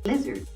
lizard,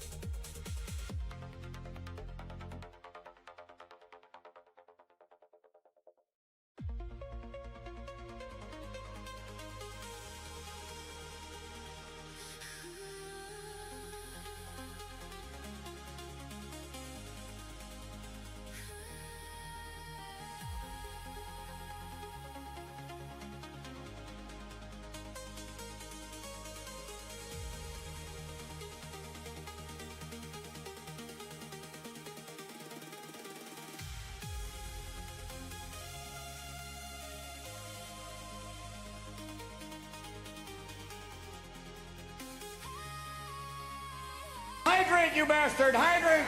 Hydrate, you bastard! Hydrate!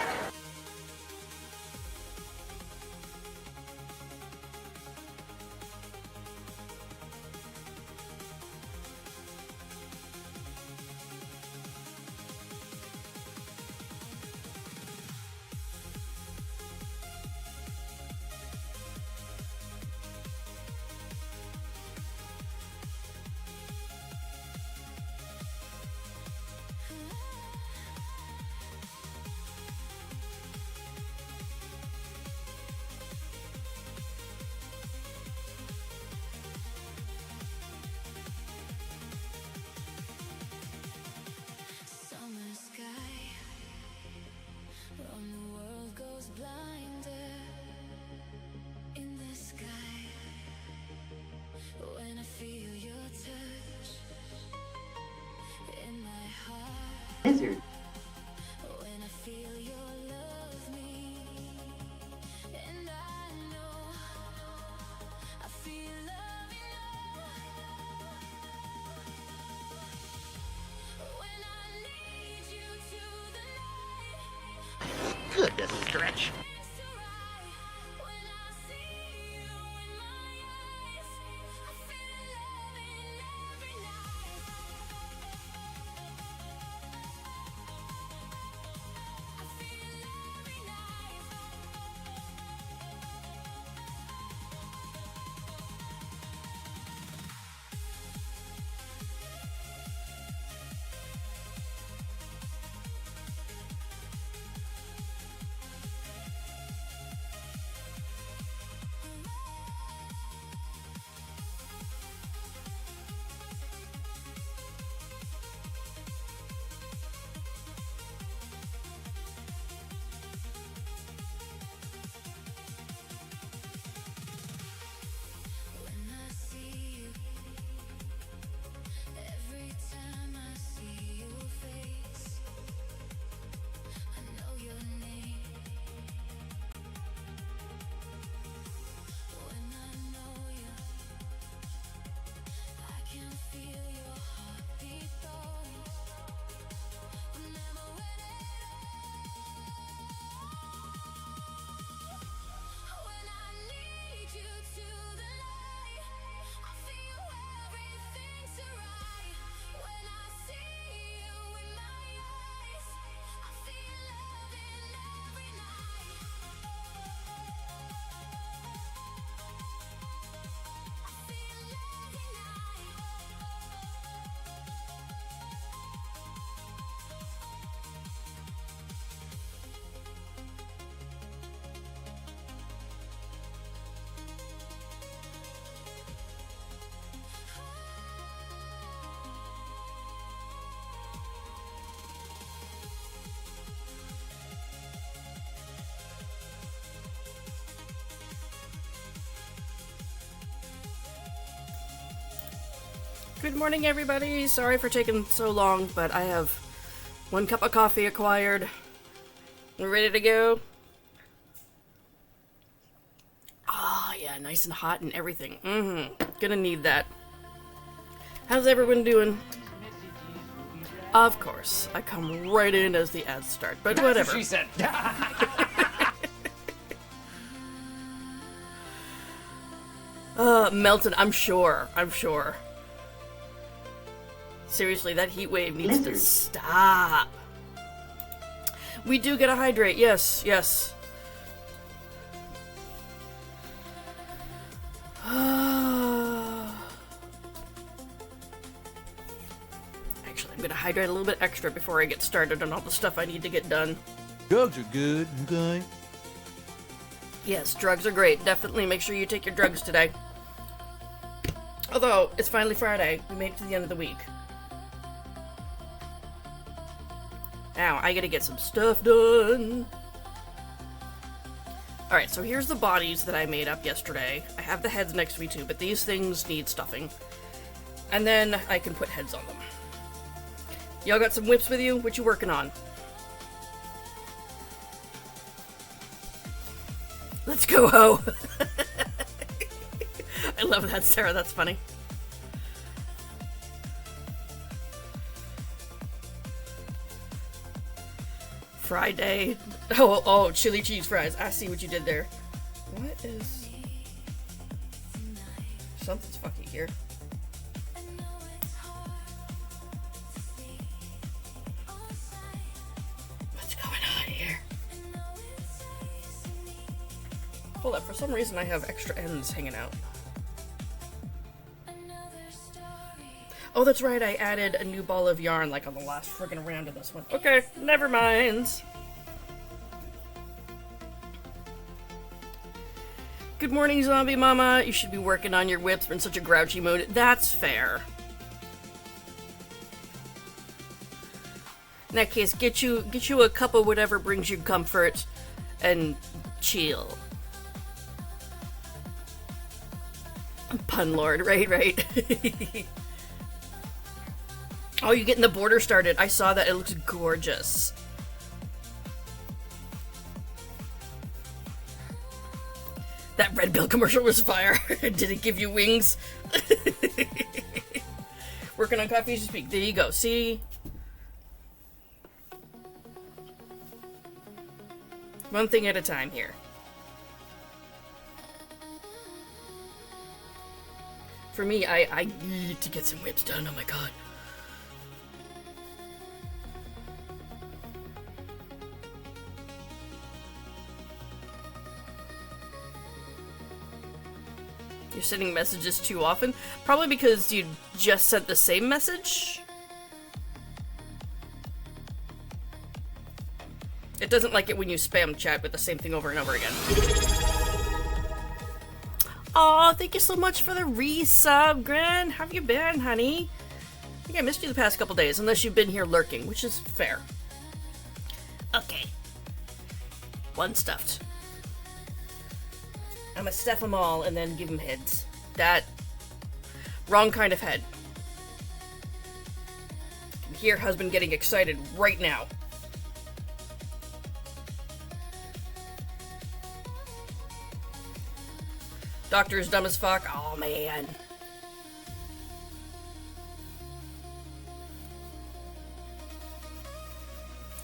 Summer sky, when the world goes blinder in the sky, when I feel your touch in my heart, lizard, when I feel your love me, and I know I feel love when I need you to the night. Good to stretch. When I see you in my eyes, I feel loving every night. I feel every night. When I see you, every time I see your face, I know your name. When I know you, I can feel your heartbeat going. But never when when I need you to the light, I feel everything's right. When I see you in my eyes, I feel loving every night. I feel every night. Good morning, everybody. Sorry for taking so long, but I have 1 cup of coffee acquired. We're ready to go. Ah, yeah, nice and hot and everything. Gonna need that. How's everyone doing? Of course, I come right in as the ads start, but whatever. She said. Melted, I'm sure. Seriously, that heat wave needs to Lizard. stop. We do get a hydrate, yes. Actually, I'm gonna hydrate a little bit extra before I get started on all the stuff I need to get done. Drugs are good, okay? Yes, drugs are great. Definitely make sure you take your drugs today. Although, it's finally Friday. We made it to the end of the week. Now, I gotta get some stuff done. Alright, so here's the bodies that I made up yesterday. I have the heads next to me too, but these things need stuffing. And then I can put heads on them. Y'all got some whips with you? What you working on? Let's go, ho! I love that, Sarah. That's funny. Friday. Oh, chili cheese fries. I see what you did there. What is... Something's fucky here. What's going on here? Hold up, for some reason I have extra ends hanging out. Oh, that's right, I added a new ball of yarn, like, on the last friggin' round of this one. Okay, never mind. Good morning, Zombie Mama. You should be working on your whips. We're in such a grouchy mood. That's fair. In that case, get you a cup of whatever brings you comfort, and chill. Pun lord, right. Oh, you're getting the border started. I saw that. It looks gorgeous. That Red Pill commercial was fire. Did it give you wings? Working on coffee as you speak. There you go. See? One thing at a time here. For me, I need to get some whips done. Oh my god. You're sending messages too often? Probably because you just sent the same message? It doesn't like it when you spam chat with the same thing over and over again. Aw, thank you so much for the resub, Gran. How have you been, honey? I think I missed you the past couple days, unless you've been here lurking, which is fair. Okay. One stuffed. I'm gonna stuff them all and then give them heads. That... wrong kind of head. I can hear husband getting excited right now. Doctor is dumb as fuck. Oh, man.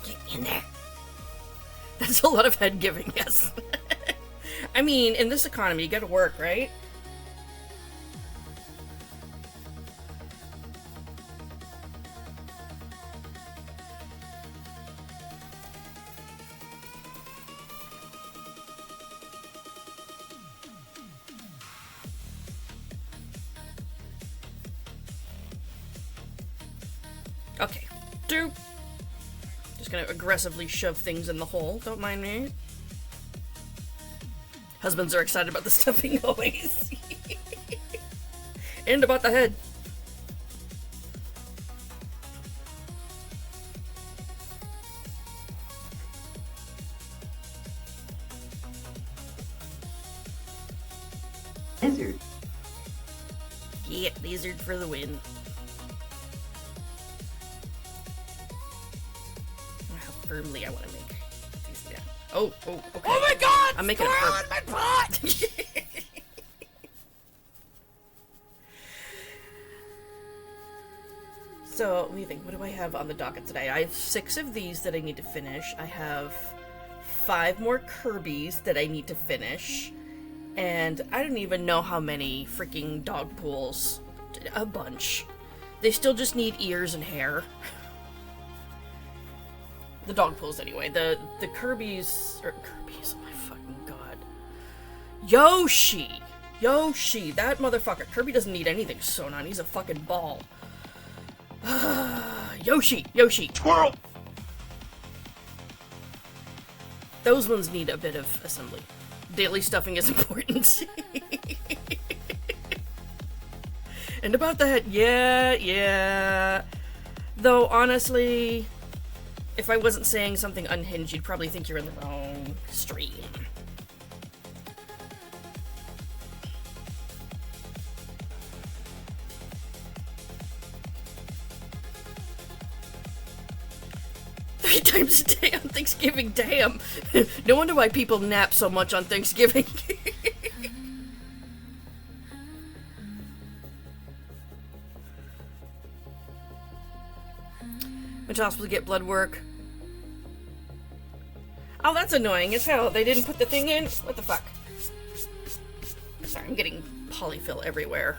Get in there. That's a lot of head giving, yes. I mean, in this economy, you gotta work, right? Okay. Doop. Just gonna aggressively shove things in the hole. Don't mind me. Husbands are excited about the stuffing always. And about the head. Lizard. Yeah, lizard for the win. How firmly I want to make these down. Oh, okay. Oh my god! I'm making Squirrel it in my pot! So, what do you think? What do I have on the docket today? I have 6 of these that I need to finish. I have 5 more Kirby's that I need to finish. And I don't even know how many freaking dog pools. A bunch. They still just need ears and hair. The dog pools, anyway. The Kirby's... Kirby's, oh my fucking god. Yoshi! That motherfucker. Kirby doesn't need anything sewn on. He's a fucking ball. Yoshi. Squirrel! Those ones need a bit of assembly. Daily stuffing is important. And about the head, yeah. Though, honestly, if I wasn't saying something unhinged, you'd probably think you're in the wrong stream. Three times a day on Thanksgiving, damn. No wonder why people nap so much on Thanksgiving. Which hospital get blood work? Oh, that's annoying as hell. They didn't put the thing in? What the fuck? Sorry, I'm getting polyfill everywhere.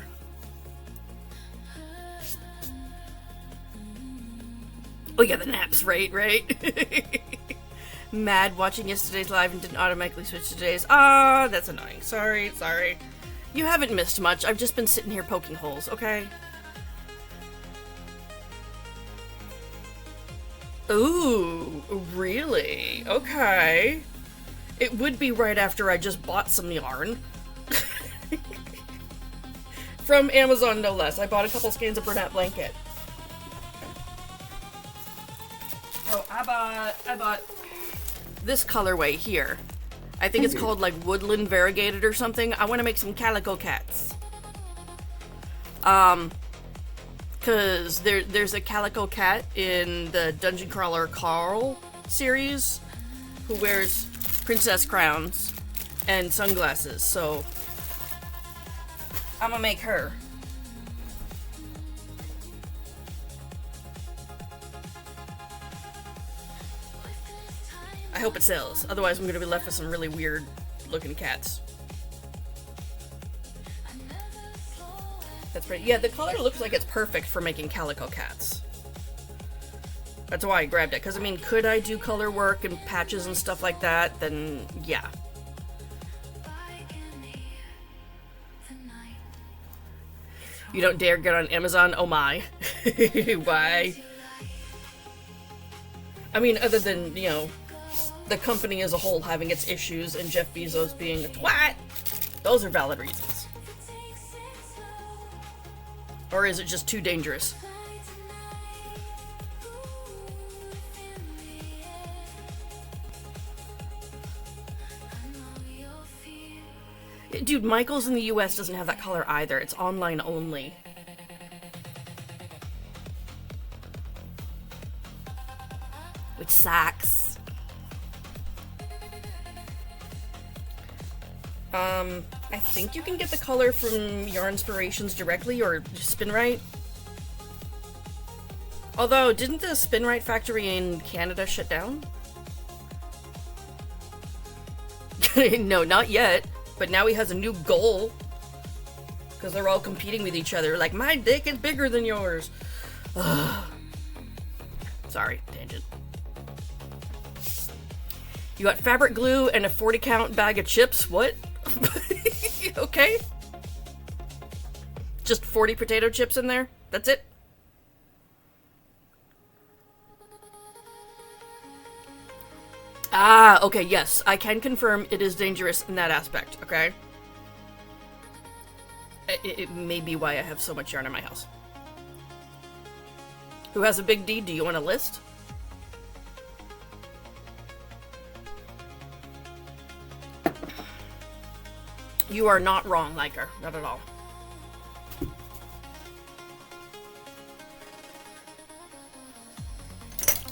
Oh yeah, the naps, right? Mad watching yesterday's live and didn't automatically switch to today's. Ah, that's annoying. Sorry. You haven't missed much. I've just been sitting here poking holes, okay? Ooh, really? Okay. It would be right after I just bought some yarn. From Amazon, no less. I bought a couple skeins of Bernat blanket. Oh, I bought this colorway here. I think it's called like Woodland Variegated or something. I want to make some calico cats. Cause there's a calico cat in the Dungeon Crawler Carl series who wears princess crowns and sunglasses, so I'm gonna make her. I hope it sells, otherwise I'm gonna be left with some really weird looking cats. That's pretty. Yeah, the color looks like it's perfect for making calico cats. That's why I grabbed it. Because, I mean, could I do color work and patches and stuff like that? Then, yeah. You don't dare get on Amazon? Oh my. Why? I mean, other than, you know, the company as a whole having its issues and Jeff Bezos being a twat. Those are valid reasons. Or is it just too dangerous? Dude, Michaels in the US doesn't have that color either. It's online only. Which sucks. I think you can get the color from Yarnspirations directly or Spinrite. Although, didn't the Spinrite factory in Canada shut down? No, not yet. But now he has a new goal. Because they're all competing with each other. Like, my dick is bigger than yours. Ugh. Sorry, tangent. You got fabric glue and a 40 count bag of chips? What? Okay. Just 40 potato chips in there? That's it? Ah, okay, yes. I can confirm it is dangerous in that aspect, okay? It may be why I have so much yarn in my house. Who has a big D? Do you want a list? You are not wrong, Liker. Not at all.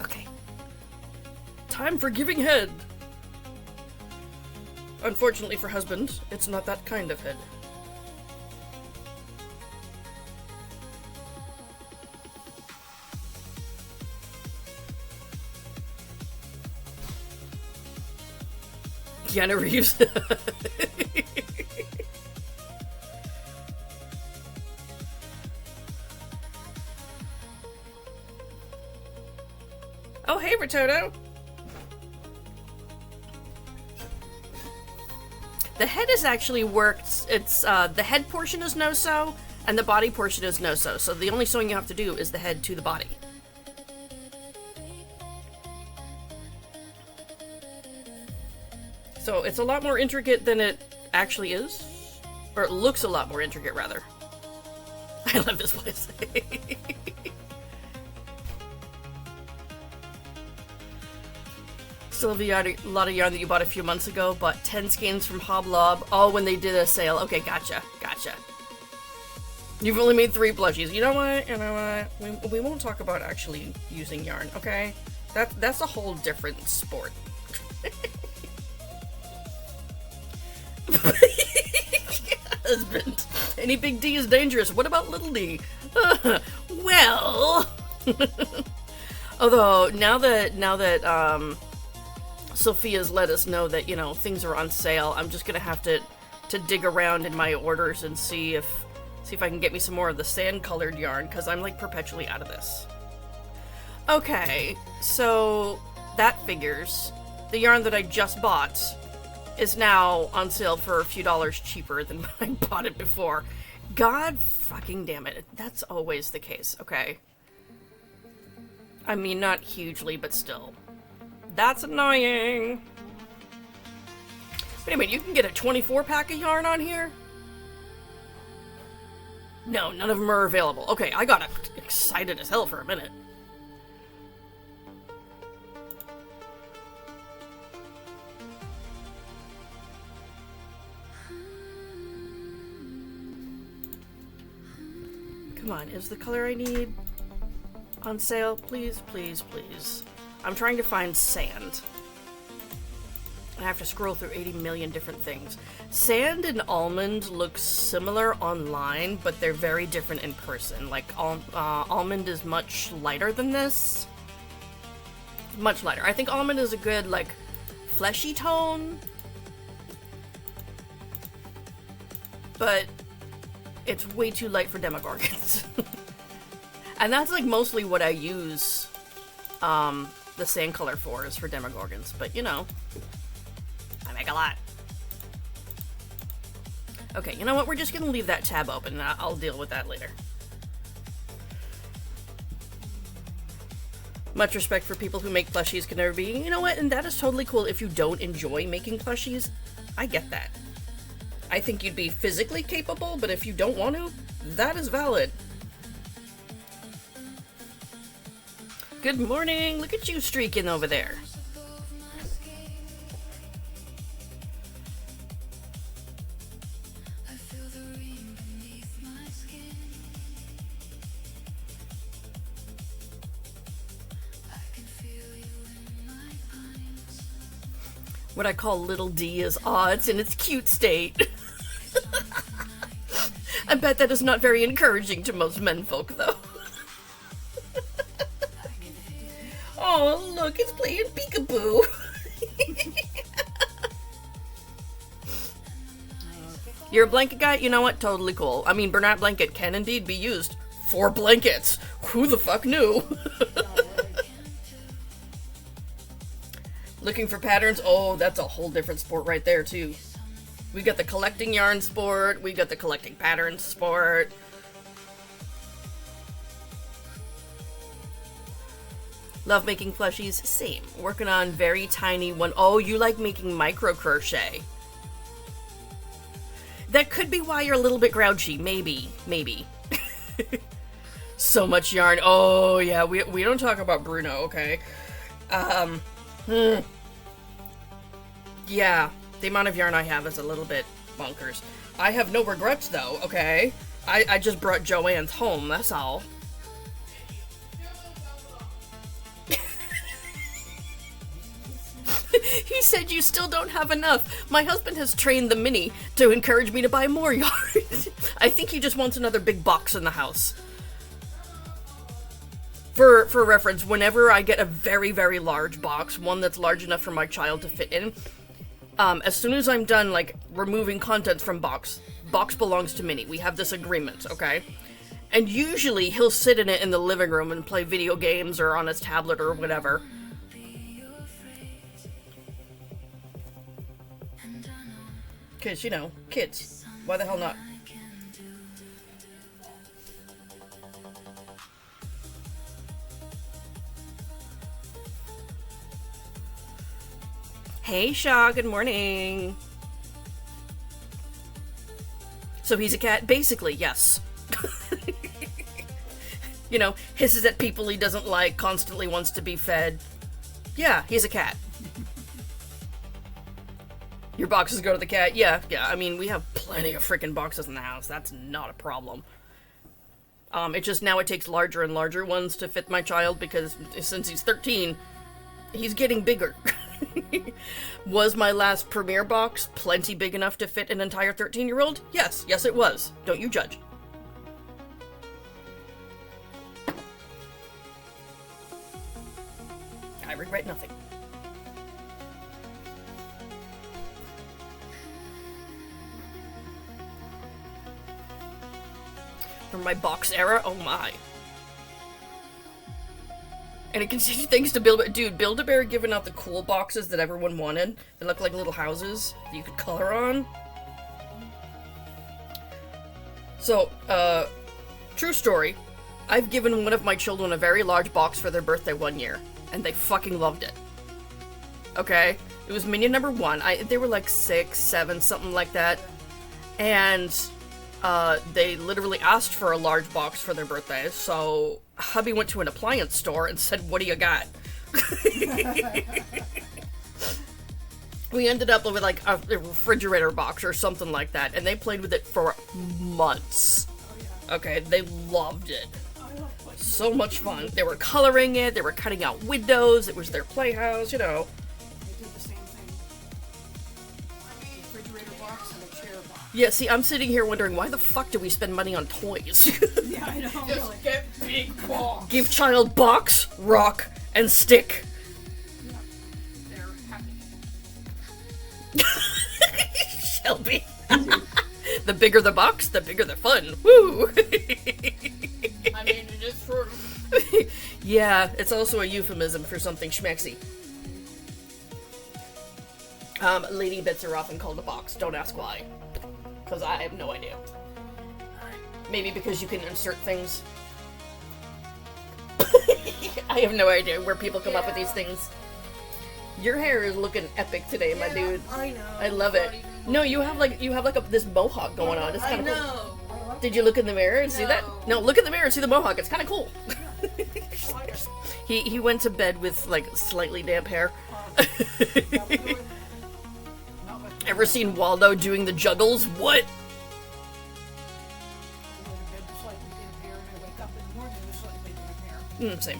Okay. Time for giving head. Unfortunately for husband, it's not that kind of head. Keanu Reeves. Oh, hey, Rototo. The head is actually worked. It's, the head portion is no-sew, and the body portion is no-sew. So the only sewing you have to do is the head to the body. So it's a lot more intricate than it actually is. Or it looks a lot more intricate, rather. I love this place. Still have a lot of yarn that you bought a few months ago. Bought 10 skeins from Hoblob. Oh, when they did a sale. Okay, gotcha. Gotcha. You've only made 3 plushies. You know what? You know what? We won't talk about actually using yarn, okay? That's a whole different sport. Husband. Any big D is dangerous. What about little d? Well. Although now that Sophia's let us know that, you know, things are on sale, I'm just gonna have to dig around in my orders and see if I can get me some more of the sand colored yarn, because I'm like perpetually out of this. Okay, so that figures. The yarn that I just bought is now on sale for a few dollars cheaper than when I bought it before. God fucking damn it. That's always the case, okay? I mean, not hugely, but still. That's annoying. Wait a minute, you can get a 24-pack of yarn on here? No, none of them are available. Okay, I got excited as hell for a minute. Come on, is the color I need on sale? Please, please, please. I'm trying to find sand. I have to scroll through 80 million different things. Sand and almond look similar online, but they're very different in person. Like, almond is much lighter than this. Much lighter. I think almond is a good, like, fleshy tone. But it's way too light for Demogorgons. And that's, like, mostly what I use, the sand color for, is for Demogorgons. But, you know, I make a lot. Okay, you know what? We're just gonna leave that tab open. I'll deal with that later. Much respect for people who make plushies can never be. You know what? And that is totally cool if you don't enjoy making plushies. I get that. I think you'd be physically capable, but if you don't want to, that is valid. Good morning. Look at you streaking over there. What I call little D is odds in its cute state. I bet that is not very encouraging to most menfolk, though. Oh, look, it's playing peekaboo. You're a blanket guy? You know what? Totally cool. I mean, Bernat blanket can indeed be used for blankets. Who the fuck knew? Looking for patterns? Oh, that's a whole different sport right there, too. We got the collecting yarn sport. We got the collecting patterns sport. Love making plushies? Same. Working on very tiny one. Oh, you like making micro crochet. That could be why you're a little bit grouchy. Maybe. Maybe. So much yarn. Oh, yeah. We don't talk about Bruno, okay? Yeah, the amount of yarn I have is a little bit bonkers. I have no regrets, though, okay? I just brought Joanne's home, that's all. He said you still don't have enough. My husband has trained the mini to encourage me to buy more yarn. I think he just wants another big box in the house. For reference, whenever I get a very, very large box, one that's large enough for my child to fit in, as soon as I'm done, like, removing contents from box belongs to Minnie. We have this agreement, okay? And usually he'll sit in it in the living room and play video games or on his tablet or whatever. Because, you know, kids. Why the hell not? Hey, Shaw, good morning. So he's a cat? Basically, yes. You know, hisses at people he doesn't like, constantly wants to be fed. Yeah, he's a cat. Your boxes go to the cat? Yeah, I mean, we have plenty of freaking boxes in the house. That's not a problem. It just now it takes larger and larger ones to fit my child because since he's 13, he's getting bigger. Was my last premiere box plenty big enough to fit an entire 13-year-old? Yes it was. Don't you judge. I regret nothing. From my box era? Oh my. And it continued things to build. Dude, Build-A-Bear giving out the cool boxes that everyone wanted. They look like little houses that you could color on. So, true story. I've given one of my children a very large box for their birthday one year, and they fucking loved it. Okay? It was Minion number 1. They were like 6, 7, something like that. And they literally asked for a large box for their birthday, so hubby went to an appliance store and said, what do you got? We ended up with like a refrigerator box or something like that, and they played with it for months. Okay, they loved it. So much fun. They were coloring it, they were cutting out windows, it was their playhouse, you know. They did the same thing. Refrigerator box and a chair box. Yeah, see, I'm sitting here wondering, why the fuck do we spend money on toys? Yeah, I know. Really. Get big balls. Give child box, rock, and stick. Yeah. They're happy. Shelby. The bigger the box, the bigger the fun. Woo! I mean, it is true. Yeah, it's also a euphemism for something schmexy. Lady bits are often called a box. Don't ask why. Because I have no idea. Maybe because you can insert things. I have no idea where people come up with these things. Your hair is looking epic today, my dude. I know. I love it. No, you have like this mohawk going on. It's kind of cool. know. Did you look in the mirror and see that? No, look in the mirror and see the mohawk. It's kind of cool. He went to bed with like slightly damp hair. Ever seen Waldo doing the juggles? What? Same.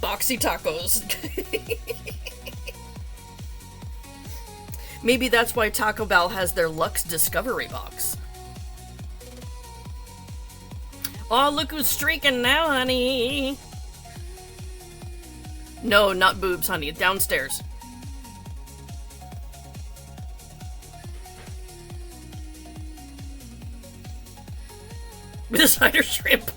Boxy tacos. Maybe that's why Taco Bell has their Lux Discovery box. Oh, look who's streaking now, honey. No, not boobs, honey. Downstairs. With a cider shrimp.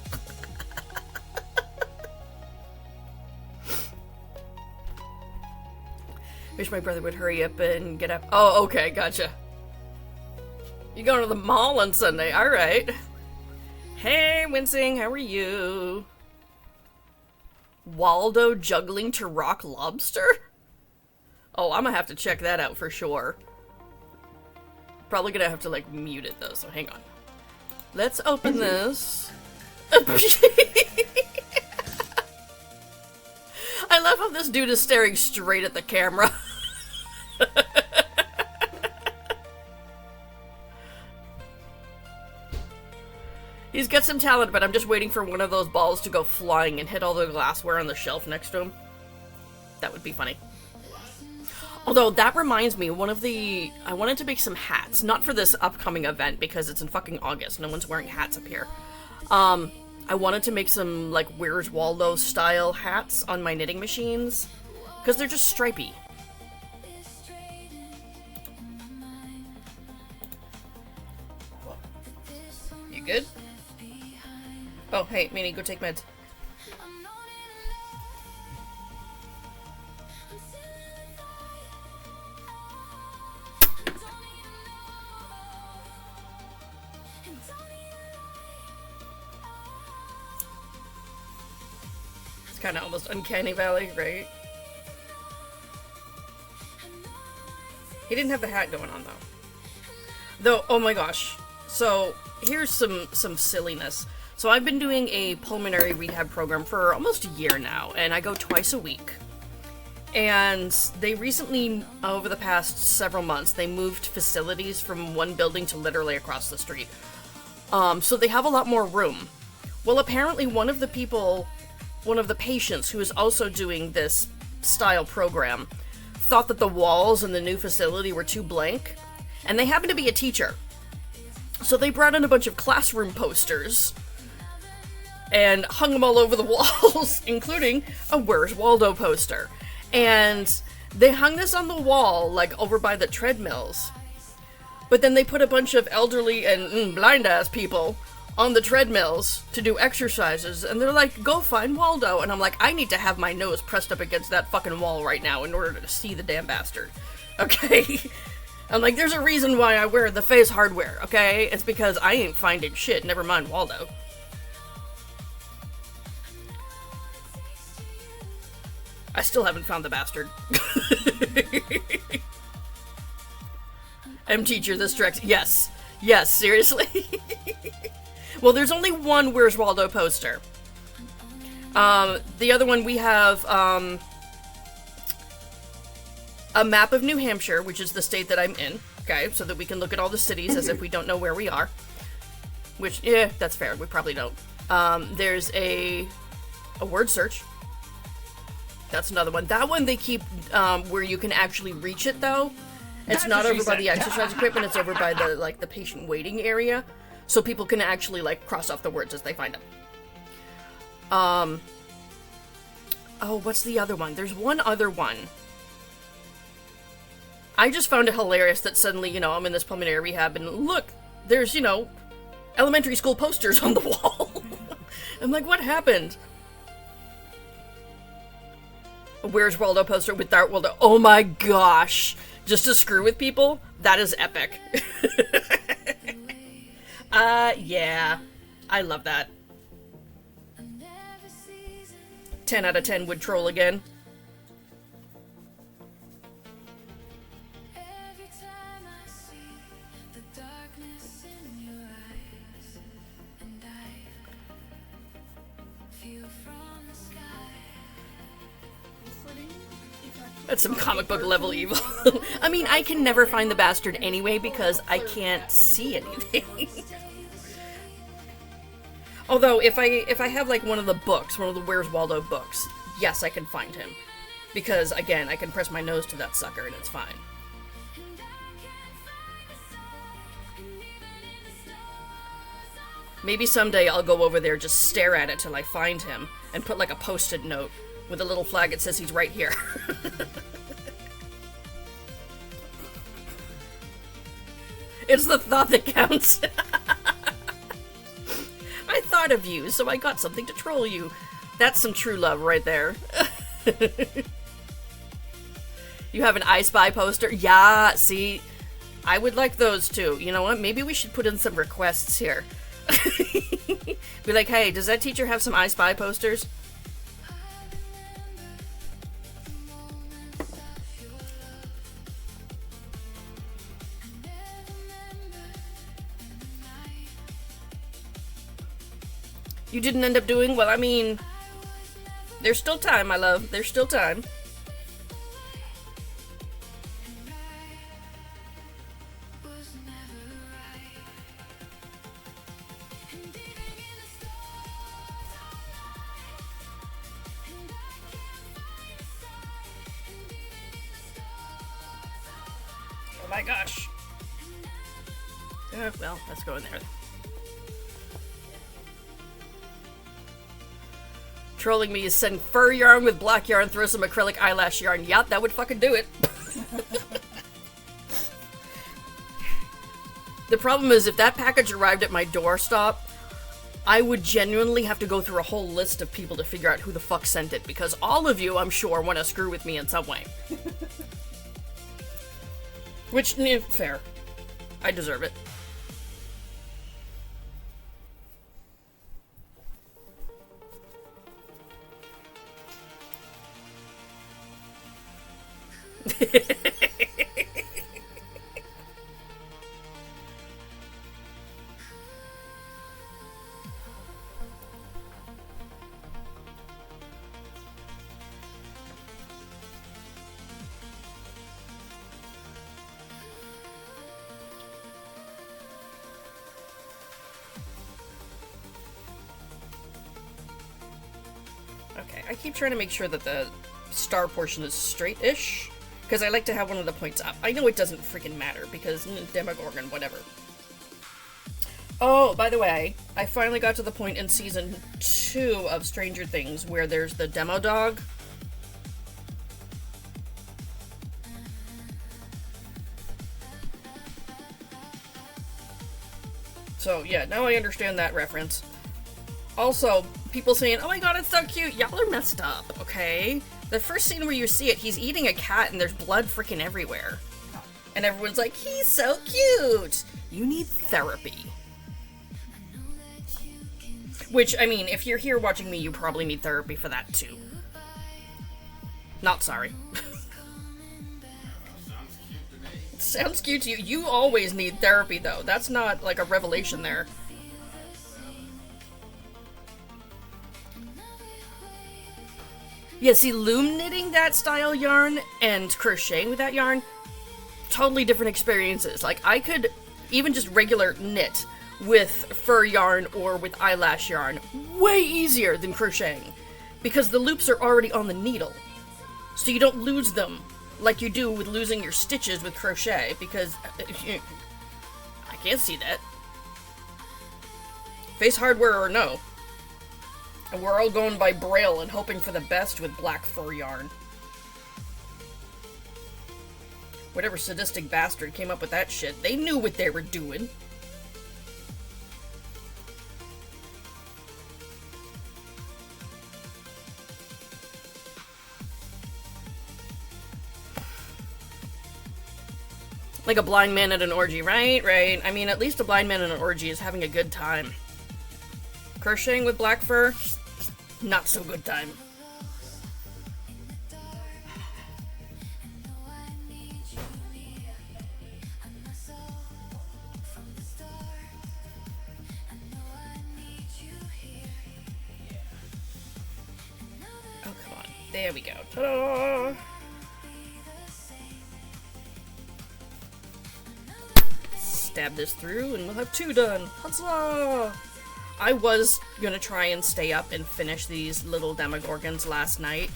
Wish my brother would hurry up and get up. Oh, okay, gotcha. You going to the mall on Sunday? Alright. Hey, Wincing, how are you? Waldo juggling to rock lobster? Oh, I'm gonna have to check that out for sure. Probably gonna have to, like, mute it, though, so hang on. Let's open this. I love how this dude is staring straight at the camera. He's got some talent, but I'm just waiting for one of those balls to go flying and hit all the glassware on the shelf next to him. That would be funny. Although, that reminds me, I wanted to make some hats. Not for this upcoming event, because it's in fucking August. No one's wearing hats up here. I wanted to make some, like, Where's Waldo style hats on my knitting machines. Because they're just stripy. You good? Oh, hey, Minnie, go take meds. It's kind of almost uncanny valley, right? He didn't have the hat going on, though. Though, oh my gosh. So, here's some silliness. So I've been doing a pulmonary rehab program for almost a year now, and I go twice a week. And they recently, over the past several months, they moved facilities from one building to literally across the street. So they have a lot more room. Well, apparently one of the patients who is also doing this style program thought that the walls in the new facility were too blank, and they happen to be a teacher. So they brought in a bunch of classroom posters and hung them all over the walls, including a Where's Waldo poster. And they hung this on the wall, like, over by the treadmills. But then they put a bunch of elderly and blind-ass people on the treadmills to do exercises, and they're like, go find Waldo. And I'm like, I need to have my nose pressed up against that fucking wall right now in order to see the damn bastard. Okay? I'm like, there's a reason why I wear the face hardware, okay? It's because I ain't finding shit, never mind Waldo. I still haven't found the bastard. Teacher, this direct. Yes. Yes, seriously. Well, there's only one Where's Waldo poster. The other one we have, a map of New Hampshire, which is the state that I'm in, okay, so that we can look at all the cities as if we don't know where we are. Which, yeah, that's fair, we probably don't. There's a word search. That's another one. That one they keep, where you can actually reach it, though. It's not over by the exercise equipment, it's over by the, like, the patient waiting area. So people can actually, like, cross off the words as they find them. Oh, what's the other one? There's one other one. I just found it hilarious that suddenly, you know, I'm in this pulmonary rehab and look, there's, you know, elementary school posters on the wall. I'm like, what happened? A Where's Waldo poster with Dart Waldo. Oh my gosh. Just to screw with people? That is epic. Yeah. I love that. 10 out of 10 would troll again. Every time I see the darkness in your eyes, and I feel from the sky. That's some comic book level evil. I mean, I can never find the bastard anyway because I can't see anything. Although, if I have, like, one of the books, one of the Where's Waldo books, yes, I can find him. Because, again, I can press my nose to that sucker and it's fine. Maybe someday I'll go over there, just stare at it till I find him, and put, like, a post-it note with a little flag that says he's right here. It's the thought that counts. I thought of you, so I got something to troll you. That's some true love right there. You have an I Spy poster? Yeah, see? I would like those too. You know what? Maybe we should put in some requests here. Be like, hey, does that teacher have some I Spy posters? You didn't end up doing? Well, I mean, there's still time, my love. There's still time. Oh my gosh. Well, let's go in there. Trolling me is send fur yarn with black yarn, throw some acrylic eyelash yarn. Yup, that would fucking do it. The problem is, if that package arrived at my doorstep, I would genuinely have to go through a whole list of people to figure out who the fuck sent it, because all of you, I'm sure, want to screw with me in some way. Which, fair. I deserve it. I keep trying to make sure that the star portion is straight-ish, because I like to have one of the points up. I know it doesn't freaking matter, because Demogorgon, whatever. Oh, by the way, I finally got to the point in season 2 of Stranger Things where there's the demo dog. So, yeah, now I understand that reference. Also, people saying, oh my god, it's so cute. Y'all are messed up, okay? The first scene where you see it, he's eating a cat and there's blood freaking everywhere. And everyone's like, he's so cute. You need therapy. Which, I mean, if you're here watching me, you probably need therapy for that too. Not sorry. Sounds cute to you. You always need therapy, though. That's not, like, a revelation there. Yeah, see, loom knitting that style yarn and crocheting with that yarn, totally different experiences. Like, I could even just regular knit with fur yarn or with eyelash yarn way easier than crocheting, because the loops are already on the needle. So you don't lose them like you do with losing your stitches with crochet, because I can't see that. Face hardware or no. And we're all going by Braille and hoping for the best with black fur yarn. Whatever sadistic bastard came up with that shit, they knew what they were doing. Like a blind man at an orgy, right? Right. I mean, at least a blind man at an orgy is having a good time. Crocheting with black fur, not so good time. Oh, come on. There we go. Ta-da! Stab this through and we'll have 2 done. Huzzah! I was gonna try and stay up and finish these little Demogorgons last night,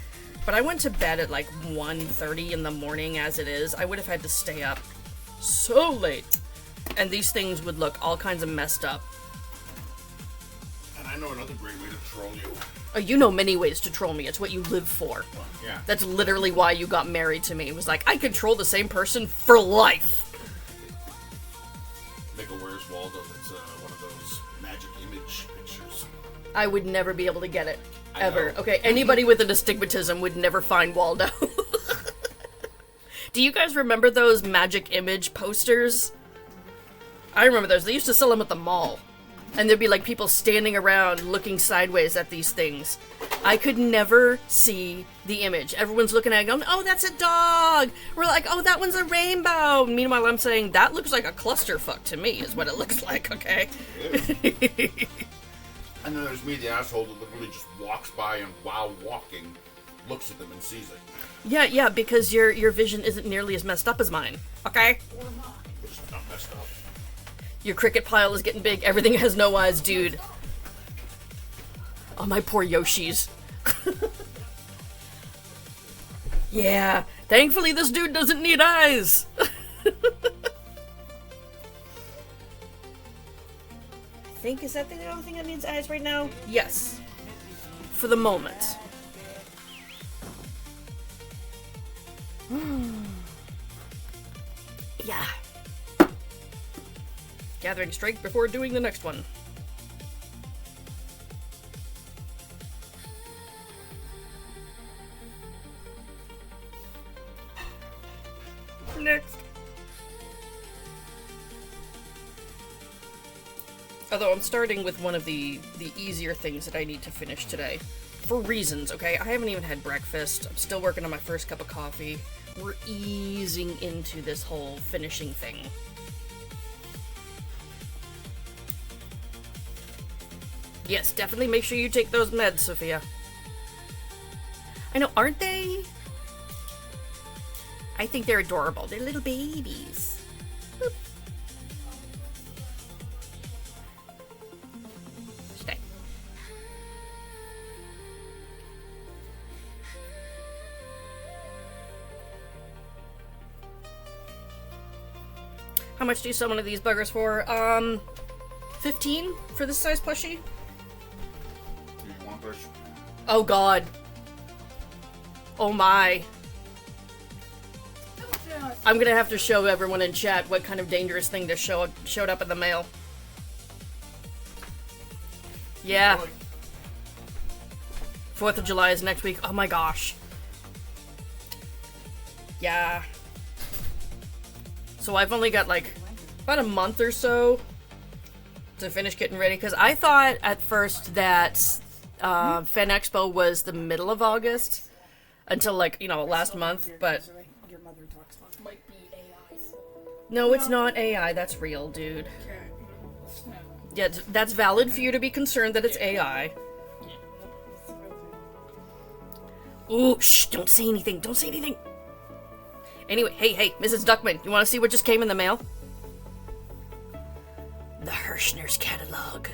but I went to bed at like 1:30 in the morning as it is. I would have had to stay up so late, and these things would look all kinds of messed up. And I know another great way to troll you. Oh, you know many ways to troll me. It's what you live for. Yeah. That's literally why you got married to me. It was like, I control the same person for life. Nickel Where's Waldo, that's one of those magic image pictures. I would never be able to get it. I Ever. know. Okay, anybody with an astigmatism would never find Waldo. Do you guys remember those magic image posters? I remember those. They used to sell them at the mall. And there'd be like people standing around looking sideways at these things. I could never see the image. Everyone's looking at it going, oh, that's a dog. We're like, oh, that one's a rainbow. Meanwhile, I'm saying, that looks like a clusterfuck to me, is what it looks like, okay? And then there's me, the asshole, that literally just walks by and while walking, looks at them and sees it. Yeah, because your vision isn't nearly as messed up as mine, okay? Which is not messed up. Your cricket pile is getting big. Everything has no eyes, dude. Oh, my poor Yoshis. Yeah, thankfully this dude doesn't need eyes. I think, is that the only thing that needs eyes right now? Yes. For the moment. Yeah. Gathering strength before doing the next one. Next. Although I'm starting with one of the easier things that I need to finish today. For reasons, okay? I haven't even had breakfast. I'm still working on my first cup of coffee. We're easing into this whole finishing thing. Yes, definitely make sure you take those meds, Sophia. I know, aren't they? I think they're adorable. They're little babies. Boop. Stay. How much do you sell one of these buggers for? 15 for this size plushie? Do you want this? Oh god. Oh my. I'm gonna have to show everyone in chat what kind of dangerous thing just showed up in the mail. Yeah. 4th of July is next week. Oh my gosh. Yeah. So I've only got like about a month or so to finish getting ready, because I thought at first that Fan Expo was the middle of August until like, you know, last month, but Your mother talks fun. Might be AI. no, it's not AI, that's real, dude. Yeah, that's valid for you to be concerned that it's AI. Ooh, shh, don't say anything, don't say anything. Anyway, hey, Mrs. Duckman, you want to see what just came in the mail? The Hirschner's catalog.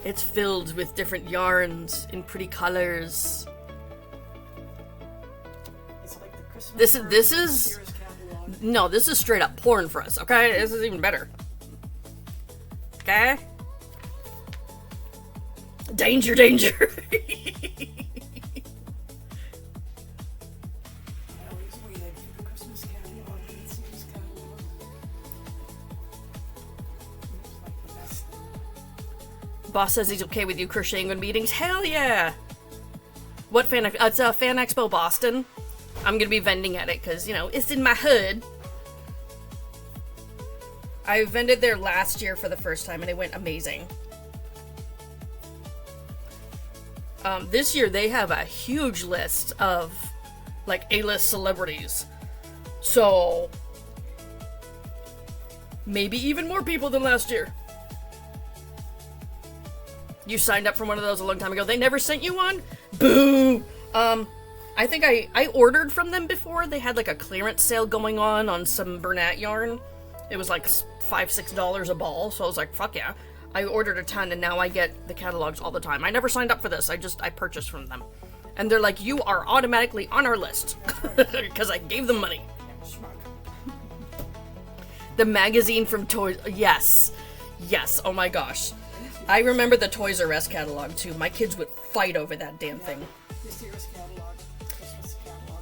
It's filled with different yarns in pretty colors. It's like the Christmas This version of is Sears catalog. no, this is straight up porn for us, okay? This is even better. Okay? Danger, danger. I always waited for the Christmas catalog and the Sears catalog. It's like the best thing. Boss says he's okay with you crocheting when meetings. Hell yeah! What fan? It's a Fan Expo Boston. I'm gonna be vending at it because, you know, it's in my hood. I vended there last year for the first time and it went amazing. This year they have a huge list of like A-list celebrities. So maybe even more people than last year. You signed up for one of those a long time ago. They never sent you one? Boo! I think I ordered from them before. They had like a clearance sale going on some Bernat yarn. It was like $5-6 a ball, so I was like, fuck yeah. I ordered a ton and now I get the catalogs all the time. I never signed up for this. I purchased from them. And they're like, you are automatically on our list. Because I gave them money. Schmuck. The magazine from Toys... Yes. Yes, oh my gosh. I remember the Toys R Us catalog too. My kids would fight over that damn thing. The Sears catalog. Christmas catalog.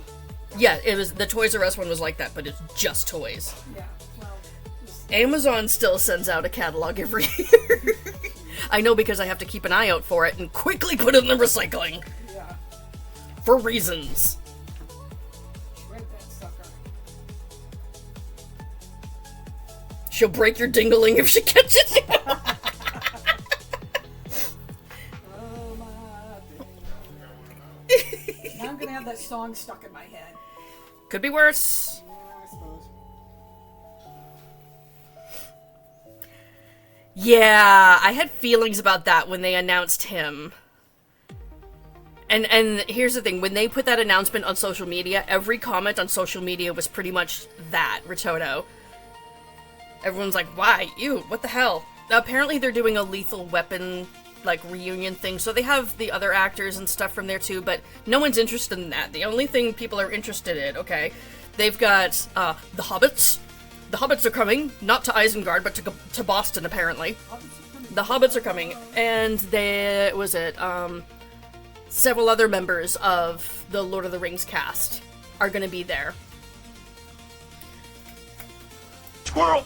Yeah, it was the Toys R Us one was like that, but it's just toys. Yeah. Well, it's Amazon still sends out a catalog every year. I know because I have to keep an eye out for it and quickly put it in the recycling. yeah. For reasons. Shred that sucker. She'll break your dingling if she catches you. Oh my. Now I'm gonna have that song stuck in my head. Could be worse. Yeah, I suppose. Yeah, I had feelings about that when they announced him. And here's the thing, when they put that announcement on social media, every comment on social media was pretty much that, Ritoto. Everyone's like, why? Ew, what the hell? Apparently they're doing a Lethal Weapon, like, reunion thing, so they have the other actors and stuff from there too, but no one's interested in that. The only thing people are interested in, okay, they've got, the Hobbits. The Hobbits are coming, not to Isengard, but to Boston, apparently. The Hobbits are coming, and several other members of the Lord of the Rings cast are gonna be there. Squirrel!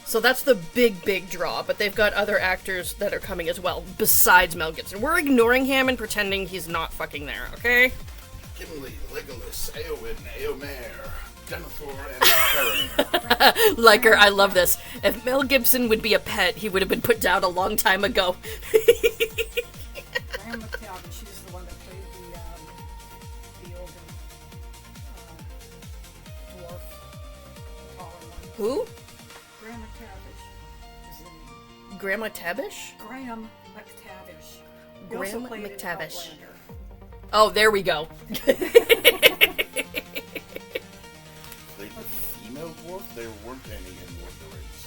So that's the big draw, but they've got other actors that are coming as well, besides Mel Gibson. We're ignoring him and pretending he's not fucking there, okay? Gimli, Legolas, Eowyn, Eomer, Denethor, and Faramir. Liker, I love this. If Mel Gibson would be a pet, he would have been put down a long time ago. Graham McTavish, she's the one that played the old dwarf. Taller one. Who? Graham McTavish is the name. Grandma Tabish? Graham McTavish. He Graham also played in McTavish. Outlander. Oh, there we go. Played the female dwarf? There weren't any in Lord of the Rings.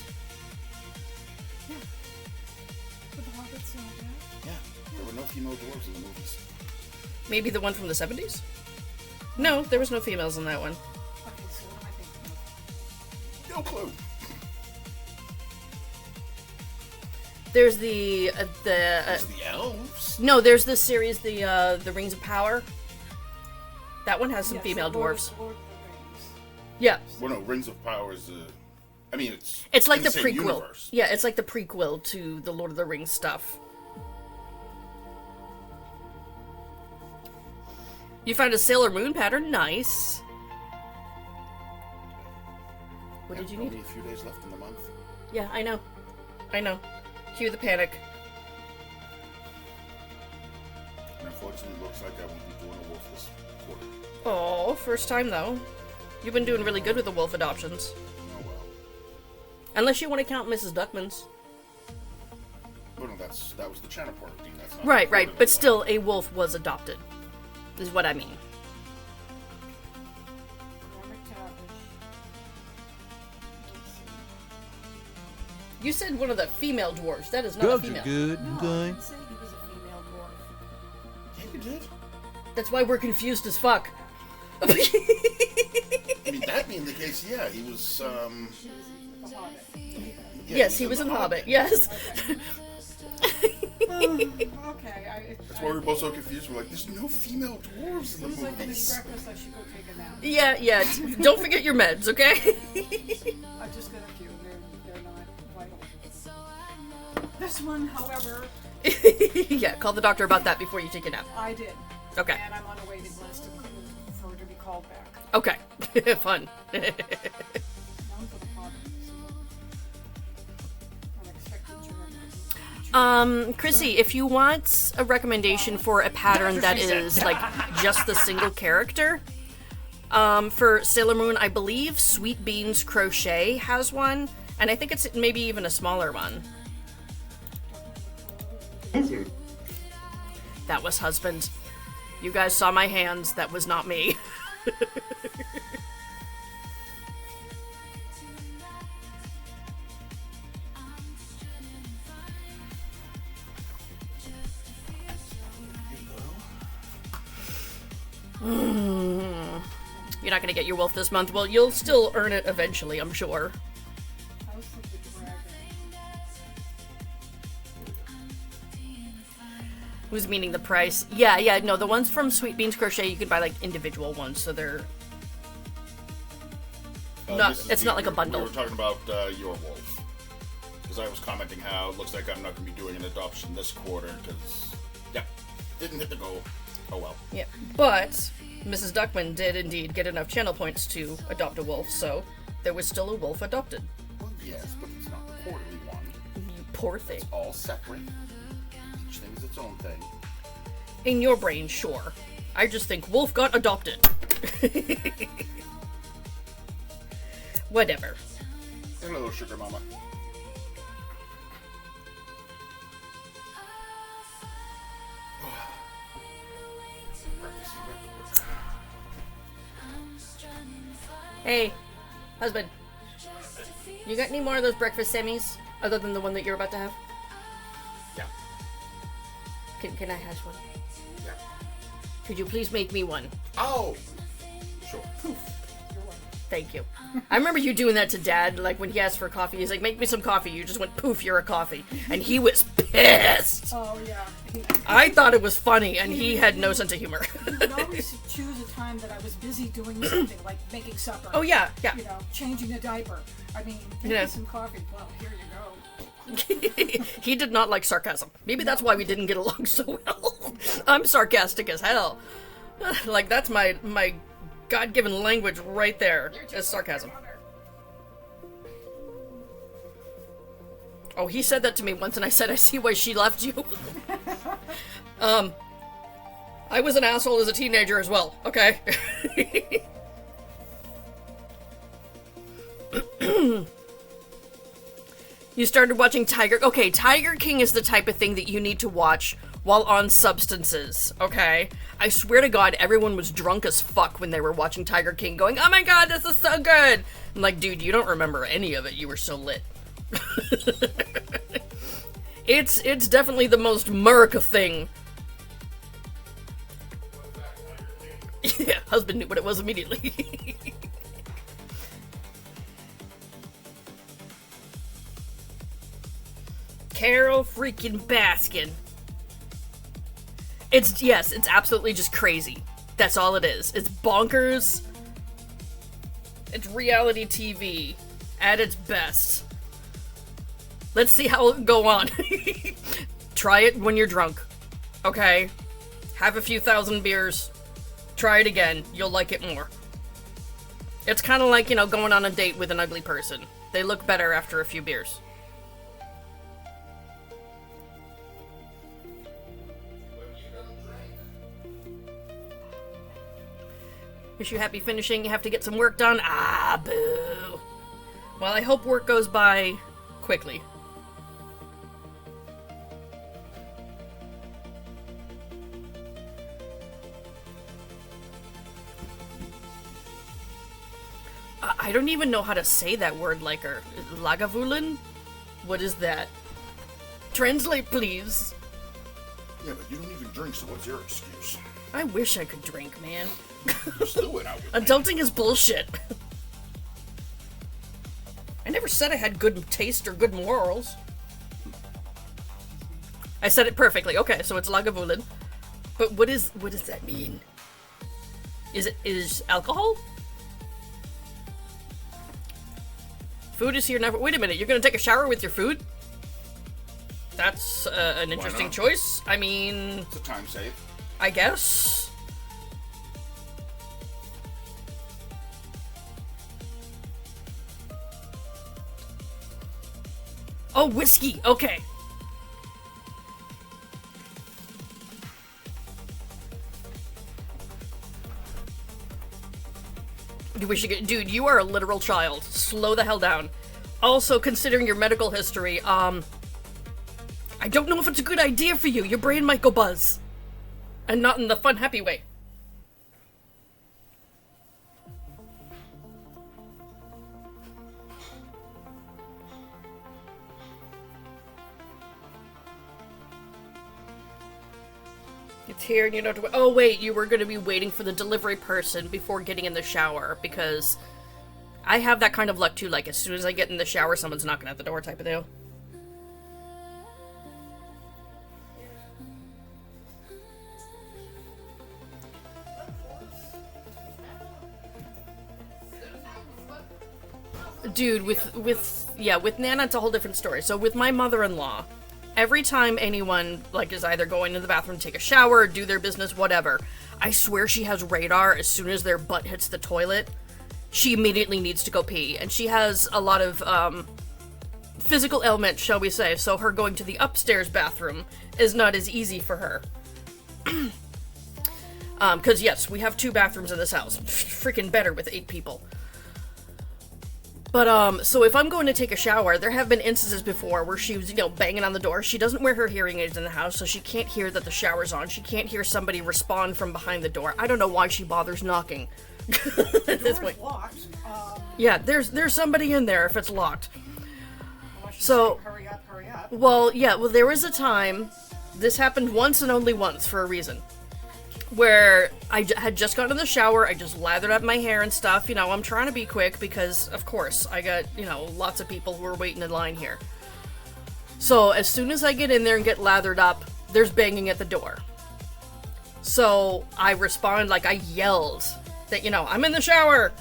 But the Hobbits and all that. Yeah, there were no female dwarves in the movies. Maybe the one from the 70s? No, there was no females in that one. Okay, so what am I thinking? No clue. There's the It's the elves. no, there's this series, the Rings of Power. That one has some Yes, female Lord- dwarves. Lord of the Rings. Yeah, Well, no, Rings of Power is I mean, it's like in the same prequel. universe. Yeah, it's like the prequel to the Lord of the Rings stuff. You found a Sailor Moon pattern, nice. What did you need? Only a few days left in the month. Yeah, I know. Cue the panic. And unfortunately, it looks like I won't be doing a wolf this quarter. Oh, first time though. You've been doing really good with the wolf adoptions. Oh well. Unless you want to count Mrs. Duckman's. Oh no, that was the China protein. That's not Right, the right. quarterly But one. still, a wolf was adopted. Is what I mean. Norma Cabbage. Let's see. You said one of the female dwarves. That is not a Dogs are female. good No, and I kind. didn't say he was a female dwarf. Yeah, you did. That's why we're confused as fuck. I mean, that being the case, yeah, he was. The Hobbit. Yeah, Yes, he was in The Hobbit. Yes. Okay, That's why we were both so confused. We're like, there's no female dwarves in As the soon as I finish movies. breakfast, I should go take a nap. Yeah. Don't forget your meds, okay? I've just got a few. They're not vital. This one, however, Yeah, call the doctor about that before you take a nap. I did. Okay. And I'm on a waiting list for her to be called back. Okay. Fun. Now for the Hobbit. Unexpected journey. Chrissy, if you want a recommendation for a pattern that is like just the single character, for Sailor Moon, I believe Sweet Beans Crochet has one, and I think it's maybe even a smaller one. That was husband. You guys saw my hands. That was not me. You're not gonna get your wolf this month. Well, you'll still earn it eventually, I'm sure. House of the Dragon. Who's meaning the price? Yeah, no, the ones from Sweet Beans Crochet, you can buy like individual ones, so they're not. Mrs. It's not like a Beaver, bundle. We were talking about your wolf. Because I was commenting how it looks like I'm not going to be doing an adoption this quarter, because, yeah, didn't hit the goal. Oh well. Yeah, but Mrs. Duckman did indeed get enough channel points to adopt a wolf, so there was still a wolf adopted. Well, yes, but it's not the quarterly one. You poor thing. It's all separate. Each thing is its own thing. In your brain, sure. I just think wolf got adopted. Whatever. Hello, sugar mama. Hey, husband. You got any more of those breakfast semis other than the one that you're about to have? Yeah. Can I have one? Yeah. Could you please make me one? Oh! Sure. Thank you. I remember you doing that to Dad, like when he asked for coffee. He's like, make me some coffee. You just went, poof, you're a coffee. And he was pissed. Oh, yeah. I thought it was funny, and he had no sense of humor. He would always choose a time that I was busy doing something, like making supper. Oh, yeah. You know, changing a diaper. I mean, making Yeah. some coffee. Well, here you go. He did not like sarcasm. Maybe that's why we didn't get along so well. I'm sarcastic as hell. Like, that's my God-given language right there is sarcasm. Oh, he said that to me once, and I said, I see why she left you. I was an asshole as a teenager as well, okay? You started watching Tiger... Okay, Tiger King is the type of thing that you need to watch while on substances, okay? I swear to God, everyone was drunk as fuck when they were watching Tiger King going, oh my God, this is so good! I'm like, dude, you don't remember any of it. You were so lit. It's definitely the most America thing. Yeah, husband knew what it was immediately. Carol freaking Baskin. It's absolutely just crazy. That's all it is. It's bonkers. It's reality TV at its best. Let's see how it'll go on. Try it when you're drunk. Okay? Have a few thousand beers. Try it again. You'll like it more. It's kind of like, going on a date with an ugly person. They look better after a few beers. Is you happy finishing? You have to get some work done? Ah, boo. Well, I hope work goes by quickly. I don't even know how to say that word like her. Lagavulin? What is that? Translate, please. Yeah, but you don't even drink, so what's your excuse? I wish I could drink, man. You still went out with me. Adulting is bullshit. I never said I had good taste or good morals. I said it perfectly. Okay, so it's Lagavulin. But what does that mean? Is alcohol? Food is here never. Wait a minute, you're gonna take a shower with your food? That's an interesting not? choice. I mean, It's a time save. I guess. Oh, whiskey. Okay. We should get, dude, you are a literal child. Slow the hell down. Also, considering your medical history, I don't know if it's a good idea for you. Your brain might go buzz. And not in the fun, happy way. It's here and you don't have to. Oh, wait, you were going to be waiting for the delivery person before getting in the shower, because I have that kind of luck too. Like, as soon as I get in the shower, someone's knocking at the door type of deal. Dude, with Nana, it's a whole different story. So with my mother-in-law, every time anyone, is either going to the bathroom, take a shower, do their business, whatever, I swear she has radar. As soon as their butt hits the toilet, she immediately needs to go pee. And she has a lot of, physical ailments, shall we say, so her going to the upstairs bathroom is not as easy for her. Because yes, we have 2 bathrooms in this house. Freaking better with 8 people. But, so if I'm going to take a shower, there have been instances before where she was, banging on the door. She doesn't wear her hearing aids in the house, so she can't hear that the shower's on. She can't hear somebody respond from behind the door. I don't know why she bothers knocking. At this point. Locked. Yeah, there's somebody in there if it's locked. So, Hurry up, hurry up. well, there was a time, this happened once and only once for a reason, where I had just gotten in the shower, I just lathered up my hair and stuff, I'm trying to be quick because, of course, I got, lots of people who are waiting in line here. So, as soon as I get in there and get lathered up, there's banging at the door. So, I respond like I yelled that, I'm in the shower!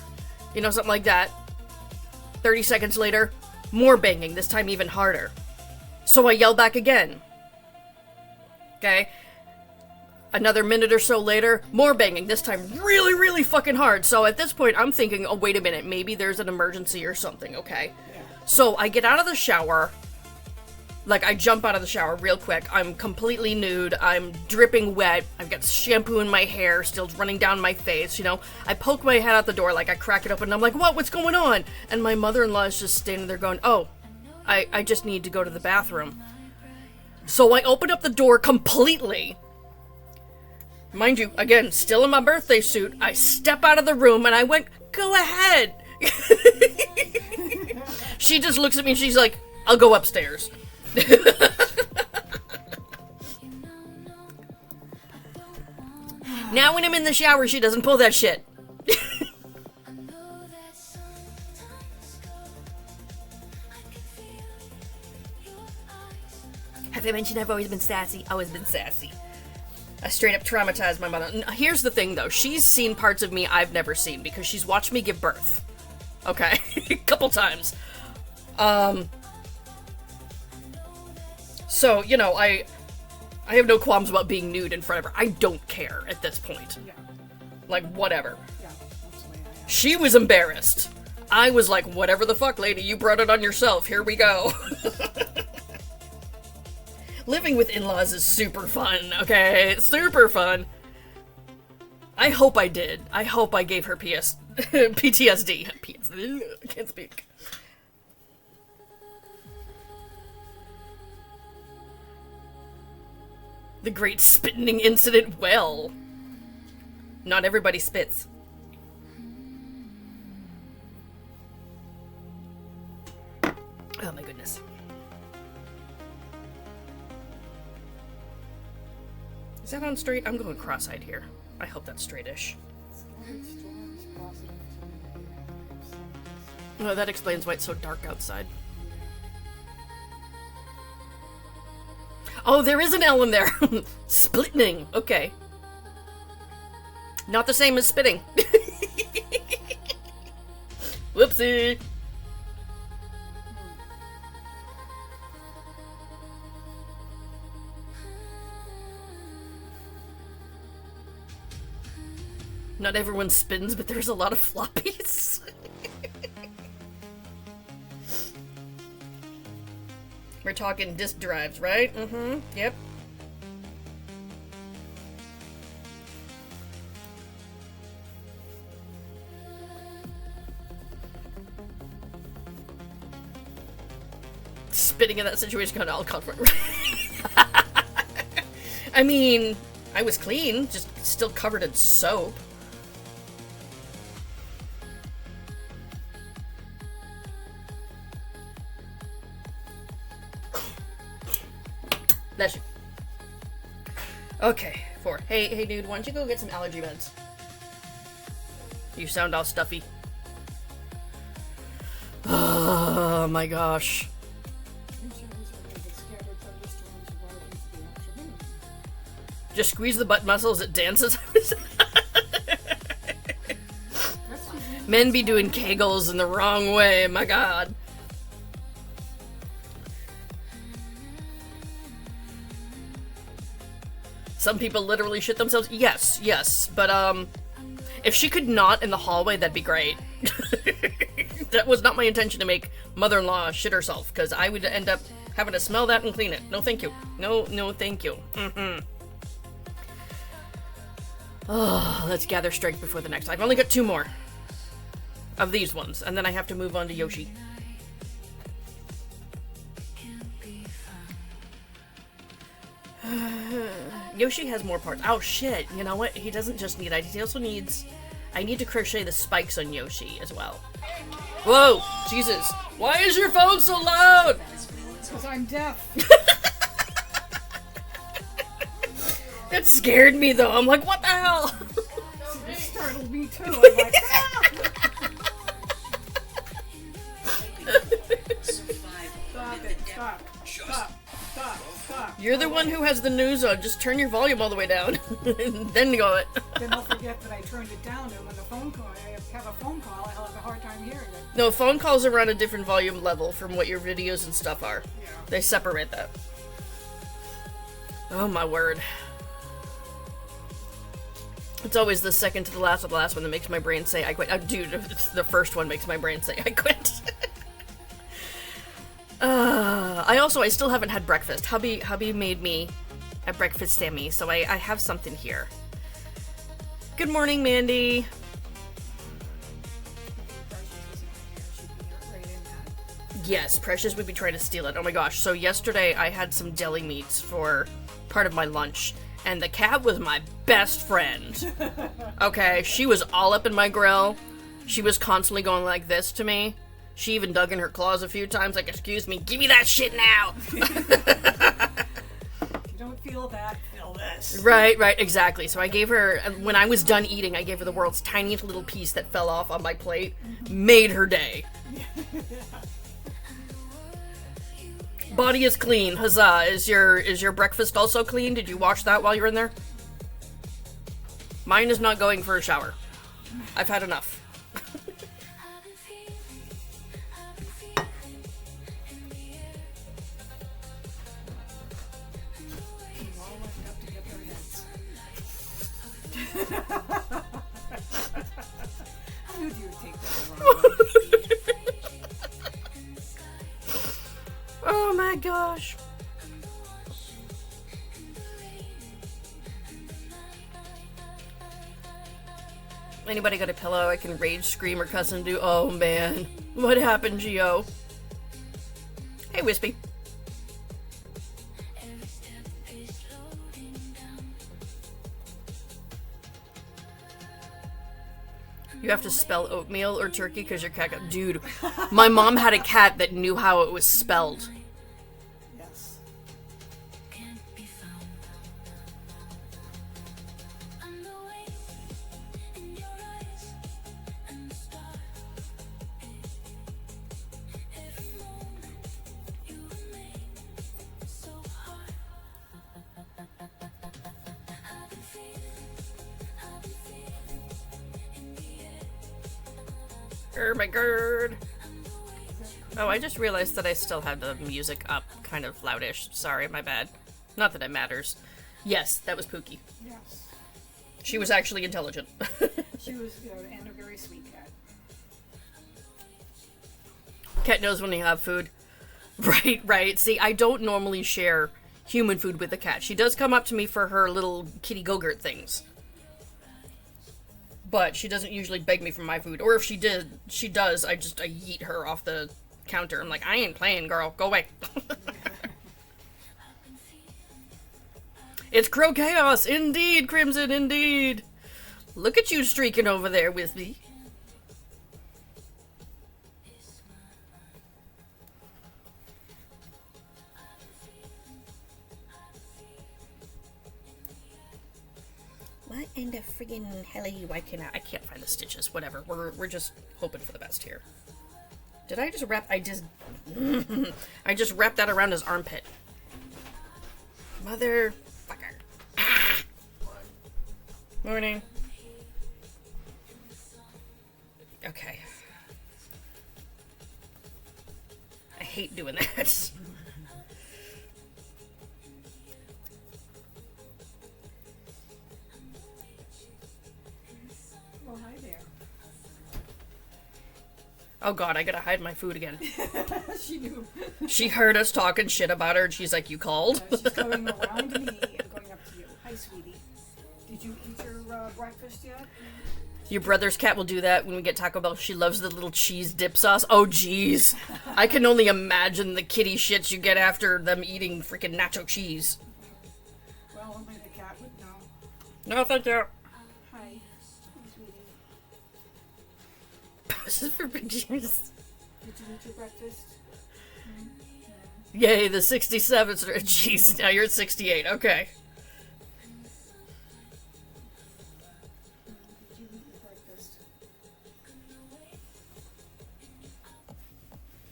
Something like that. 30 seconds later, more banging, this time even harder. So I yell back again. Okay? Another minute or so later, more banging, this time really, really fucking hard. So at this point, I'm thinking, oh, wait a minute, maybe there's an emergency or something, okay? Yeah. So I get out of the shower, I jump out of the shower real quick, I'm completely nude, I'm dripping wet, I've got shampoo in my hair, still running down my face, I poke my head out the door, I crack it open, and I'm like, what's going on? And my mother-in-law is just standing there going, oh, I just need to go to the bathroom. So I open up the door completely. Mind you, again, still in my birthday suit, I step out of the room and I went, go ahead. She just looks at me and she's like, I'll go upstairs. Now when I'm in the shower, she doesn't pull that shit. Have I mentioned I've always been sassy? Always been sassy. I straight up traumatized my mother. Here's the thing, though. She's seen parts of me I've never seen because she's watched me give birth. Okay? A couple times. So, you know, I have no qualms about being nude in front of her. I don't care at this point. Yeah. Like, whatever. Yeah. That's the way I am. She was embarrassed. I was like, whatever the fuck, lady, you brought it on yourself. Here we go. Living with in-laws is super fun, okay? It's super fun. I hope I did. I hope I gave her PTSD. I can't speak. The great spitting incident. Well, not everybody spits. Oh my goodness. Is that on straight? I'm going cross-eyed here. I hope that's straightish. Oh, that explains why it's so dark outside. Oh, there is an L in there. Splitting. Okay. Not the same as spitting. Whoopsie. Not everyone spins, but there's a lot of floppies. We're talking disk drives, right? Mm-hmm. Yep. Spitting in that situation got all comfort. I mean, I was clean, just still covered in soap. That's you. Okay, 4. Hey, dude, why don't you go get some allergy meds? You sound all stuffy. Oh my gosh. Just squeeze the butt muscles, it dances. Men be doing kegels in the wrong way, my god. Some people literally shit themselves. Yes, but if she could not in the hallway, that'd be great. That was not my intention to make mother-in-law shit herself, because I would end up having to smell that and clean it. No thank you. No thank you. Oh, let's gather strength before the next. I've only got 2 more of these ones, and then I have to move on to Yoshi. Yoshi has more parts. Oh shit, you know what? He doesn't just need items, he also needs... I need to crochet the spikes on Yoshi as well. Whoa! Jesus! Why is your phone so loud? Because I'm deaf. That scared me though. I'm like, what the hell? It startled me too. I'm like, ah! Stop it. Stop. You're the one who has the news on. Just turn your volume all the way down. And then go it. Then don't forget that I turned it down, and when I have a phone call, I'll have a hard time hearing it. No, phone calls are on a different volume level from what your videos and stuff are. Yeah. They separate that. Oh my word. It's always the second to the last of the last one that makes my brain say I quit. Dude, it's the first one makes my brain say I quit. I still haven't had breakfast. Hubby made me a breakfast Sammy, so I have something here. Good morning, Mandy. Yes, Precious would be trying to steal it. Oh my gosh. So yesterday I had some deli meats for part of my lunch, and the cat was my best friend. Okay, she was all up in my grill. She was constantly going like this to me. She even dug in her claws a few times, like, excuse me, give me that shit now! If you don't feel that, feel this. Right, exactly. So I gave her, when I was done eating, I gave her the world's tiniest little piece that fell off on my plate. Made her day. Body is clean. Huzzah. Is your breakfast also clean? Did you wash that while you were in there? Mine is not going for a shower. I've had enough. All lined up to get their heads. I knew you would take that the wrong way. Oh my gosh. Anybody got a pillow I can rage, scream, or cuss into? Oh man. What happened, Gio? Hey, Wispy. You have to spell oatmeal or turkey because your cat got... Dude, my mom had a cat that knew how it was spelled. Yes. My gird. Oh, I just realized that I still have the music up kind of loudish. Sorry, my bad. Not that it matters. Yes, that was Pookie. Yes. She was actually intelligent. She was, and a very sweet cat. Cat knows when you have food. Right. See, I don't normally share human food with a cat. She does come up to me for her little kitty go-gurt things. But she doesn't usually beg me for my food. Or if she does, I yeet her off the counter. I'm like, I ain't playing, girl. Go away. It's Crow Chaos. Indeed, Crimson, indeed. Look at you streaking over there with me. What in the friggin' hell are you? I can't find the stitches. Whatever. We're just hoping for the best here. Did I just wrap? I just wrapped that around his armpit. Motherfucker. Morning. Okay. I hate doing that. Well, hi there. Oh god, I gotta hide my food again. She knew. She heard us talking shit about her and she's like, you called? She's going around me and going up to you. Hi, sweetie. Did you eat your breakfast yet? Your brother's cat will do that when we get Taco Bell. She loves the little cheese dip sauce. Oh, jeez. I can only imagine the kitty shits you get after them eating freaking nacho cheese. Well, only the cat would know. No, thank you. Hi. Hi, sweetie. This is for big cheese. Did you eat your breakfast? Yay, the 67. Jeez, now you're at 68. Okay. Did you eat your breakfast?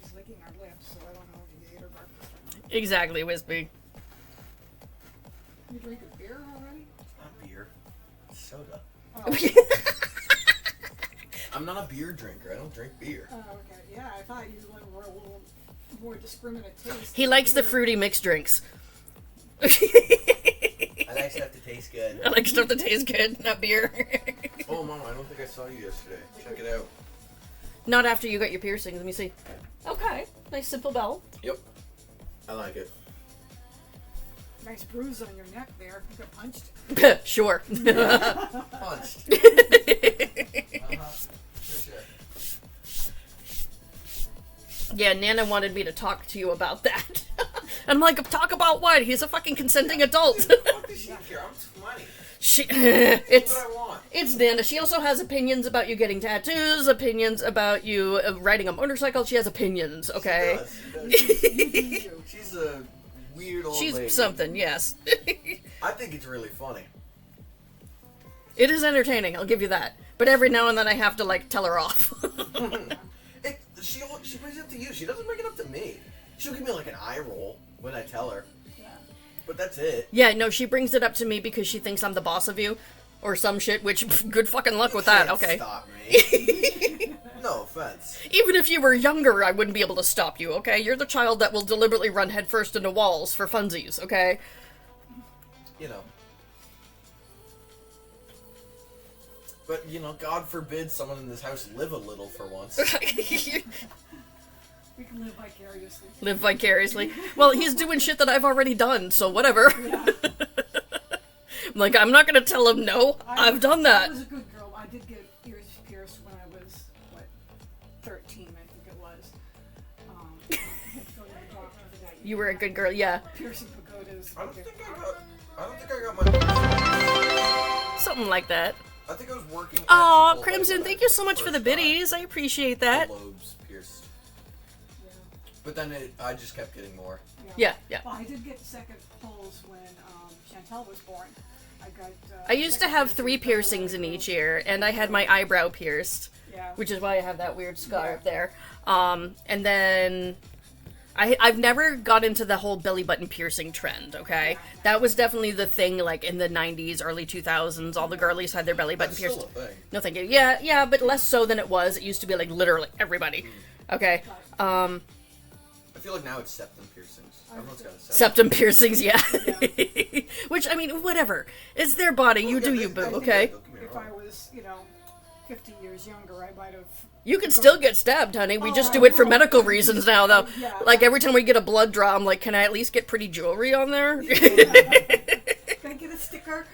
She's licking her lips, so I don't know if you ate her breakfast or not. Exactly, Wispy. You drink a beer already? Not beer. Soda. Oh, I'm not a beer drinker. I don't drink beer. oh okay. Yeah, I thought you were a little more discriminate taste. He likes the fruity mixed drinks. I like stuff to taste good. I like stuff that tastes good, not beer. Oh, Mom, I don't think I saw you yesterday. Check it out. Not after you got your piercings. Let me see. Okay. Nice simple bell. Yep. I like it. Nice bruise on your neck there. You got punched. Sure. Punched. For sure. Yeah, Nana wanted me to talk to you about that. I'm like, talk about what? He's a fucking consenting adult. What does she care? I'm 20. She, That's it's what I want. it's Nana. She also has opinions about you getting tattoos, opinions about you riding a motorcycle. She has opinions, okay? She does. She's a weird old She's lady. something, yes. I think it's really funny. It is entertaining, I'll give you that. But every now and then I have to, like, tell her off. She brings it up to you. She doesn't bring it up to me. She'll give me like an eye roll when I tell her. Yeah. But that's it. Yeah, no, she brings it up to me because she thinks I'm the boss of you. Or some shit, which, good fucking luck with that, Can't okay. Stop me. No offense. Even if you were younger, I wouldn't be able to stop you, okay? You're the child that will deliberately run headfirst into walls for funsies, okay? You know. But, you know, God forbid someone in this house live a little for once. We can live vicariously. Live vicariously. Well, he's doing shit that I've already done, so whatever. Yeah. Like, I'm not gonna tell him no. I've done I that. was a good girl. I did get ears pierced when I was, 13, I think it was. I had to go to the doctor for that. You were a good girl, yeah. Piercing pagodas. I don't think I got my... Something like that. I think I was working at Aw, Chipotle Crimson, when I thank you so much for the first got biddies. I appreciate that. the lobes pierced. Yeah. But then I just kept getting more. Yeah, yeah. Well, I did get second pulls when Chantel was born. I got. I used to second have piercing 3 piercings in each ear, and I had my eyebrow pierced, Yeah. which is why I have that weird scar up there. And then I've never got into the whole belly button piercing trend, okay? That was definitely the thing, like, in the 90s, early 2000s. All the girlies had their belly button That's pierced. still a thing. No, thank you. Yeah, but less so than it was. It used to be, like, literally everybody. Okay? I feel like now it's septum piercings. Everyone's got a septum. Septum piercings, yeah. Which, I mean, whatever. It's their body. You do you, boo, okay? If I was, 50 years younger, I might have. You can still get stabbed, honey. We just do it for medical reasons now, though. Yeah. Like, every time we get a blood draw, I'm like, can I at least get pretty jewelry on there? Can I get a sticker?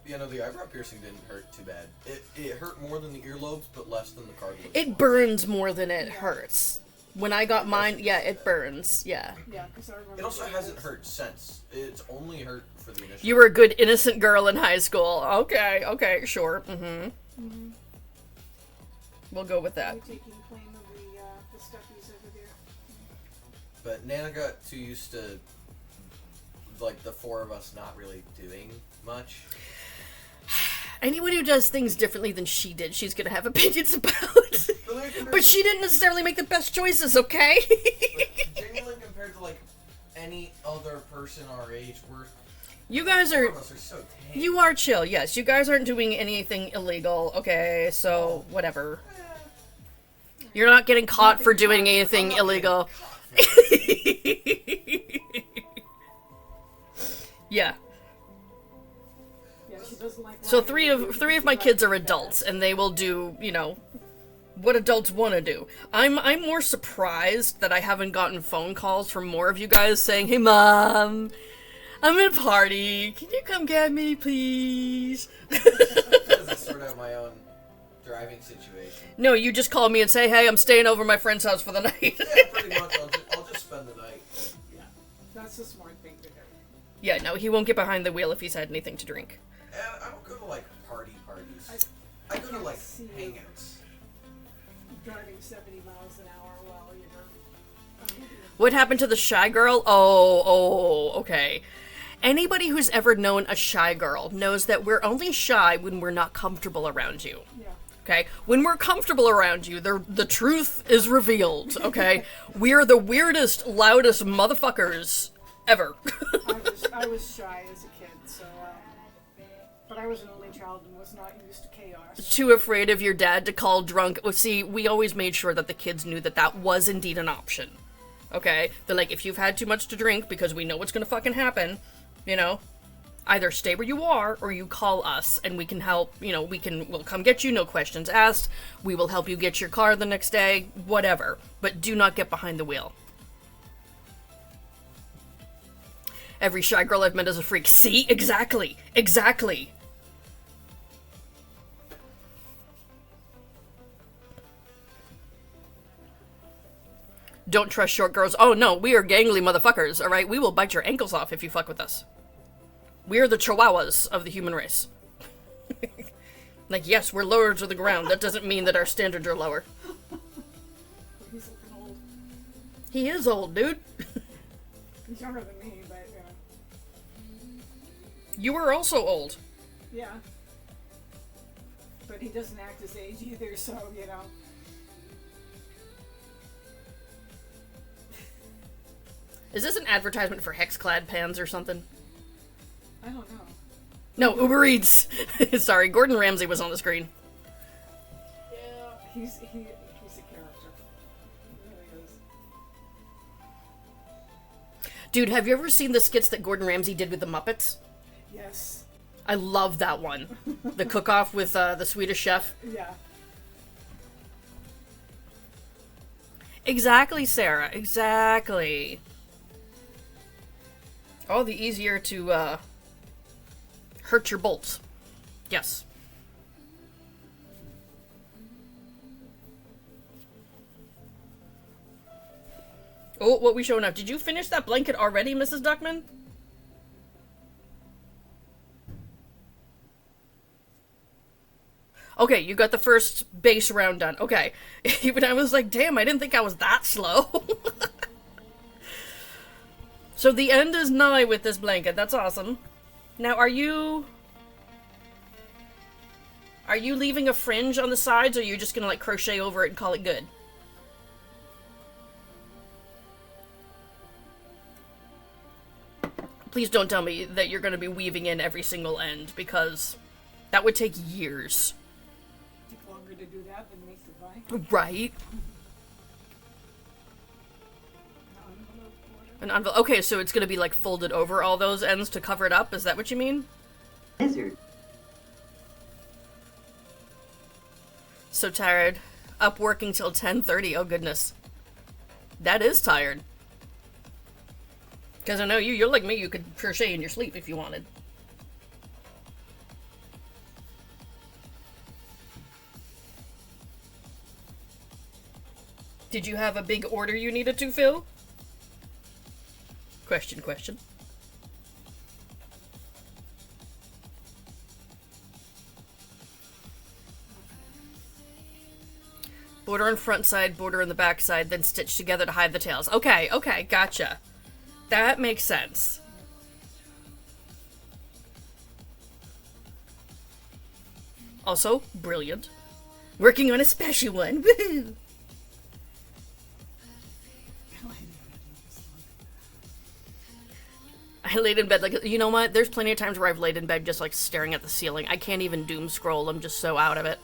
You know, the eyebrow piercing didn't hurt too bad. It hurt more than the earlobes, but less than the cartilage. It burns more than it hurts. When I got mine, yeah, it burns, yeah. Yeah, because I remember. It also doing hasn't those. hurt since. It's only hurt for the initial. You were a good, innocent girl in high school. Okay, sure. We'll go with that. Are you taking claim of the stuffies over there? But Nana got too used to, like, the 4 of us not really doing much. Anyone who does things differently than she did, she's gonna have opinions about. But she didn't necessarily make the best choices, okay? Genuinely compared to, like, any other person our age, You guys some are... of us are so tame. You are chill, yes. You guys aren't doing anything illegal, okay? So, whatever. You're not getting caught for doing anything I'm not illegal. getting Yeah. Yeah, she doesn't like. So riding. three of my kids are adults, and they will do, what adults want to do. I'm more surprised that I haven't gotten phone calls from more of you guys saying, "Hey, Mom, I'm at a party. Can you come get me, please?" Because I sort out my own driving situation. No, you just call me and say, "Hey, I'm staying over at my friend's house for the night." Yeah, pretty much. I'll just spend the night. Yeah, that's the smart thing to do. Yeah, no, he won't get behind the wheel if he's had anything to drink. And I don't go to, like, parties. I go to, like, see you hangouts. driving 70 miles an hour while you're. What happened to the shy girl? Oh, okay. Anybody who's ever known a shy girl knows that we're only shy when we're not comfortable around you. Yeah. Okay? When we're comfortable around you, the truth is revealed, okay? We're the weirdest, loudest motherfuckers ever. I was shy as a kid, so. But I was an only child and was not used to chaos. Too afraid of your dad to call drunk. Well, see, we always made sure that the kids knew that that was indeed an option. Okay? They're like, if you've had too much to drink, because we know what's gonna fucking happen, either stay where you are, or you call us, and we can help, we'll come get you, no questions asked. We will help you get your car the next day, whatever. But do not get behind the wheel. Every shy girl I've met is a freak. See? Exactly. Don't trust short girls. Oh no, we are gangly motherfuckers, alright? We will bite your ankles off if you fuck with us. We are the chihuahuas of the human race. Like, yes, we're lower to the ground. That doesn't mean that our standards are lower. He's looking old. He is old, dude. He's younger than me, but You were also old. yeah. But he doesn't act his age either, so. Is this an advertisement for Hexclad pans or something? I don't know. No, Uber Eats. Sorry, Gordon Ramsay was on the screen. Yeah, he's a character. He really is. Dude, have you ever seen the skits that Gordon Ramsay did with the Muppets? Yes. I love that one. The cook-off with the Swedish chef. Yeah. Exactly, Sarah. Exactly. All the easier to hurt your bolts. Yes. Oh, what we showing up? Did you finish that blanket already, Mrs. Duckman? Okay, you got the first base round done. Okay. Even I was like, damn, I didn't think I was that slow. So the end is nigh with this blanket. That's awesome. Now, are you leaving a fringe on the sides, or are you just gonna, like, crochet over it and call it good? Please don't tell me that you're gonna be weaving in every single end, because that would take years. Take longer to do that than make the blanket. Right? Envelope border. An envelope. Okay, so it's gonna be, like, folded over all those ends to cover it up? Is that what you mean? Lizard. So tired. Up working till 10:30. Oh, goodness. That is tired. Because I know you're like me, you could crochet in your sleep if you wanted. Did you have a big order you needed to fill? Question, question. Border on front side, border on the back side, then stitch together to hide the tails. Okay, okay, gotcha. That makes sense. Also, brilliant. Working on a special one. Woohoo! I laid in bed like, you know what? There's plenty of times where I've laid in bed just like staring at the ceiling. I can't even doom scroll. I'm just so out of it.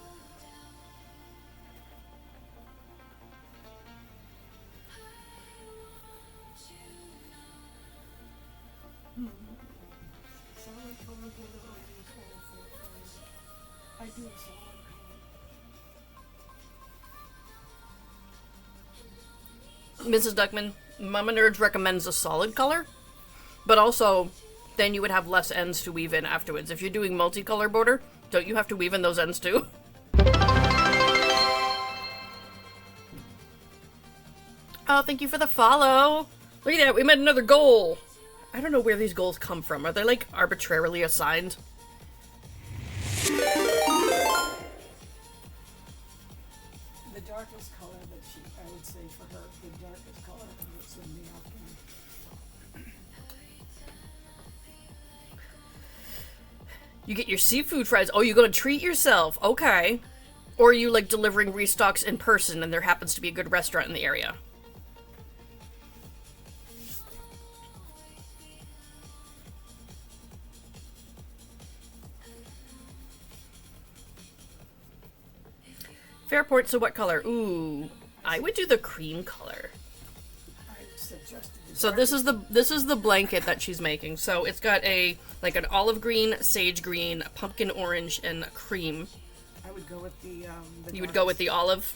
Solid color border or use all four colors. I do a solid color. Mrs. Duckman, Mama Nerds recommends a solid color, but also then you would have less ends to weave in afterwards. If you're doing multicolor border, don't you have to weave in those ends too? Oh, thank you for the follow. Look at that, we met another goal. I don't know where these goals come from. Are they like arbitrarily assigned? The darkest color that I would say for her, the darkest color that's in the afternoon. You get your seafood fries. Oh, you're gonna treat yourself. Okay. Or are you like delivering restocks in person and there happens to be a good restaurant in the area? Fair point, so what color? Ooh, I would do the cream color. I suggested the So this is the blanket that she's making. So it's got an olive green, sage green, pumpkin orange, and cream. I would go with the You would go with the olive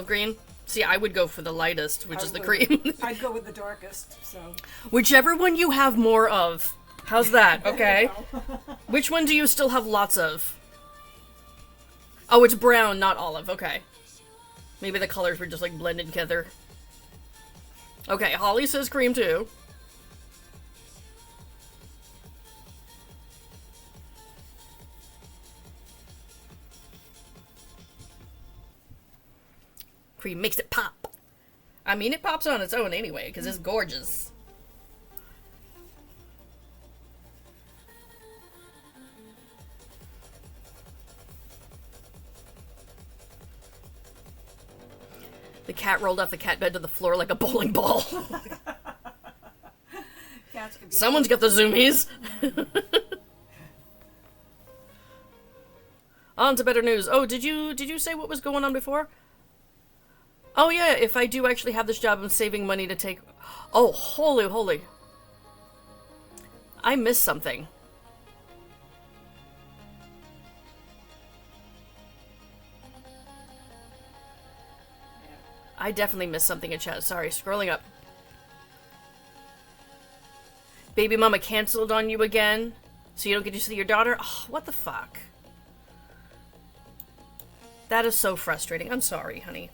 green? See, I would go for the lightest, which is the cream. I'd go with the darkest, so. Whichever one you have more of. How's that? Okay. Which one do you still have lots of? Oh, it's brown, not olive. Okay. Maybe the colors were just like blended together. Okay, Holly says cream too. Cream makes it pop. I mean, it pops on its own anyway, because it's gorgeous. The cat rolled off the cat bed to the floor like a bowling ball. Someone's got the zoomies. On to better news. Oh, did you say what was going on before? Oh yeah, if I do actually have this job, I'm saving money to take... Oh, holy. I missed something. I definitely missed something in chat. Sorry, scrolling up. Baby mama canceled on you again, so you don't get to see your daughter? Oh, what the fuck? That is so frustrating. I'm sorry, honey.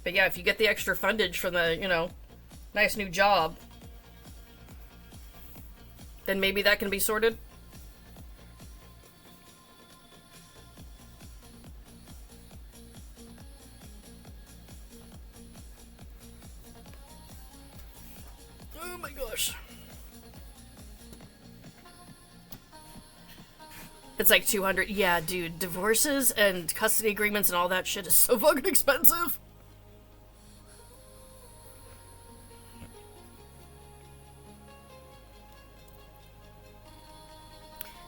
But yeah, if you get the extra fundage from the, you know, nice new job, then maybe that can be sorted. Oh my gosh. It's like 200. Yeah, dude, divorces and custody agreements and all that shit is so fucking expensive.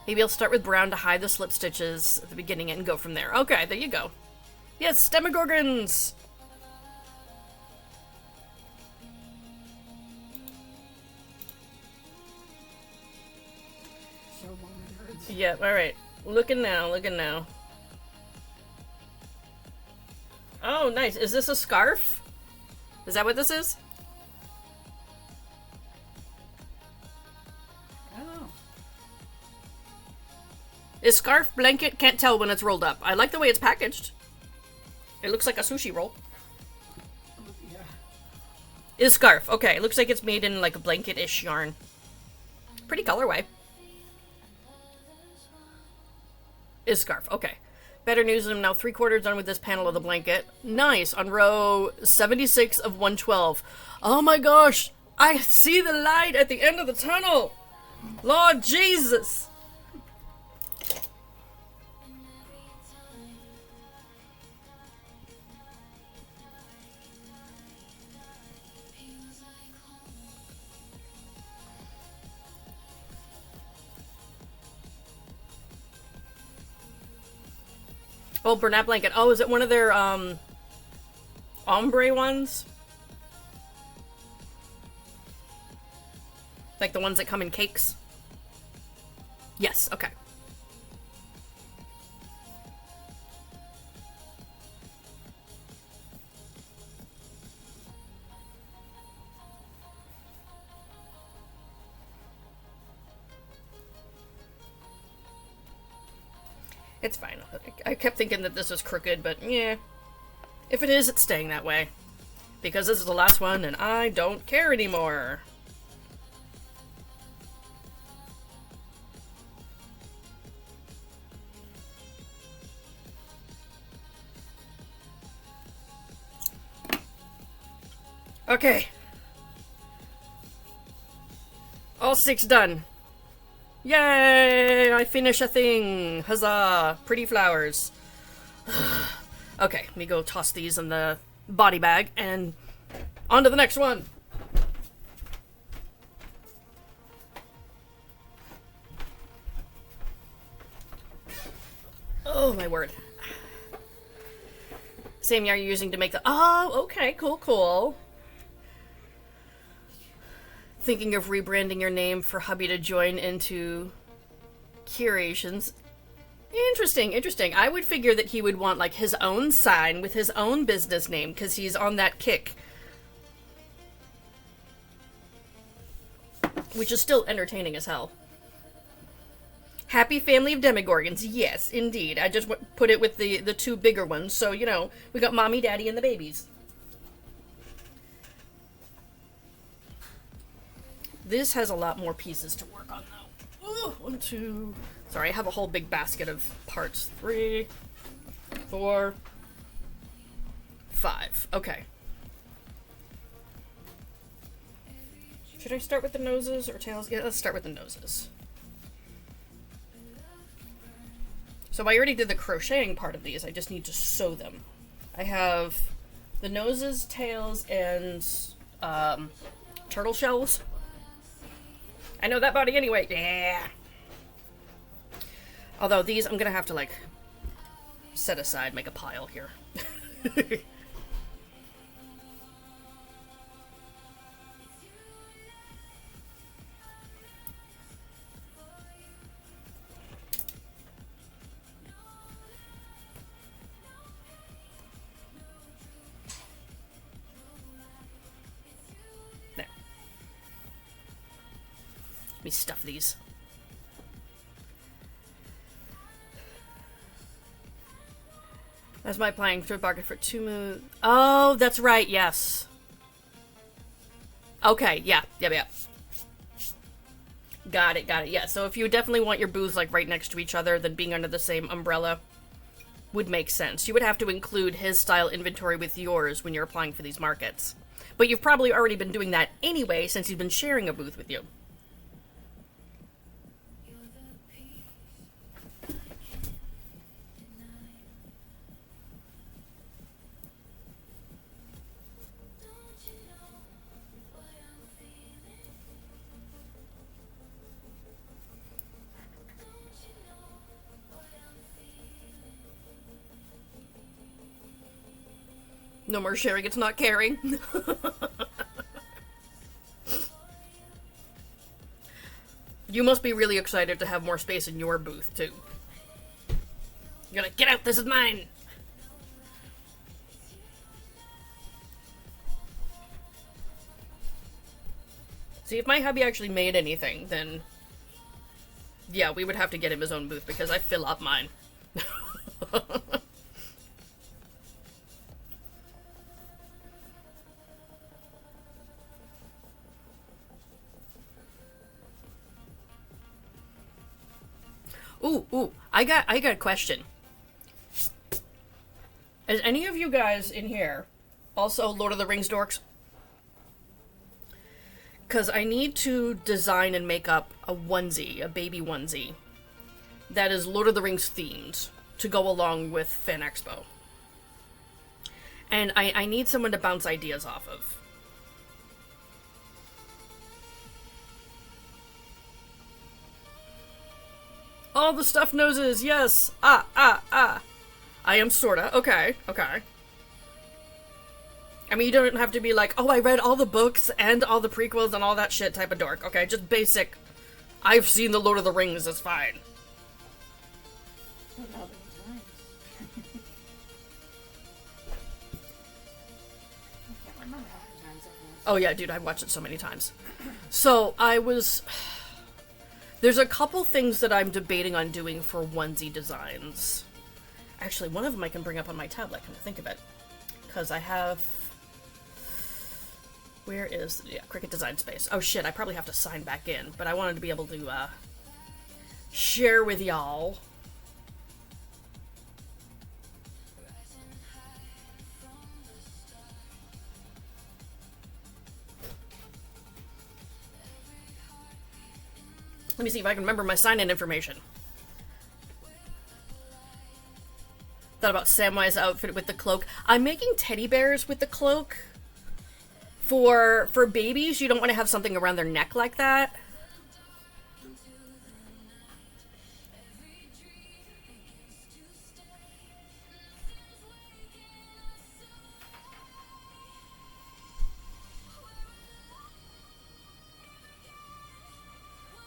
Maybe I'll start with brown to hide the slip stitches at the beginning and go from there. Okay, there you go. Yes, Demogorgons! So moment hurts. Yeah, alright. Looking now. Oh, nice. Is this a scarf? Is that what this is? Oh. Is scarf blanket? Can't tell when it's rolled up. I like the way it's packaged. It looks like a sushi roll. Yeah. Is scarf. Okay, it looks like it's made in like a blanket-ish yarn. Pretty colorway. Is scarf. Okay. Better news, I'm now 3/4 done with this panel of the blanket. Nice. On row 76 of 112. Oh my gosh. I see the light at the end of the tunnel. Lord Jesus. Oh, Bernat blanket. Oh, is it one of their, ombre ones? Like the ones that come in cakes? Yes, okay. It's fine. I kept thinking that this was crooked, but yeah. If it is, it's staying that way. Because this is the last one, and I don't care anymore. Okay. All 6 done. Yay! I finish a thing! Huzzah! Pretty flowers. Okay, let me go toss these in the body bag and on to the next one. Oh my word. Same yarn you're using to make the... Oh, okay, cool. Thinking of rebranding your name for hubby to join into curations. Interesting. I would figure that he would want like his own sign with his own business name because he's on that kick. Which is still entertaining as hell. Happy family of demogorgons. Yes, indeed. I just put it with the 2 bigger ones. So, you know, we got mommy, daddy, and the babies. This has a lot more pieces to work on, though. Ooh, 1, 2... Sorry, I have a whole big basket of parts. 3, 4, 5. Okay. Should I start with the noses or tails? Yeah, let's start with the noses. So I already did the crocheting part of these. I just need to sew them. I have the noses, tails, and turtle shells. I know that body anyway. Yeah. Although these, I'm gonna have to like set aside, make a pile here. There. Let me stuff these. That's my plan. Through bargain for 2 moves. Oh, that's right. Yes. Okay. Yeah. Yeah. Got it. Yeah. So if you definitely want your booths like right next to each other, then being under the same umbrella would make sense. You would have to include his style inventory with yours when you're applying for these markets. But you've probably already been doing that anyway since he's been sharing a booth with you. No more sharing, it's not caring. You must be really excited to have more space in your booth, too. You're like, get out, this is mine! See, if my hubby actually made anything, then... yeah, we would have to get him his own booth, because I fill up mine. Ooh, I got a question. Is any of you guys in here also Lord of the Rings dorks? Because I need to design and make up a onesie, a baby onesie, that is Lord of the Rings themed to go along with Fan Expo. And I need someone to bounce ideas off of. All the stuffed noses, yes! I am sorta. Okay. I mean, you don't have to be like, oh, I read all the books and all the prequels and all that shit type of dork, okay? Just basic, I've seen the Lord of the Rings, is fine. I don't know how many times. I can't remember how many times it was. Oh yeah, dude, I've watched it so many times. So, there's a couple things that I'm debating on doing for onesie designs. Actually, one of them I can bring up on my tablet, come to think of it. Because I have... where is... yeah, Cricut Design Space. Oh shit, I probably have to sign back in. But I wanted to be able to, share with y'all. Let me see if I can remember my sign-in information. Thought about Samwise outfit with the cloak. I'm making teddy bears with the cloak. For babies, you don't want to have something around their neck like that.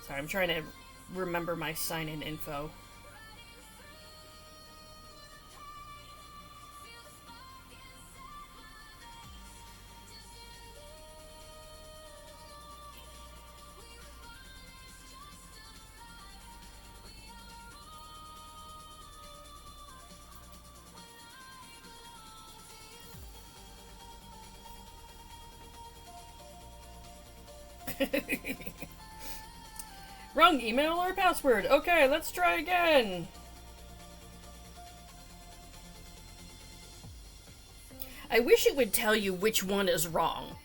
Sorry, I'm trying to remember my sign-in info. Wrong email or password. Okay, let's try again. I wish it would tell you which one is wrong.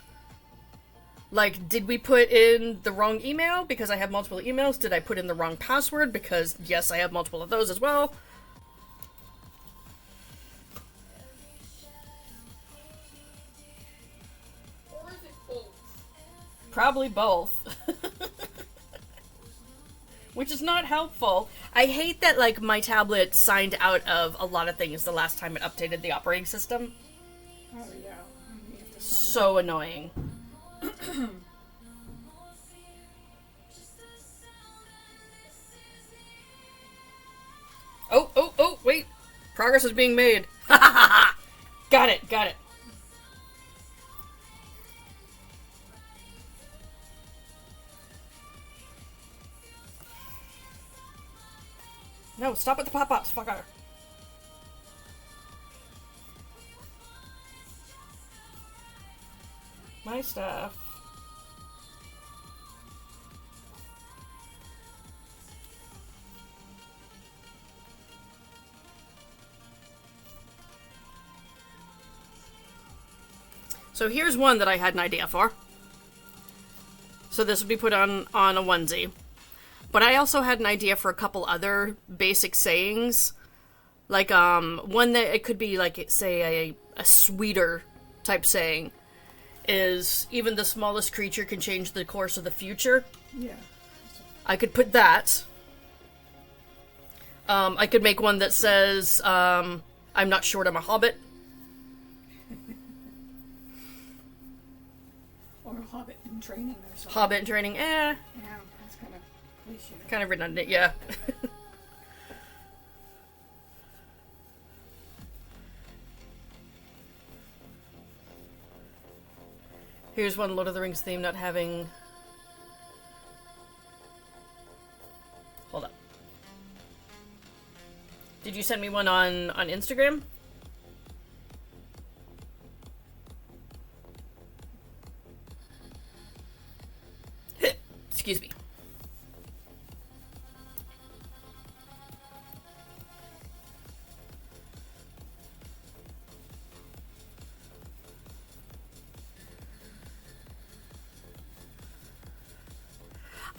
Like, did we put in the wrong email because I have multiple emails? Did I put in the wrong password because, yes, I have multiple of those as well? Probably both. Which is not helpful. I hate that, like, my tablet signed out of a lot of things the last time it updated the operating system. Oh yeah. You have to sign. So annoying. Oh, wait. Progress is being made. Got it. No, stop with the pop-ups, fucker. My stuff. So here's one that I had an idea for. So this would be put on a onesie. But I also had an idea for a couple other basic sayings. Like, one that it could be, like, say, a sweeter type saying is, even the smallest creature can change the course of the future. Yeah. I could put that. I could make one that says, I'm not short, I'm a hobbit. Or a hobbit in training or something. Hobbit in training, Yeah, that's kind of cliche. kind of redundant, yeah. Here's one Lord of the Rings theme not having... Hold up. Did you send me one on Instagram? Excuse me.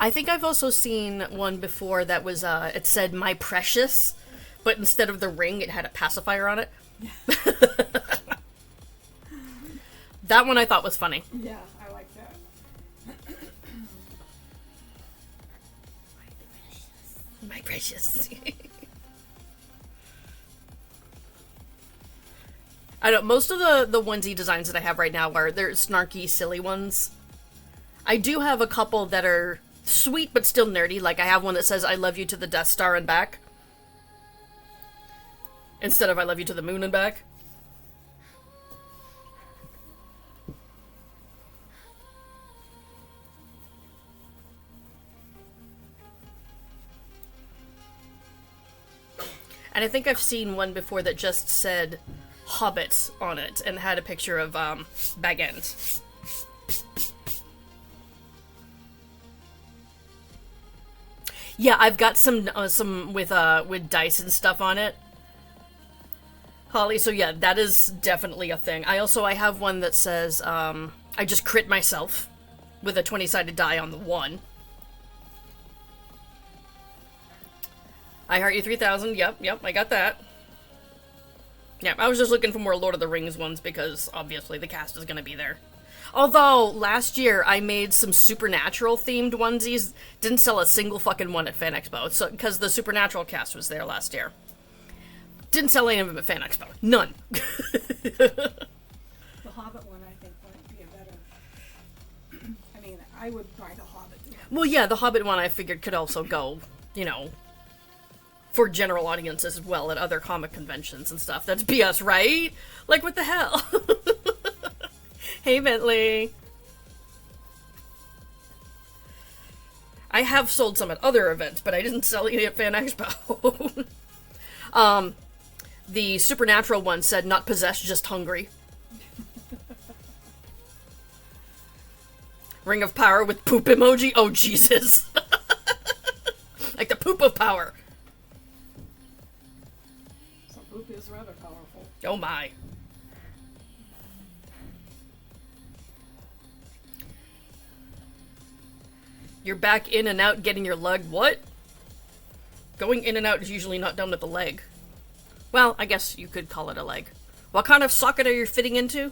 I think I've also seen one before that was, it said, "My precious," but instead of the ring, it had a pacifier on it. That one I thought was funny. Yeah, I like that. My precious. I don't. Most of the onesie designs that I have right now are they're snarky, silly ones. I do have a couple that are sweet but still nerdy. Like I have one that says "I love you to the Death Star and back," instead of "I love you to the moon and back." And I think I've seen one before that just said Hobbit on it and had a picture of Bag End. Yeah, I've got some with dice and stuff on it. Holly, so yeah, that is definitely a thing. I have one that says I just crit myself with a 20-sided die on the 1. I Heart You 3000, yep, I got that. Yeah, I was just looking for more Lord of the Rings ones because, obviously, the cast is gonna be there. Although, last year, I made some Supernatural-themed onesies. Didn't sell a single fucking one at Fan Expo, so, because the Supernatural cast was there last year. Didn't sell any of them at Fan Expo. None. The Hobbit one, I think, might be a better... I mean, I would buy the Hobbit one. Well, yeah, the Hobbit one I figured could also go, you know, for general audiences as well at other comic conventions and stuff. That's BS, right? Like, what the hell? Hey, Bentley. I have sold some at other events, but I didn't sell any at Fan Expo. The Supernatural one said, "Not possessed, just hungry." Ring of Power with poop emoji? Oh, Jesus. Like the poop of power. So poop is rather powerful. Oh my. You're back in and out getting your leg. What? Going in and out is usually not done with the leg. Well, I guess you could call it a leg. What kind of socket are you fitting into?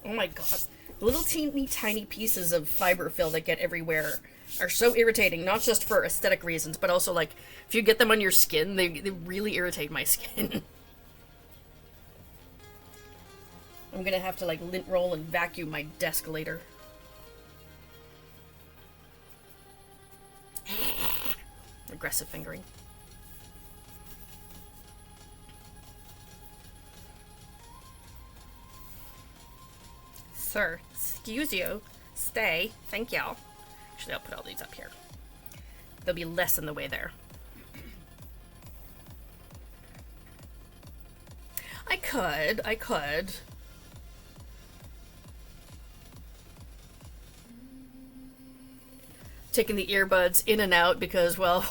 Oh my god. The little teeny tiny pieces of fiber fill that get everywhere are so irritating, not just for aesthetic reasons, but also, like, if you get them on your skin, they really irritate my skin. I'm gonna have to, like, lint roll and vacuum my desk later. Aggressive fingering. Sir, excuse you. Stay. Thank y'all. Actually, I'll put all these up here. There'll be less in the way there. I could. Taking the earbuds in and out because, well,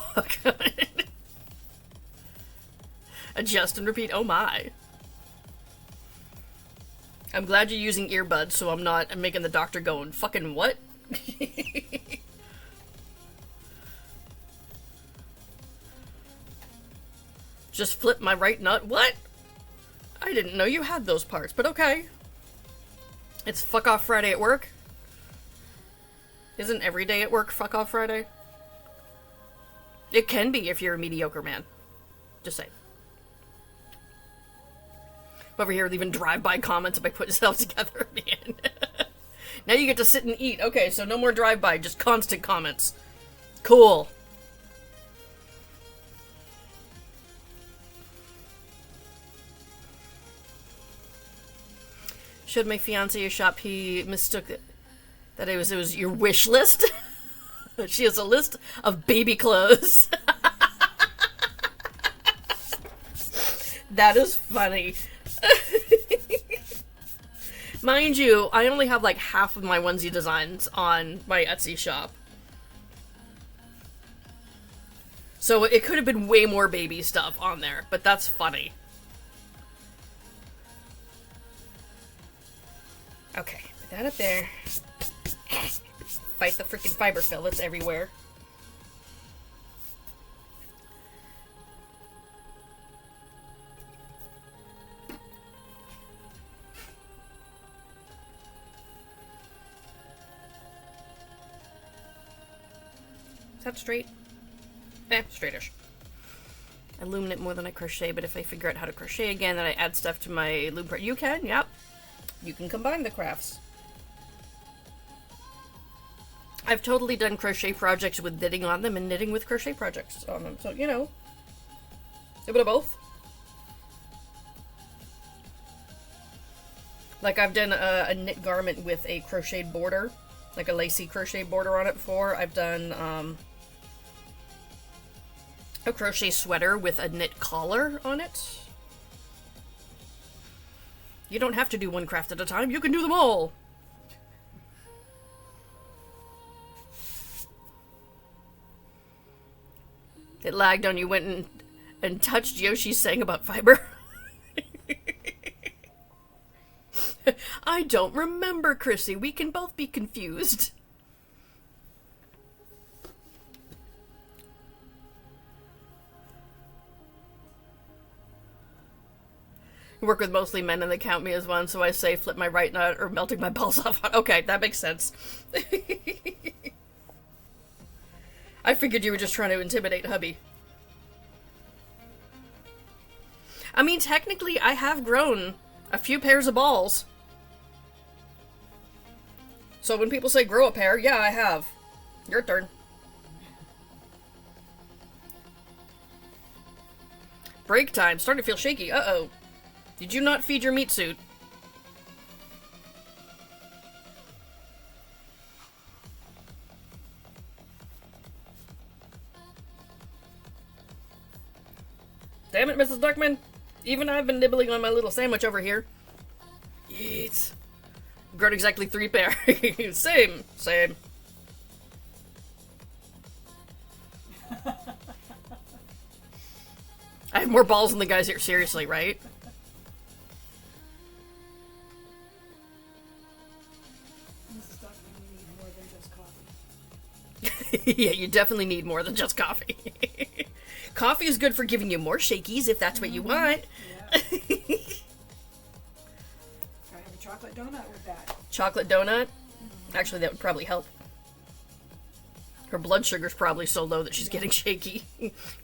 adjust and repeat. Oh my. I'm glad you're using earbuds so I'm not making the doctor going, fucking what? Just flip my right nut? What? I didn't know you had those parts, but okay. It's fuck off Friday at work. Isn't every day at work fuck off Friday? It can be if you're a mediocre man. Just saying. Over here leaving drive-by comments if I put yourself together, man. Now you get to sit and eat. Okay, so no more drive-by, just constant comments. Cool. Showed my fiance a shop, he mistook that it was your wish list. She has a list of baby clothes. That is funny. Mind you, I only have like half of my onesie designs on my Etsy shop. So it could have been way more baby stuff on there, but that's funny. Okay, put that up there. Fight the freaking fiber fill that's everywhere. Is that straight? Straightish. I loom it more than I crochet, but if I figure out how to crochet again, then I add stuff to my loom. You can, yep. You can combine the crafts. I've totally done crochet projects with knitting on them and knitting with crochet projects on them. So, you know, a bit of both. Like I've done a knit garment with a crocheted border, like a lacy crochet border on it before. I've done a crochet sweater with a knit collar on it. You don't have to do one craft at a time. You can do them all. It lagged on you, went and touched Yoshi's saying about fiber. I don't remember, Chrissy. We can both be confused. I work with mostly men and they count me as one, so I say flip my right nut or melting my balls off. Okay, that makes sense. I figured you were just trying to intimidate hubby. I mean, technically, I have grown a few pairs of balls. So when people say grow a pair, yeah, I have. Your turn. Break time. Starting to feel shaky. Uh-oh. Did you not feed your meat suit? Damn it, Mrs. Duckman. Even I've been nibbling on my little sandwich over here. Yeet. Grown exactly 3 pairs. Same. I have more balls than the guys here, seriously, right? Mrs. Duckman, you need more than just coffee. Yeah, you definitely need more than just coffee. Coffee is good for giving you more shakies if that's what you want. Yeah. Can I have a chocolate? donut with that. Chocolate donut? Actually, that would probably help. Her blood sugar's probably so low that she's getting shaky.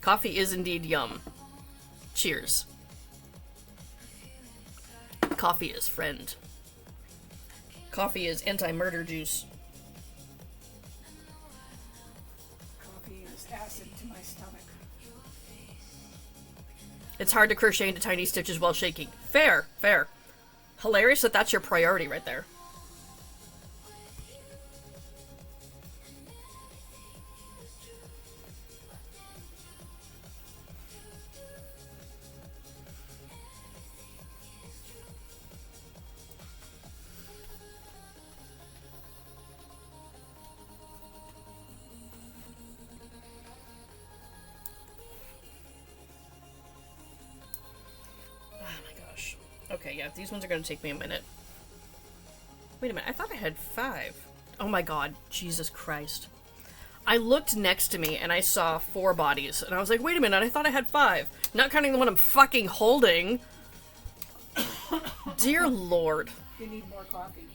Coffee is indeed yum. Cheers. Coffee is friend. Coffee is anti-murder juice. Coffee is acid to my stomach. It's hard to crochet into tiny stitches while shaking. Fair, fair. Hilarious that that's your priority right there. Okay, yeah, these ones are gonna take me a minute. Wait a minute, I thought I had 5. Oh my god, Jesus Christ. I looked next to me and I saw 4 bodies, and I was like, wait a minute, I thought I had 5. Not counting the one I'm fucking holding. Dear Lord. You need more coffee.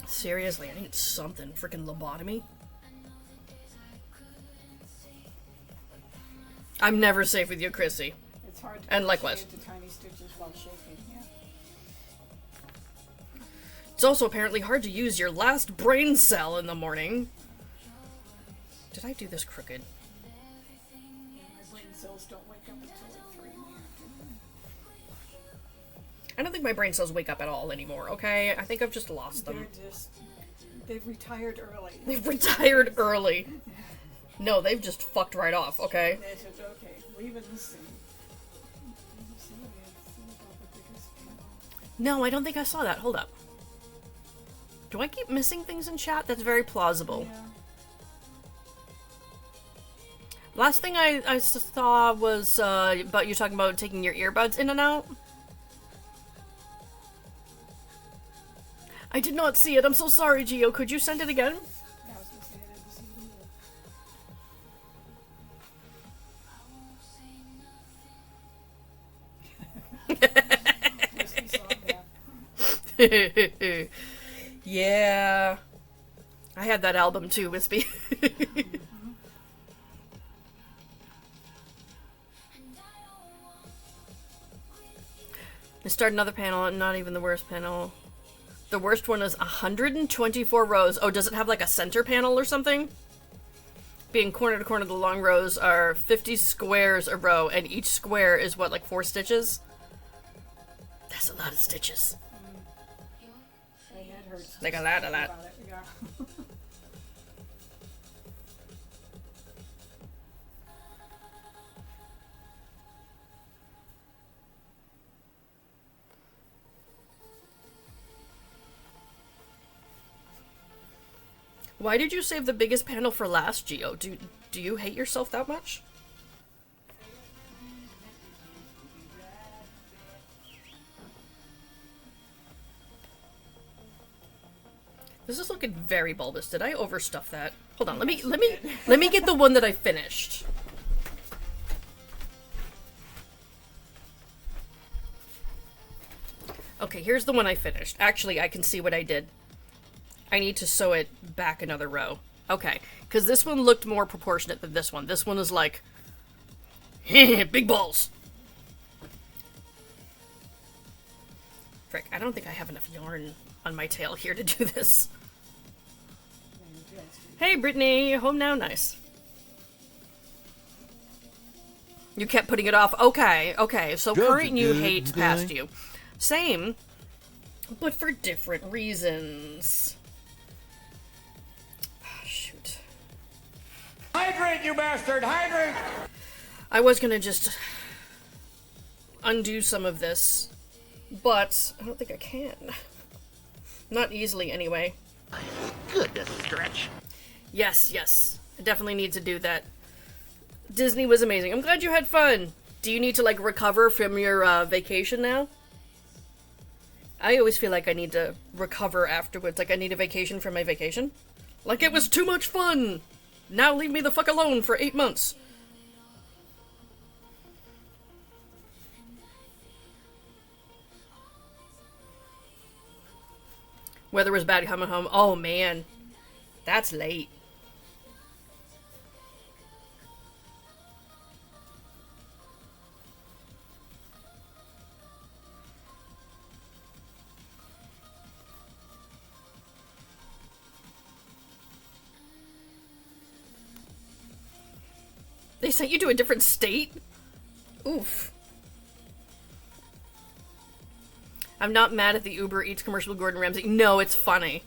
Seriously, I need something. Freaking lobotomy. I'm never safe with you, Chrissy. It's hard to And crochet likewise. into tiny stitches while shaking, yeah. It's also apparently hard to use your last brain cell in the morning. Did I do this crooked? My brain cells don't wake up until like 3 in the afternoon. I don't think my brain cells wake up at all anymore, okay? I think I've just lost them. They've retired early. They've retired early. No, they've just fucked right off, okay? They said, okay, leaving the scene. No, I don't think I saw that. Hold up. Do I keep missing things in chat? That's very plausible. Yeah. Last thing I saw was about you talking about taking your earbuds in and out. I did not see it. I'm so sorry, Gio. Could you send it again? Yeah, I was gonna say I didn't see it either. Whiskey song, yeah. Yeah. I had that album too, Wispy. I start another panel, not even the worst panel. The worst one is 124 rows. Oh, does it have like a center panel or something? Being corner to corner, the long rows are 50 squares a row, and each square is what, like 4 stitches? That's a lot of stitches. My head hurts. Like a lot, a about lot. it, yeah. Why did you save the biggest panel for last, Gio? Do you hate yourself that much? This is looking very bulbous. Did I overstuff that? Hold on, let me get the one that I finished. Okay, here's the one I finished. Actually, I can see what I did. I need to sew it back another row. Okay, because this one looked more proportionate than this one. This one is like, big balls. Frick, I don't think I have enough yarn on my tail here to do this. Hey, Brittany, home now? Nice. You kept putting it off. Okay, okay, so current you hates past you. Same, but for different reasons. Shoot. Hydrate, you bastard! Hydrate! I was gonna just undo some of this, but I don't think I can. Not easily, anyway. Goodness, Stretch. Yes, yes. I definitely need to do that. Disney was amazing. I'm glad you had fun. Do you need to, like, recover from your vacation now? I always feel like I need to recover afterwards. Like, I need a vacation from my vacation. Like, it was too much fun! Now leave me the fuck alone for 8 months. Weather was bad coming home. Oh man, that's late. They sent you to a different state? Oof. I'm not mad at the Uber Eats commercial with Gordon Ramsay. No, it's funny.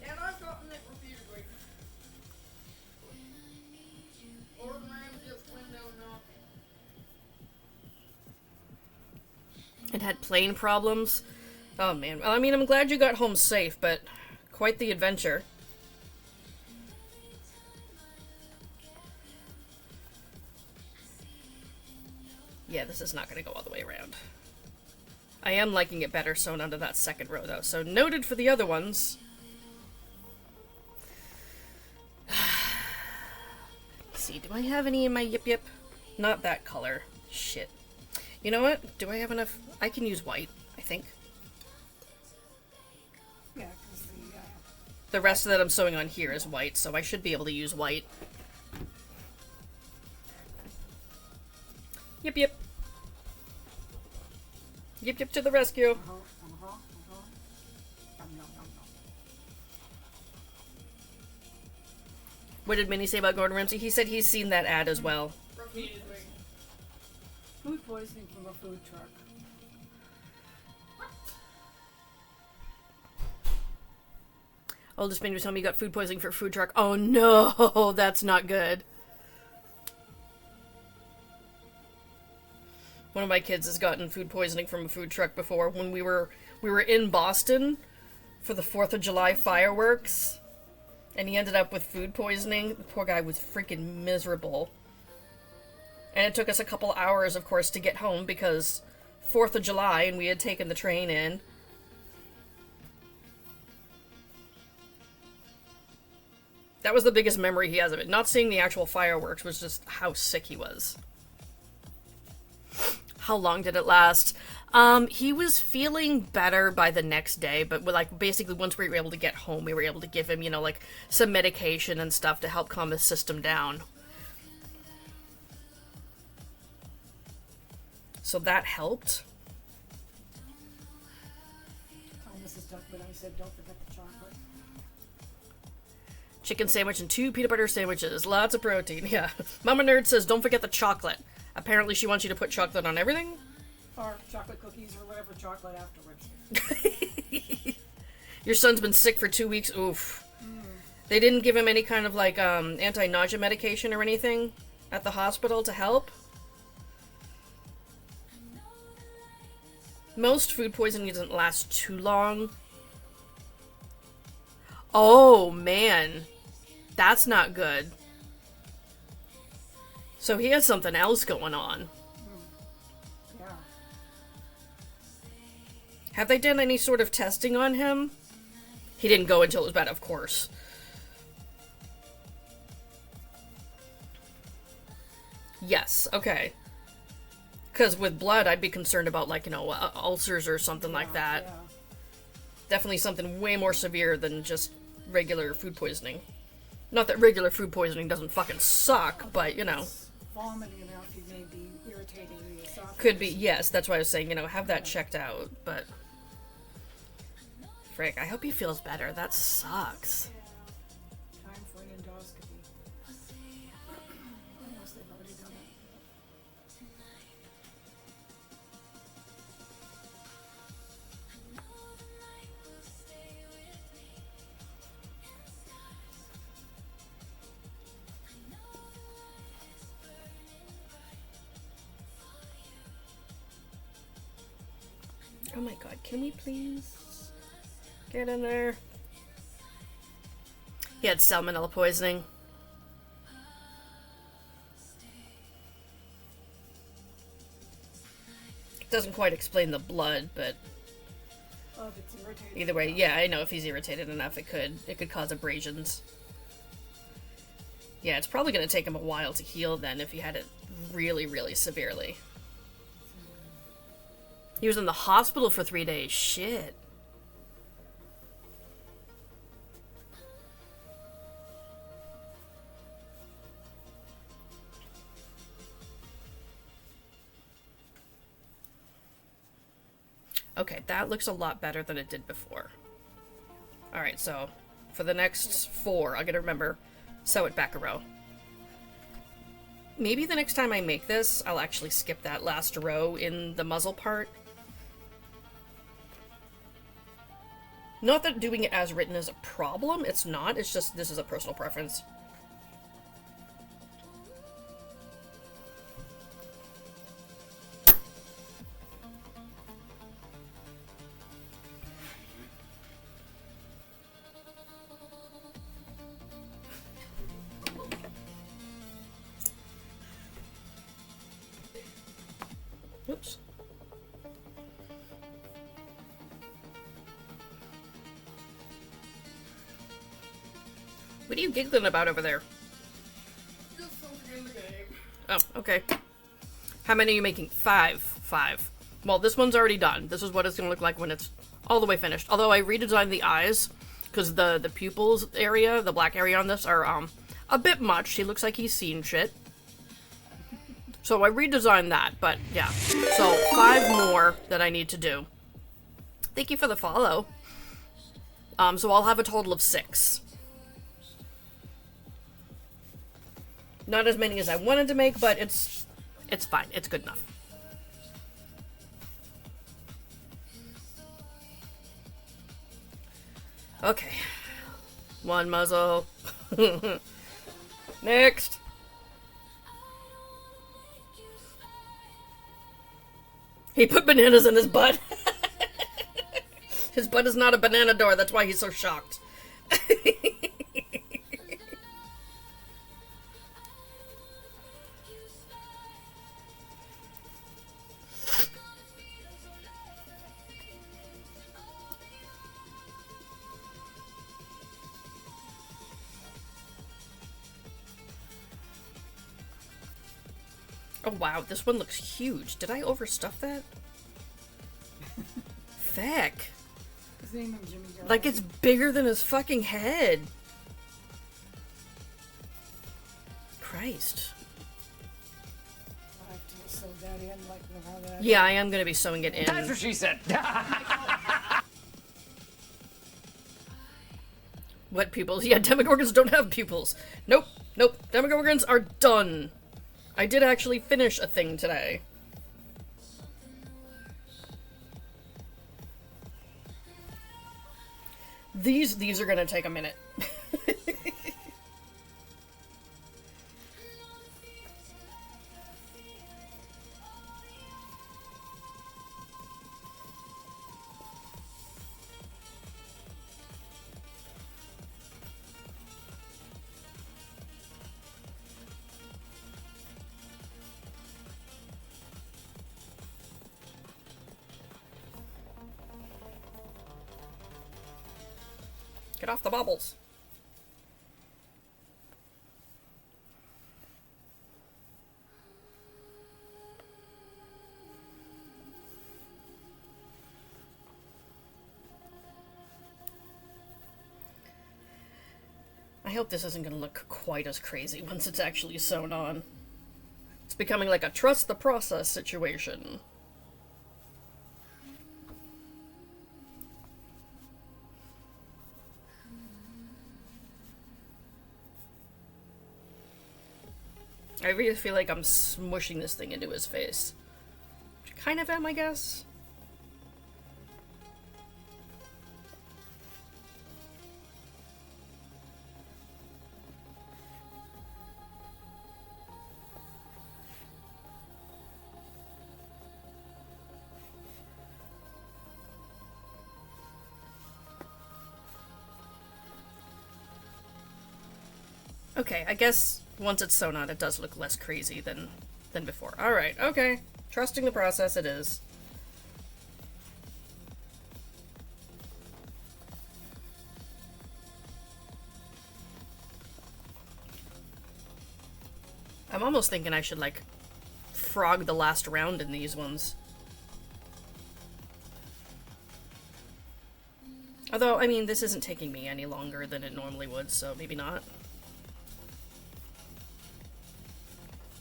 And I've gotten it repeatedly. Gordon Ramsay's window knocking. It had plane problems. Oh man. Well, I mean, I'm glad you got home safe, but quite the adventure. Yeah, this is not going to go all the way around. I am liking it better sewn onto that second row, though. So noted for the other ones. Let's see, do I have any in my Yip Yip? Not that color. Shit. You know what? Do I have enough? I can use white, I think. Yeah, because The rest that I'm sewing on here is white, so I should be able to use white. Yip Yip. Yip Yip to the rescue. Nom, nom, nom. What did Minnie say about Gordon Ramsay? He said he's seen that ad as well. Food poisoning from a food truck. Oldest Minnie was telling me you got food poisoning for a food truck. Oh no, that's not good. One of my kids has gotten food poisoning from a food truck before. When we were in Boston for the 4th of July fireworks, and he ended up with food poisoning. The poor guy was freaking miserable. And it took us a couple hours, of course, to get home because 4th of July and we had taken the train in. That was the biggest memory he has of it. Not seeing the actual fireworks was just how sick he was. How long did it last? He was feeling better by the next day, but like basically once we were able to get home, we were able to give him, you know, like some medication and stuff to help calm his system down. So that helped. Tell Mrs. Duckman I said don't forget the chocolate. Chicken sandwich and 2 peanut butter sandwiches. Lots of protein, yeah. Mama Nerd says don't forget the chocolate. Apparently she wants you to put chocolate on everything? Or chocolate cookies or whatever chocolate afterwards. Your son's been sick for 2 weeks. Oof. They didn't give him any kind of like anti-nausea medication or anything at the hospital to help? Most food poisoning doesn't last too long. Oh, man. That's not good. So he has something else going on. Yeah. Have they done any sort of testing on him? He didn't go until it was bad, of course. Yes, okay. Because with blood, I'd be concerned about, like, you know, ulcers or something like that. Yeah. Definitely something way more severe than just regular food poisoning. Not that regular food poisoning doesn't fucking suck, but, you know. Vomiting enough, he may be irritating the esophagus. Could be, yes, that's why I was saying, you know, have that checked out, but... Frick, I hope he feels better. That sucks. Time for an endoscopy. Unless they've already done it. Oh my god, can we please get in there? He had salmonella poisoning. Doesn't quite explain the blood, but Oh, if it's irritating. either way, yeah, I know if he's irritated enough, it could cause abrasions. Yeah, it's probably going to take him a while to heal then if he had it really, really severely. He was in the hospital for 3 days. Shit. Okay, that looks a lot better than it did before. Alright, so for the next 4, I'm gonna remember, sew it back a row. Maybe the next time I make this, I'll actually skip that last row in the muzzle part. Not that doing it as written is a problem, it's not, it's just this is a personal preference. Oops. What are you giggling about over there? Just something in the game. Oh, okay. How many are you making? 5. 5. Well, this one's already done. This is what it's gonna look like when it's all the way finished. Although I redesigned the eyes, because the pupils area, the black area on this, are a bit much. He looks like he's seen shit. So I redesigned that, but yeah. So 5 more that I need to do. Thank you for the follow. So I'll have a total of 6. Not as many as I wanted to make, but it's fine. It's good enough. Okay. 1 muzzle. Next. He put bananas in his butt. His butt is not a banana door, that's why he's so shocked. Oh wow, this one looks huge. Did I overstuff that? Feck. His name is Jimmy Garland. Like it's bigger than his fucking head. Christ. I'll have to sew that in like how that. Yeah, I am gonna be sewing it in. That's what she said. What pupils? Yeah, Demogorgons don't have pupils. Nope, nope. Demogorgons are done. I did actually finish a thing today. These are gonna take a minute. Get off the bobbles. I hope this isn't going to look quite as crazy once it's actually sewn on. It's becoming like a trust the process situation. I really feel like I'm smushing this thing into his face. Which I kind of am, I guess. Okay, I guess once it's sewn on, it does look less crazy than before. Alright, okay. Trusting the process it is. I'm almost thinking I should, like, frog the last round in these ones. Although, I mean, this isn't taking me any longer than it normally would, so maybe not.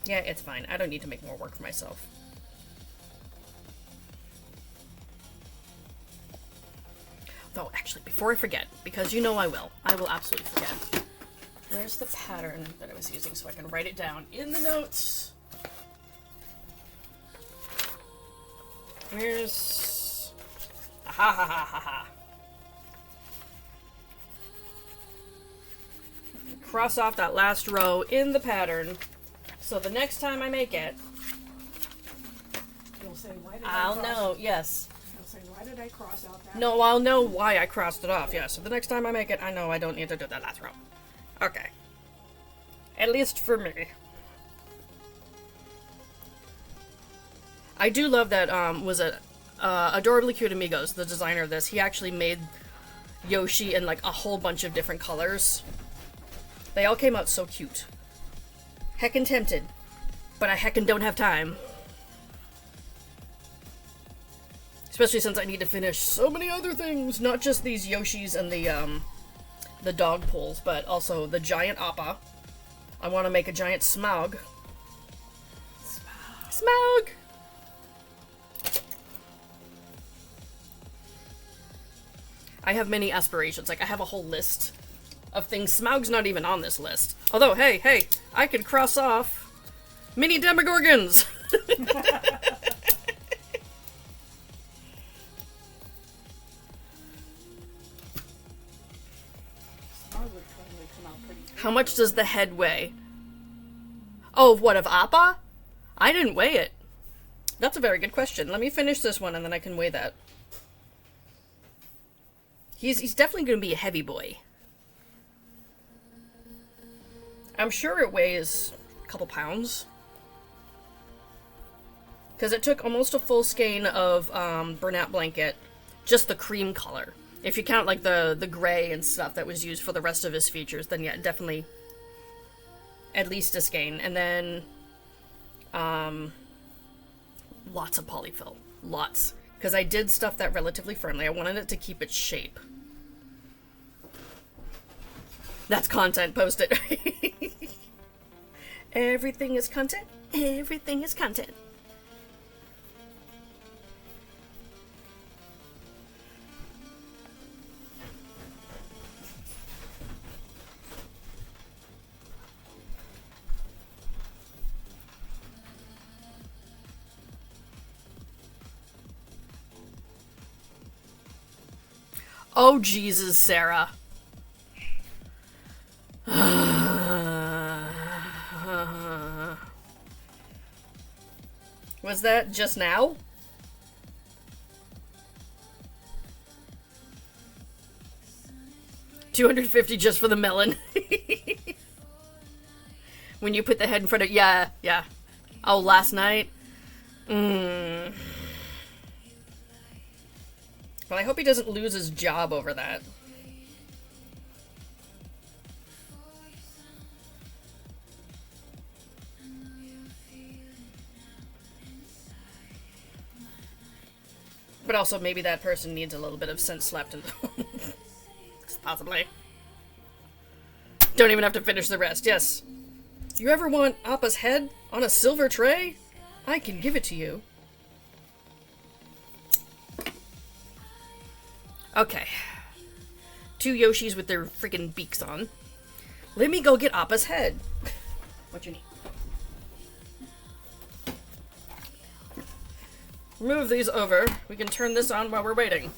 Yeah, it's fine. I don't need to make more work for myself. Oh, actually, before I forget, because you know I will absolutely forget. Where's the pattern that I was using so I can write it down in the notes? Where's... Ha ha ha ha ha. Cross off that last row in the pattern, so the next time I make it, You'll say, why did I'll I cross know, yes. You'll say, why did I cross out that? No, I'll know why I crossed it off, yeah. So the next time I make it, I know I don't need to do that last row. Okay. At least for me. I do love that, was it Adorably Cute Amigos, the designer of this, he actually made Yoshi in, like, a whole bunch of different colors. They all came out so cute. Heckin' tempted. But I heckin' don't have time. Especially since I need to finish so many other things. Not just these Yoshis and the dog poles, but also the giant Appa. I want to make a giant Smaug. Smaug! I have many aspirations. Like, I have a whole list of things. Smaug's not even on this list. Although, hey, I could cross off mini Demogorgons! How much does the head weigh? Oh, what, of Appa? I didn't weigh it. That's a very good question. Let me finish this one and then I can weigh that. He's definitely going to be a heavy boy. I'm sure it weighs a couple pounds. Because it took almost a full skein of Bernat blanket, just the cream color. If you count like the gray and stuff that was used for the rest of his features, then yeah, definitely at least a skein. And then lots of polyfill. Lots. Because I did stuff that relatively firmly. I wanted it to keep its shape. That's content, post it. Everything is content. Everything is content. Oh, Jesus, Sarah. Was that just now? $250 just for the melon. When you put the head in front of... Yeah. Oh, last night? Well, I hope he doesn't lose his job over that. But also, maybe that person needs a little bit of sense left in them. Possibly. Don't even have to finish the rest, yes. You ever want Appa's head on a silver tray? I can give it to you. Okay. 2 Yoshis with their freaking beaks on. Let me go get Appa's head. What you need? Move these over. We can turn this on while we're waiting.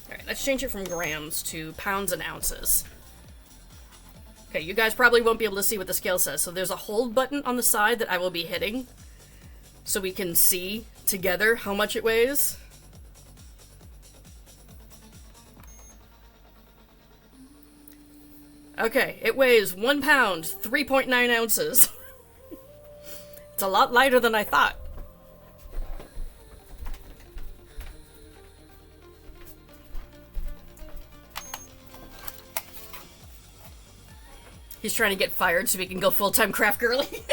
Alright, let's change it from grams to pounds and ounces. Okay, you guys probably won't be able to see what the scale says, so there's a hold button on the side that I will be hitting so we can see together how much it weighs. Okay, it weighs 1 pound, 3.9 ounces. It's a lot lighter than I thought. He's trying to get fired so he can go full-time craft girly.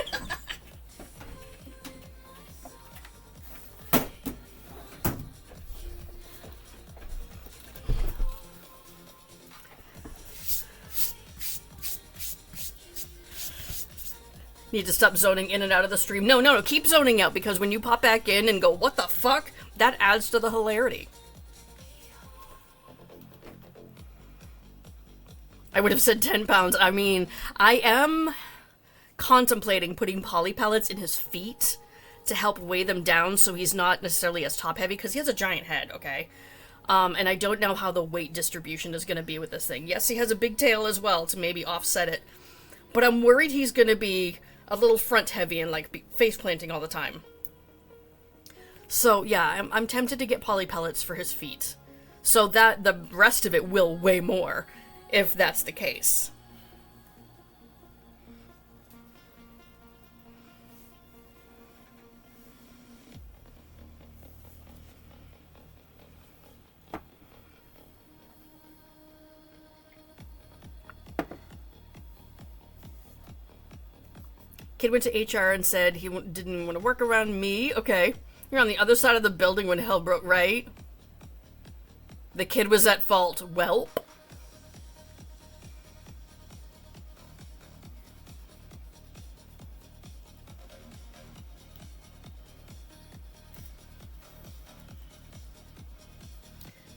Need to stop zoning in and out of the stream. No, keep zoning out, because when you pop back in and go, what the fuck? That adds to the hilarity. I would have said 10 pounds. I mean, I am contemplating putting poly pellets in his feet to help weigh them down so he's not necessarily as top heavy, because he has a giant head, okay? And I don't know how the weight distribution is going to be with this thing. Yes, he has a big tail as well to maybe offset it. But I'm worried he's going to be a little front heavy and like be face planting all the time. So yeah, I'm tempted to get poly pellets for his feet, so that the rest of it will weigh more, if that's the case. Kid went to HR and said he didn't want to work around me. Okay. You're on the other side of the building when hell broke, right? The kid was at fault. Welp.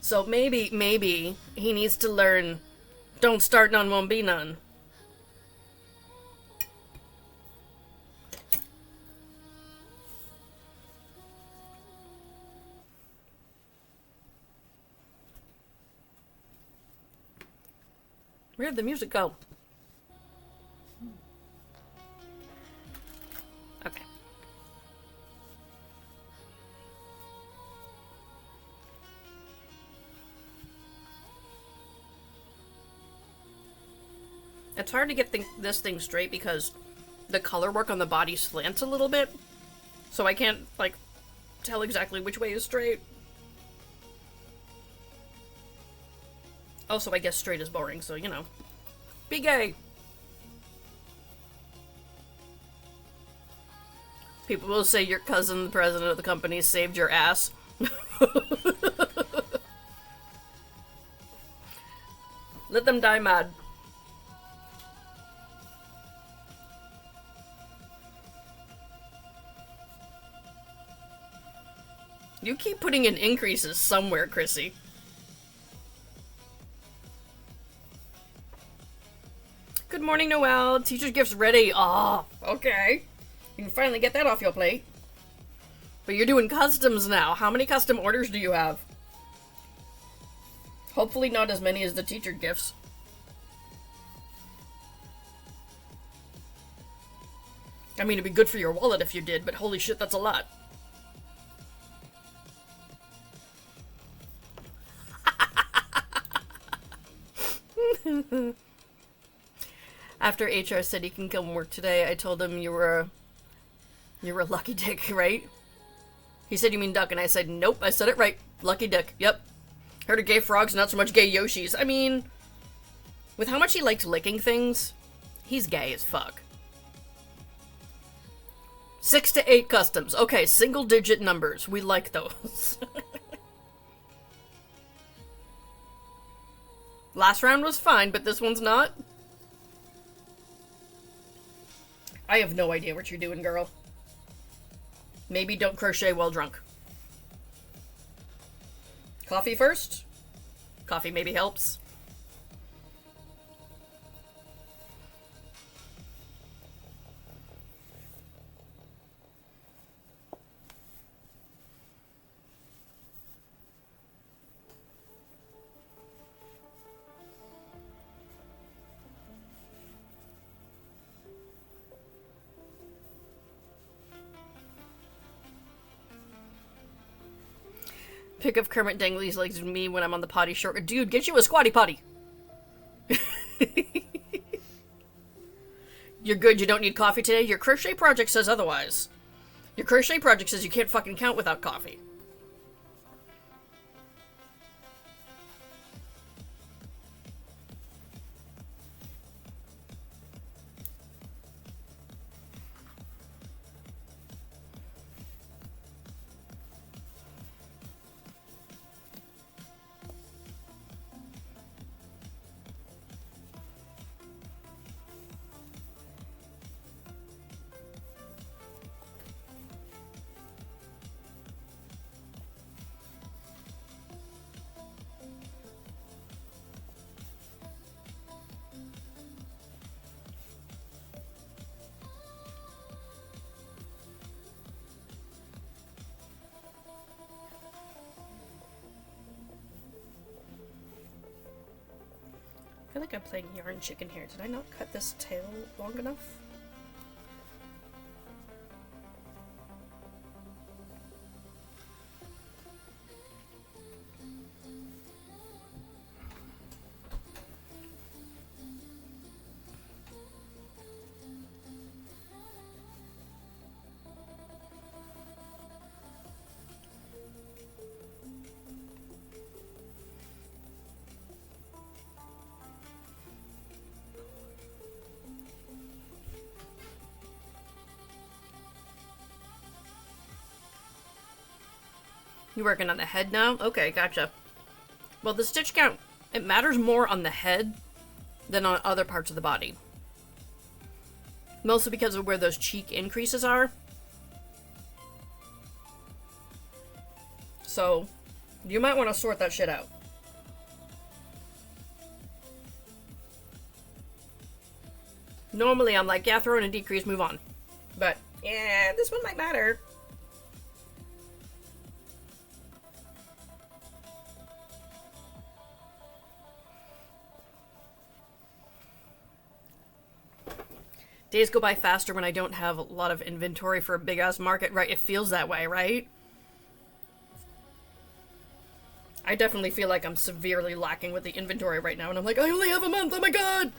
So maybe he needs to learn, don't start none, won't be none. Where'd the music go? Okay. It's hard to get this thing straight because the color work on the body slants a little bit. So I can't, like, tell exactly which way is straight. Also, I guess straight is boring, so, you know. Be gay! People will say your cousin, the president of the company, saved your ass. Let them die mad. You keep putting in increases somewhere, Chrissy. Good morning, Noelle. Teacher's gifts ready. Ah, okay. You can finally get that off your plate. But you're doing customs now. How many custom orders do you have? Hopefully not as many as the teacher gifts. I mean, it'd be good for your wallet if you did, but holy shit, that's a lot. After HR said he can come work today, I told him you were a lucky dick, right? He said, you mean duck, and I said, nope, I said it right. Lucky dick, yep. Heard of gay frogs, not so much gay Yoshis. I mean, with how much he likes licking things, he's gay as fuck. 6 to 8 customs. Okay, single digit numbers. We like those. Last round was fine, but this one's not. I have no idea what you're doing, girl. Maybe don't crochet while drunk. Coffee first? Coffee maybe helps. Pick of Kermit Dingley's legs to me when I'm on the potty short. Dude, get you a squatty potty. You're good, you don't need coffee today? Your crochet project says otherwise. Your crochet project says you can't fucking count without coffee. feel like I'm playing yarn chicken here. Did I not cut this tail long enough? You working on the head now? Okay, gotcha. Well, the stitch count, it matters more on the head than on other parts of the body. Mostly because of where those cheek increases are. So, you might want to sort that shit out. Normally, I'm like, yeah, throw in a decrease, move on. But, yeah, this one might matter. Days go by faster when I don't have a lot of inventory for a big-ass market, right? It feels that way, right? I definitely feel like I'm severely lacking with the inventory right now, and I'm like, I only have a month, oh my god!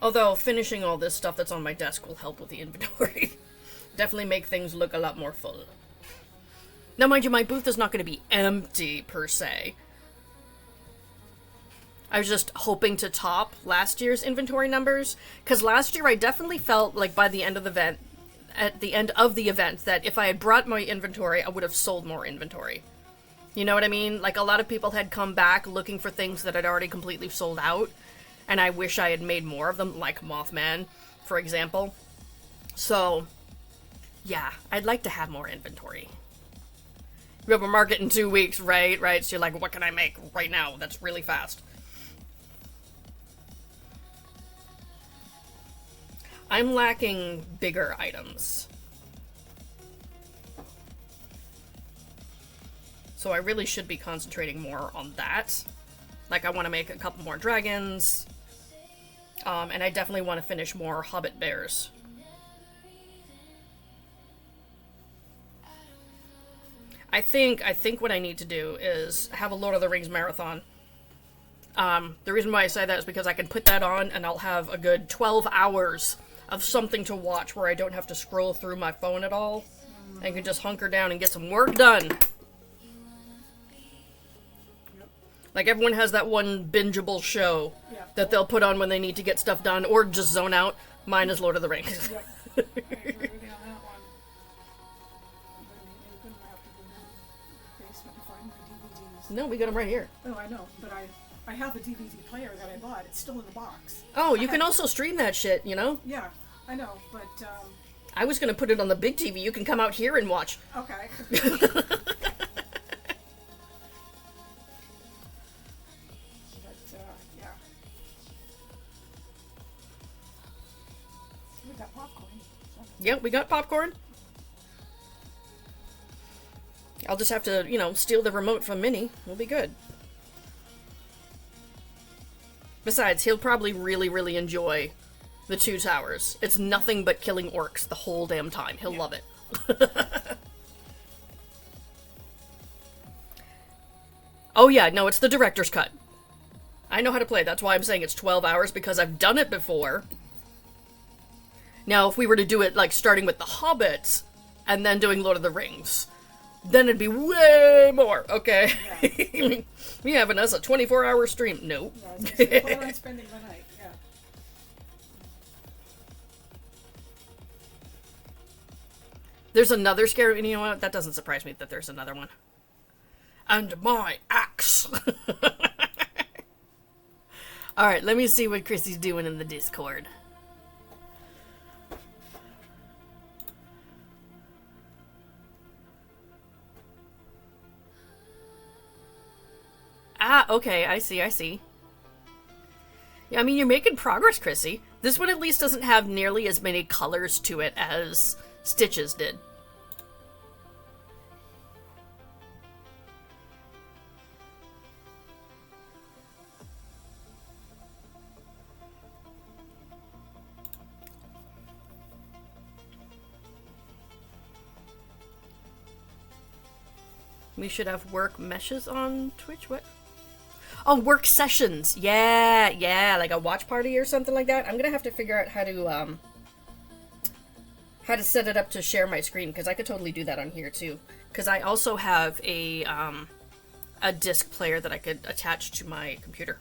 Although, finishing all this stuff that's on my desk will help with the inventory. Definitely make things look a lot more full. Now, mind you, my booth is not going to be empty, per se. I was just hoping to top last year's inventory numbers, because last year I definitely felt like by the end of the event, that if I had brought my inventory, I would have sold more inventory. You know what I mean? Like, a lot of people had come back looking for things that had already completely sold out, and I wish I had made more of them, like Mothman, for example. So, yeah, I'd like to have more inventory. We have a market in 2 weeks, right? Right, so you're like, what can I make right now that's really fast? I'm lacking bigger items. So I really should be concentrating more on that. Like, I want to make a couple more dragons. And I definitely want to finish more Hobbit bears. I think what I need to do is have a Lord of the Rings marathon. The reason why I say that is because I can put that on and I'll have a good 12 hours of something to watch where I don't have to scroll through my phone at all. And can just hunker down and get some work done. Like, everyone has that one bingeable show that they'll put on when they need to get stuff done or just zone out. Mine is Lord of the Rings. Yep. I agree with you on that one. I'm gonna have to go down to the basement and find my DVDs. No, we got them right here. Oh, I know, but I have a DVD player that I bought. It's still in the box. Oh, you can also stream that shit, you know? Yeah, I know, but I was gonna put it on the big TV. You can come out here and watch. okay. Yeah. We got popcorn. Yep, we got popcorn. I'll just have to, steal the remote from Minnie. We'll be good. Besides, he'll probably really, really enjoy the Two Towers. It's nothing but killing orcs the whole damn time. He'll love it. Oh yeah, no, it's the director's cut. I know how to play. That's why I'm saying it's 12 hours, because I've done it before. Now, if we were to do it, like, starting with The Hobbit, and then doing Lord of the Rings, then it'd be way more, okay? Yeah. We having us a 24-hour stream. Nope. Yeah, plan on spending the night, yeah. There's another scary, you know what? That doesn't surprise me that there's another one. And my axe. Alright, let me see what Chrissy's doing in the Discord. Ah, okay, I see. Yeah, I mean, you're making progress, Chrissy. This one at least doesn't have nearly as many colors to it as Stitches did. We should have work meshes on Twitch. What? Oh, work sessions. Yeah, like a watch party or something like that. I'm gonna have to figure out how to set it up to share my screen, because I could totally do that on here too. Because I also have a disc player that I could attach to my computer.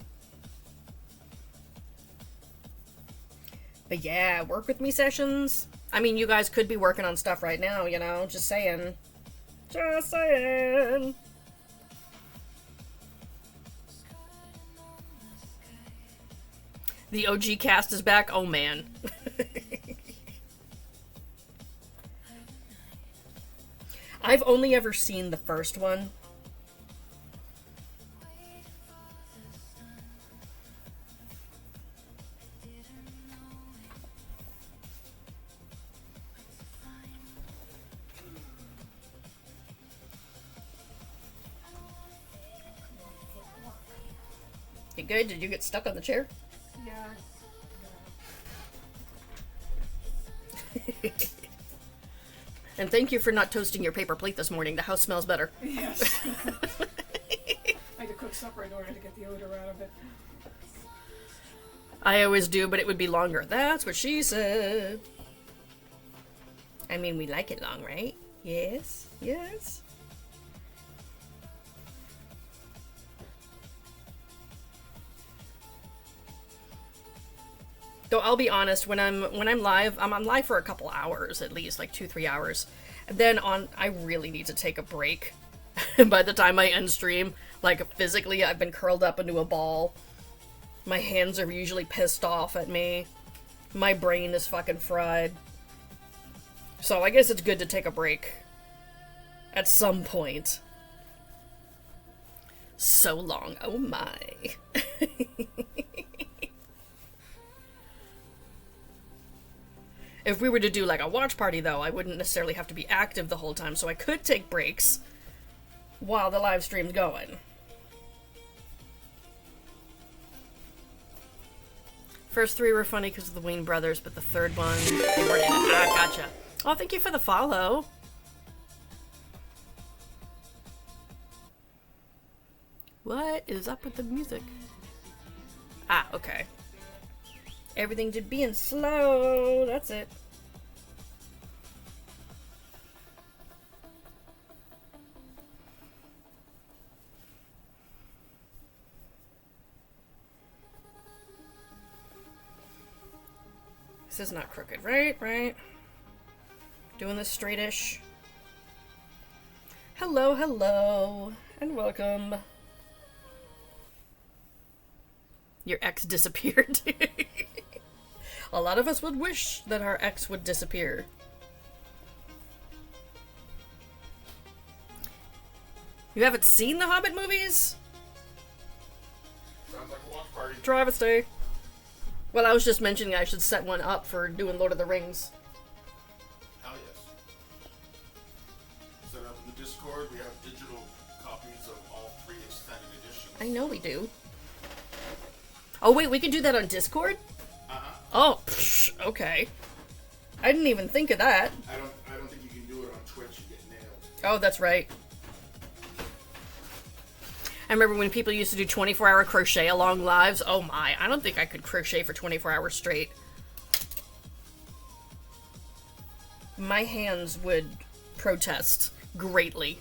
But yeah, work with me sessions. I mean, you guys could be working on stuff right now, you know, just saying. Just saying. The OG cast is back. Oh man. I've only ever seen the first one. You good? Did you get stuck on the chair? Yeah. And thank you for not toasting your paper plate this morning. The house smells better. Yes. I had to cook supper in order to get the odor out of it. I always do, but it would be longer. That's what she said. I mean, we like it long, right? Yes, yes. Though I'll be honest, when I'm live, I'm on live for a couple hours at least, like 2-3 hours. And then I really need to take a break. By the time I end stream, like physically, I've been curled up into a ball. My hands are usually pissed off at me. My brain is fucking fried. So I guess it's good to take a break. At some point. So long. Oh my. If we were to do like a watch party though, I wouldn't necessarily have to be active the whole time, so I could take breaks while the live stream's going. First 3 were funny because of the Wayne brothers, but the third one, they weren't in it. Ah, gotcha. Oh, thank you for the follow. What is up with the music? Ah, okay. Everything just being slow. That's it. This is not crooked, right? Right. Doing this straightish. Hello, hello, and welcome. Your ex disappeared. A lot of us would wish that our ex would disappear. You haven't seen the Hobbit movies? Sounds like a watch party. Travesty. Well, I was just mentioning I should set one up for doing Lord of the Rings. Hell yes. Set up in the Discord. We have digital copies of all 3 extended editions. I know we do. Oh wait, we can do that on Discord? Uh-huh. Oh, psh, okay. I didn't even think of that. I don't think you can do it on Twitch. You get nailed. Oh, that's right. I remember when people used to do 24-hour crochet along lives. Oh my, I don't think I could crochet for 24 hours straight. My hands would protest greatly.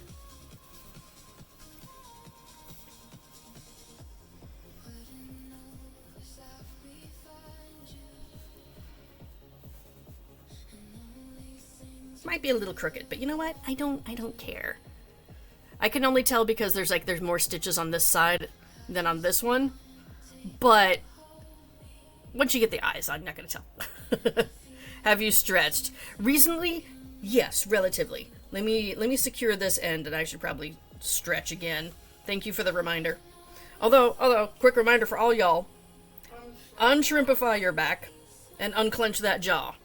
Might be a little crooked, but you know what? I don't care. I can only tell because there's more stitches on this side than on this one. But once you get the eyes, I'm not gonna tell. Have you stretched recently? Yes, relatively. Let me secure this end, and I should probably stretch again. Thank you for the reminder. Although, quick reminder for all y'all: unshrimpify your back and unclench that jaw.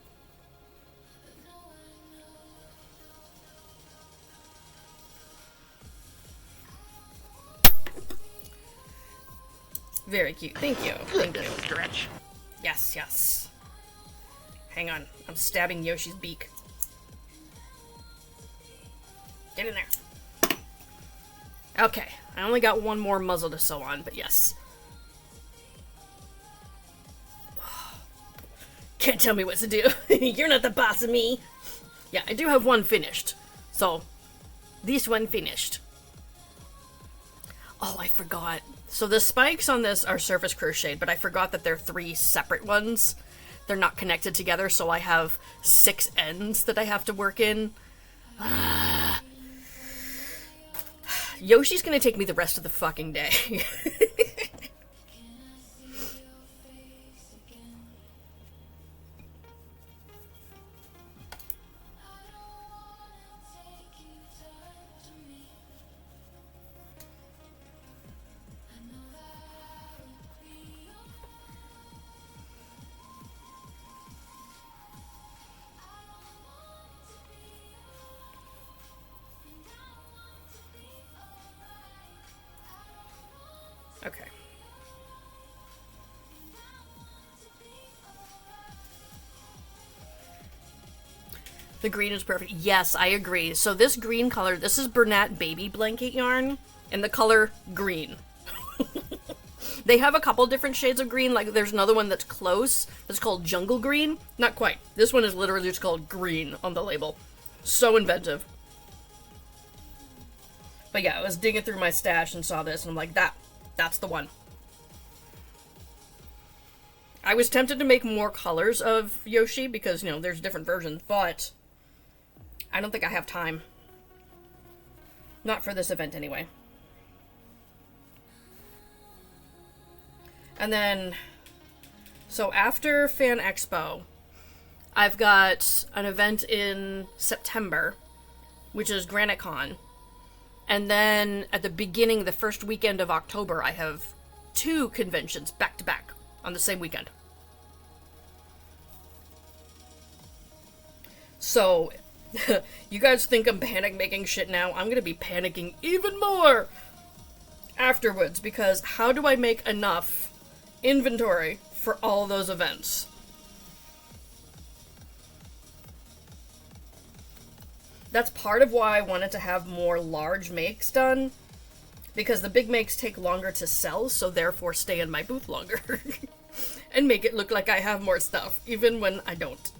Very cute. Thank you. Thank you. Stretch. Yes, yes. Hang on. I'm stabbing Yoshi's beak. Get in there. Okay, I only got one more muzzle to sew on, but yes. Can't tell me what to do. You're not the boss of me. Yeah, I do have one finished. So, this one finished. Oh, I forgot. So the spikes on this are surface crocheted, but I forgot that they're 3 separate ones. They're not connected together, so I have 6 ends that I have to work in. Yoshi's gonna take me the rest of the fucking day. Okay. The green is perfect. Yes, I agree. So this green color, this is Bernat baby blanket yarn, and the color green. They have a couple different shades of green, like there's another one that's close, that's called jungle green. Not quite. This one is literally just called green on the label. So inventive. But yeah, I was digging through my stash and saw this, and I'm like, that's the one. I was tempted to make more colors of Yoshi because, you know, there's different versions, but I don't think I have time. Not for this event, anyway. And then, so after Fan Expo, I've got an event in September, which is GraniteCon. And then at the beginning, the first weekend of October, I have 2 conventions back to back on the same weekend. So, you guys think I'm panic making shit now? I'm gonna be panicking even more afterwards, because how do I make enough inventory for all those events? That's part of why I wanted to have more large makes done, because the big makes take longer to sell, so therefore stay in my booth longer. And make it look like I have more stuff, even when I don't.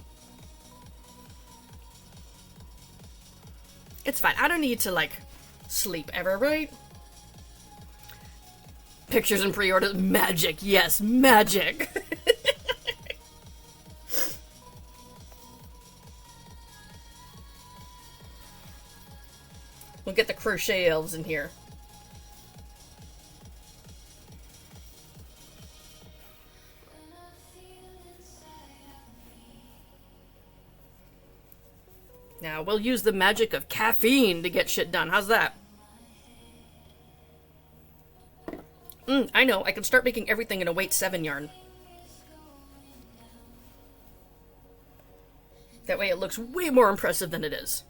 It's fine. I don't need to, like, sleep ever, right? Pictures and pre-orders. Magic. Yes, magic. We'll get the crochet elves in here. Now, we'll use the magic of caffeine to get shit done. How's that? I know. I can start making everything in a weight 7 yarn. That way it looks way more impressive than it is.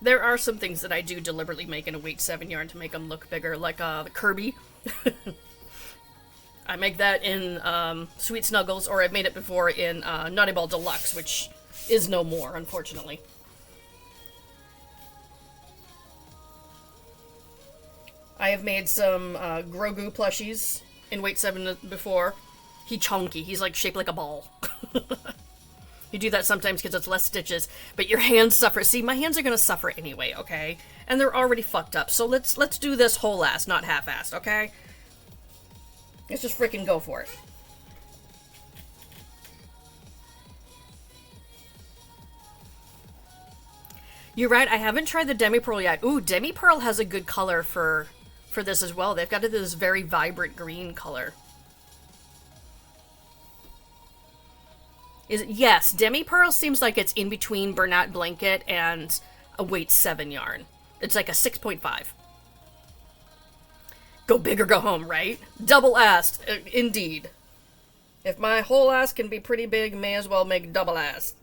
There are some things that I do deliberately make in a weight 7 yarn to make them look bigger, like the Kirby. I make that in Sweet Snuggles, or I've made it before in Naughty Ball Deluxe, which is no more, unfortunately. I have made some Grogu plushies in weight 7 before. He's chunky. He's like shaped like a ball. You do that sometimes because it's less stitches, but your hands suffer. See, my hands are gonna suffer anyway, okay? And they're already fucked up, so let's do this whole ass, not half-assed, okay? Let's just freaking go for it. You're right, I haven't tried the demi-pearl yet. Ooh, demi-pearl has a good color for this as well. They've got this very vibrant green color. Yes, demi-pearl seems like it's in between Bernat Blanket and a weight 7 yarn. It's like a 6.5. Go big or go home, right? Double-assed, indeed. If my whole ass can be pretty big, may as well make double ass.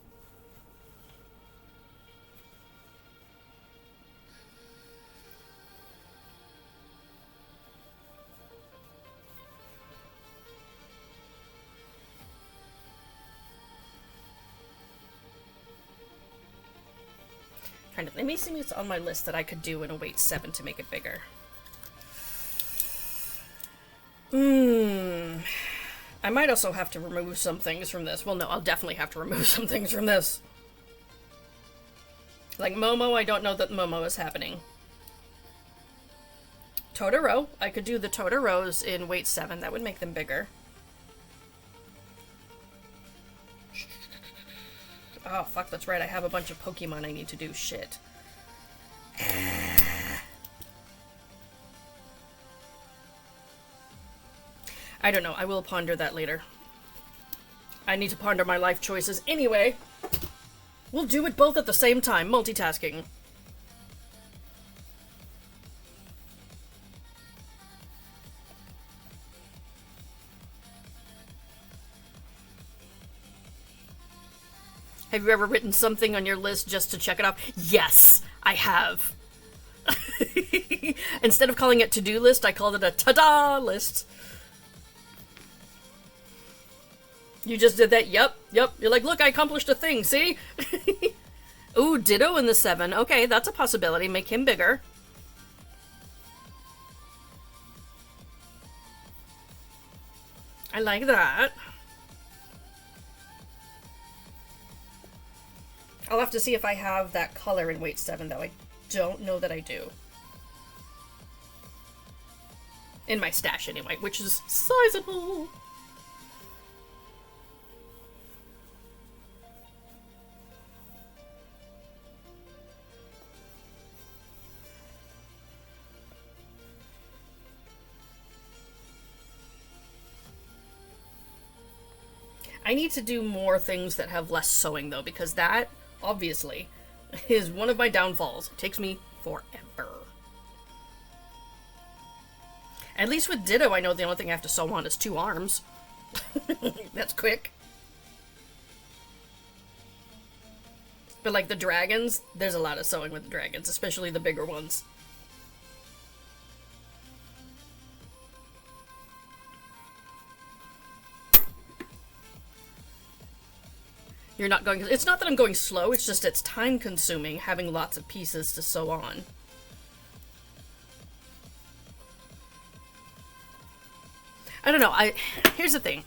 Let me see what's on my list that I could do in a weight 7 to make it bigger. I might also have to remove some things from this. Well, no, I'll definitely have to remove some things from this. Like Momo, I don't know that Momo is happening. Totoro, I could do the Totoros in weight 7. That would make them bigger. Oh, fuck, that's right. I have a bunch of Pokemon I need to do. Shit. I don't know. I will ponder that later. I need to ponder my life choices anyway. We'll do it both at the same time. Multitasking. Have you ever written something on your list just to check it off? Yes, I have. Instead of calling it to-do list, I called it a ta-da list. You just did that? Yep. You're like, look, I accomplished a thing, see? Ooh, Ditto in the 7. Okay, that's a possibility. Make him bigger. I like that. I'll have to see if I have that color in weight 7, though. I don't know that I do. In my stash, anyway, which is sizable. I need to do more things that have less sewing, though, because that, obviously, is one of my downfalls. It takes me forever. At least with Ditto, I know the only thing I have to sew on is 2 arms. That's quick. But like the dragons, there's a lot of sewing with the dragons, especially the bigger ones. You're not going... It's not that I'm going slow, it's just it's time-consuming having lots of pieces to sew on. I don't know, here's the thing.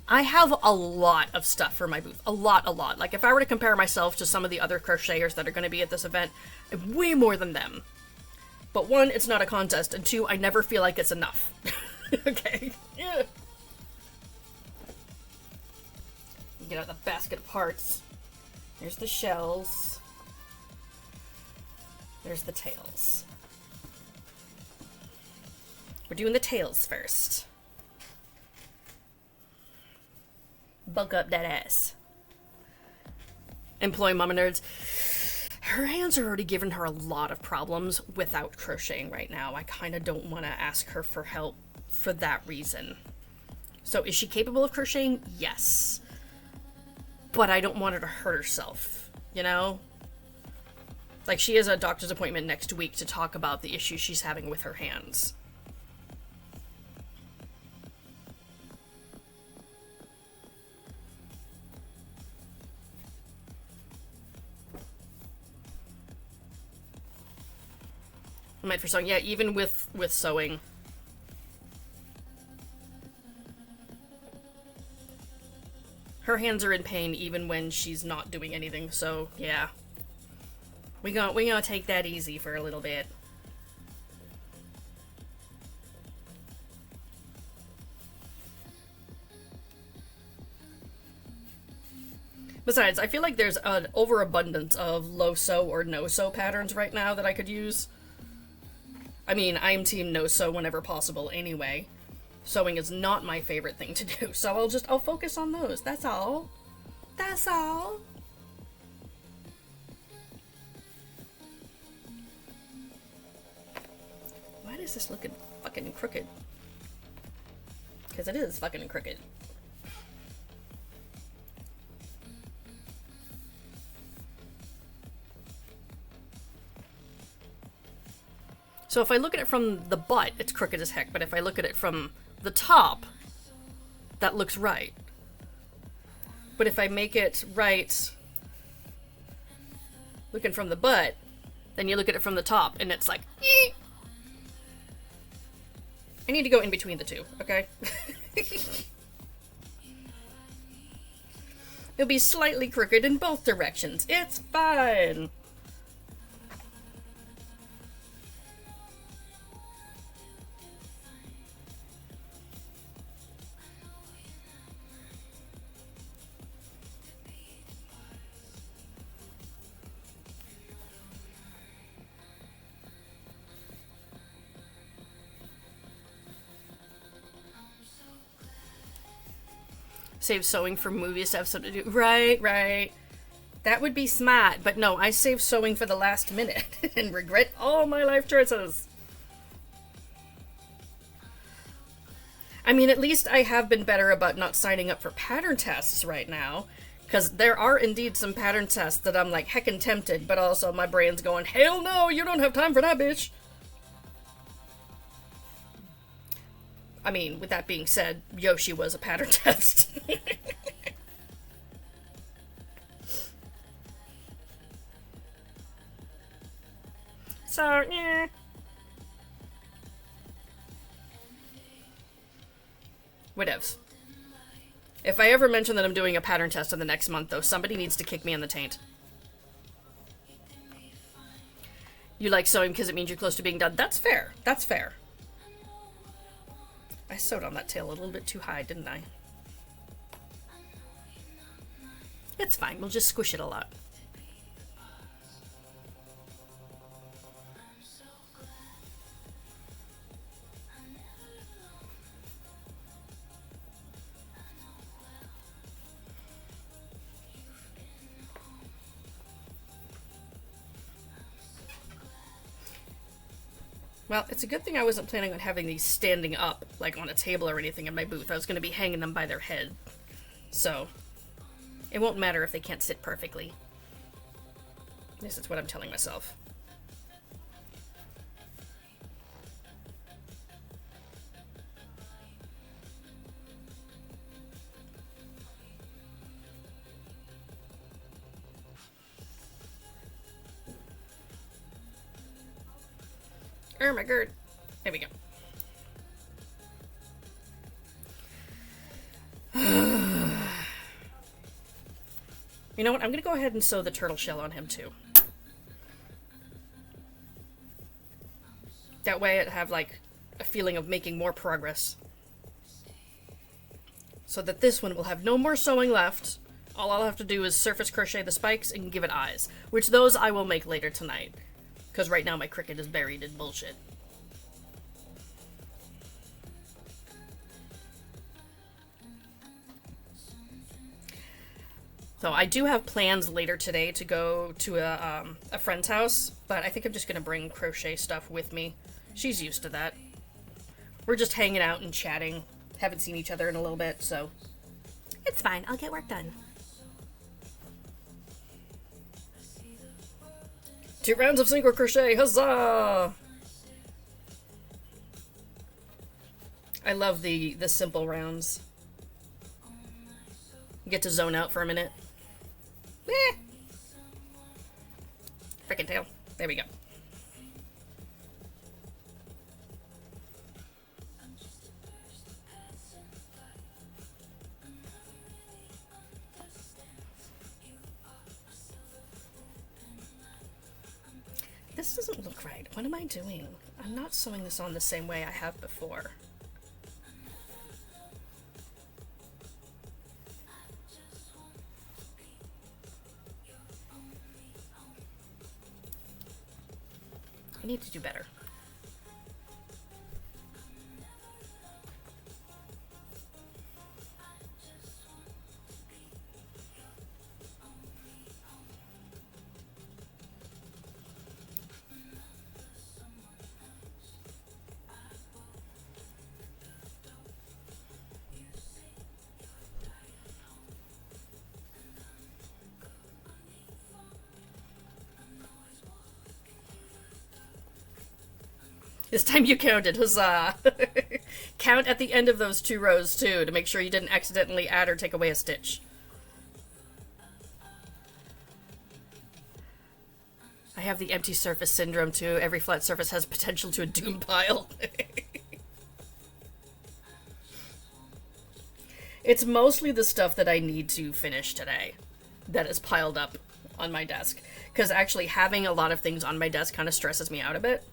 I have a lot of stuff for my booth. A lot. Like, if I were to compare myself to some of the other crocheters that are going to be at this event, I'm way more than them. But 1, it's not a contest, and 2, I never feel like it's enough. Okay. Yeah. Get out the basket of parts. There's the shells. There's the tails. We're doing the tails first. Bulk up that ass. Employ Mama Nerds. Her hands are already giving her a lot of problems without crocheting right now. I kind of don't want to ask her for help for that reason. So is she capable of crocheting? Yes. But I don't want her to hurt herself, you know? Like, she has a doctor's appointment next week to talk about the issue she's having with her hands. I might for sewing. Yeah, even with sewing. Her hands are in pain even when she's not doing anything, so yeah. We gonna take that easy for a little bit. Besides, I feel like there's an overabundance of low sew or no sew patterns right now that I could use. I mean, I'm team no sew whenever possible anyway. Sewing is not my favorite thing to do, so I'll focus on those. That's all. That's all. Why is this looking fucking crooked? Because it is fucking crooked. So if I look at it from the butt, it's crooked as heck, but if I look at it from the top, that looks right. But if I make it right looking from the butt, then you look at it from the top and it's like, eh. I need to go in between the two, okay? It'll be slightly crooked in both directions. It's fine. Save sewing for movies to have something to do. Right, right. That would be smart. But no, I save sewing for the last minute and regret all my life choices. I mean, at least I have been better about not signing up for pattern tests right now. Because there are indeed some pattern tests that I'm like heckin' tempted, but also my brain's going, hell no, you don't have time for that, bitch. I mean, with that being said, Yoshi was a pattern test. So, yeah. Whatevs. If I ever mention that I'm doing a pattern test in the next month, though, somebody needs to kick me in the taint. You like sewing because it means you're close to being done. That's fair. That's fair. I sewed on that tail a little bit too high, didn't I? It's fine. We'll just squish it a lot. Well, it's a good thing I wasn't planning on having these standing up, like on a table or anything in my booth. I was going to be hanging them by their head. So, it won't matter if they can't sit perfectly. At least that's what I'm telling myself. Oh my god. There we go. You know what? I'm gonna go ahead and sew the turtle shell on him too. That way I'd have like a feeling of making more progress. So that this one will have no more sewing left. All I'll have to do is surface crochet the spikes and give it eyes. Which those I will make later tonight. Because right now my Cricut is buried in bullshit. So I do have plans later today to go to a friend's house, but I think I'm just going to bring crochet stuff with me. She's used to that. We're just hanging out and chatting. Haven't seen each other in a little bit, so it's fine. I'll get work done. 2 rounds of single crochet, huzzah! I love the simple rounds. You get to zone out for a minute. Eh. Frickin' tail. There we go. This doesn't look right. What am I doing? I'm not sewing this on the same way I have before. I need to do better. This time you counted, huzzah! Count at the end of those 2 rows, too, to make sure you didn't accidentally add or take away a stitch. I have the empty surface syndrome, too. Every flat surface has potential to a doom pile. It's mostly the stuff that I need to finish today that is piled up on my desk. Because actually having a lot of things on my desk kind of stresses me out a bit.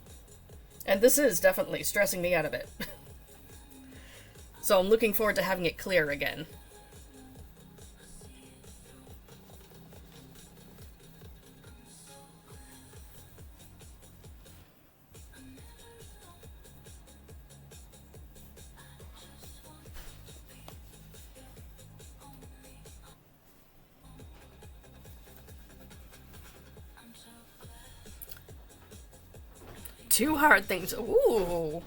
And this is definitely stressing me out a bit. So I'm looking forward to having it clear again. Two hard things. Ooh.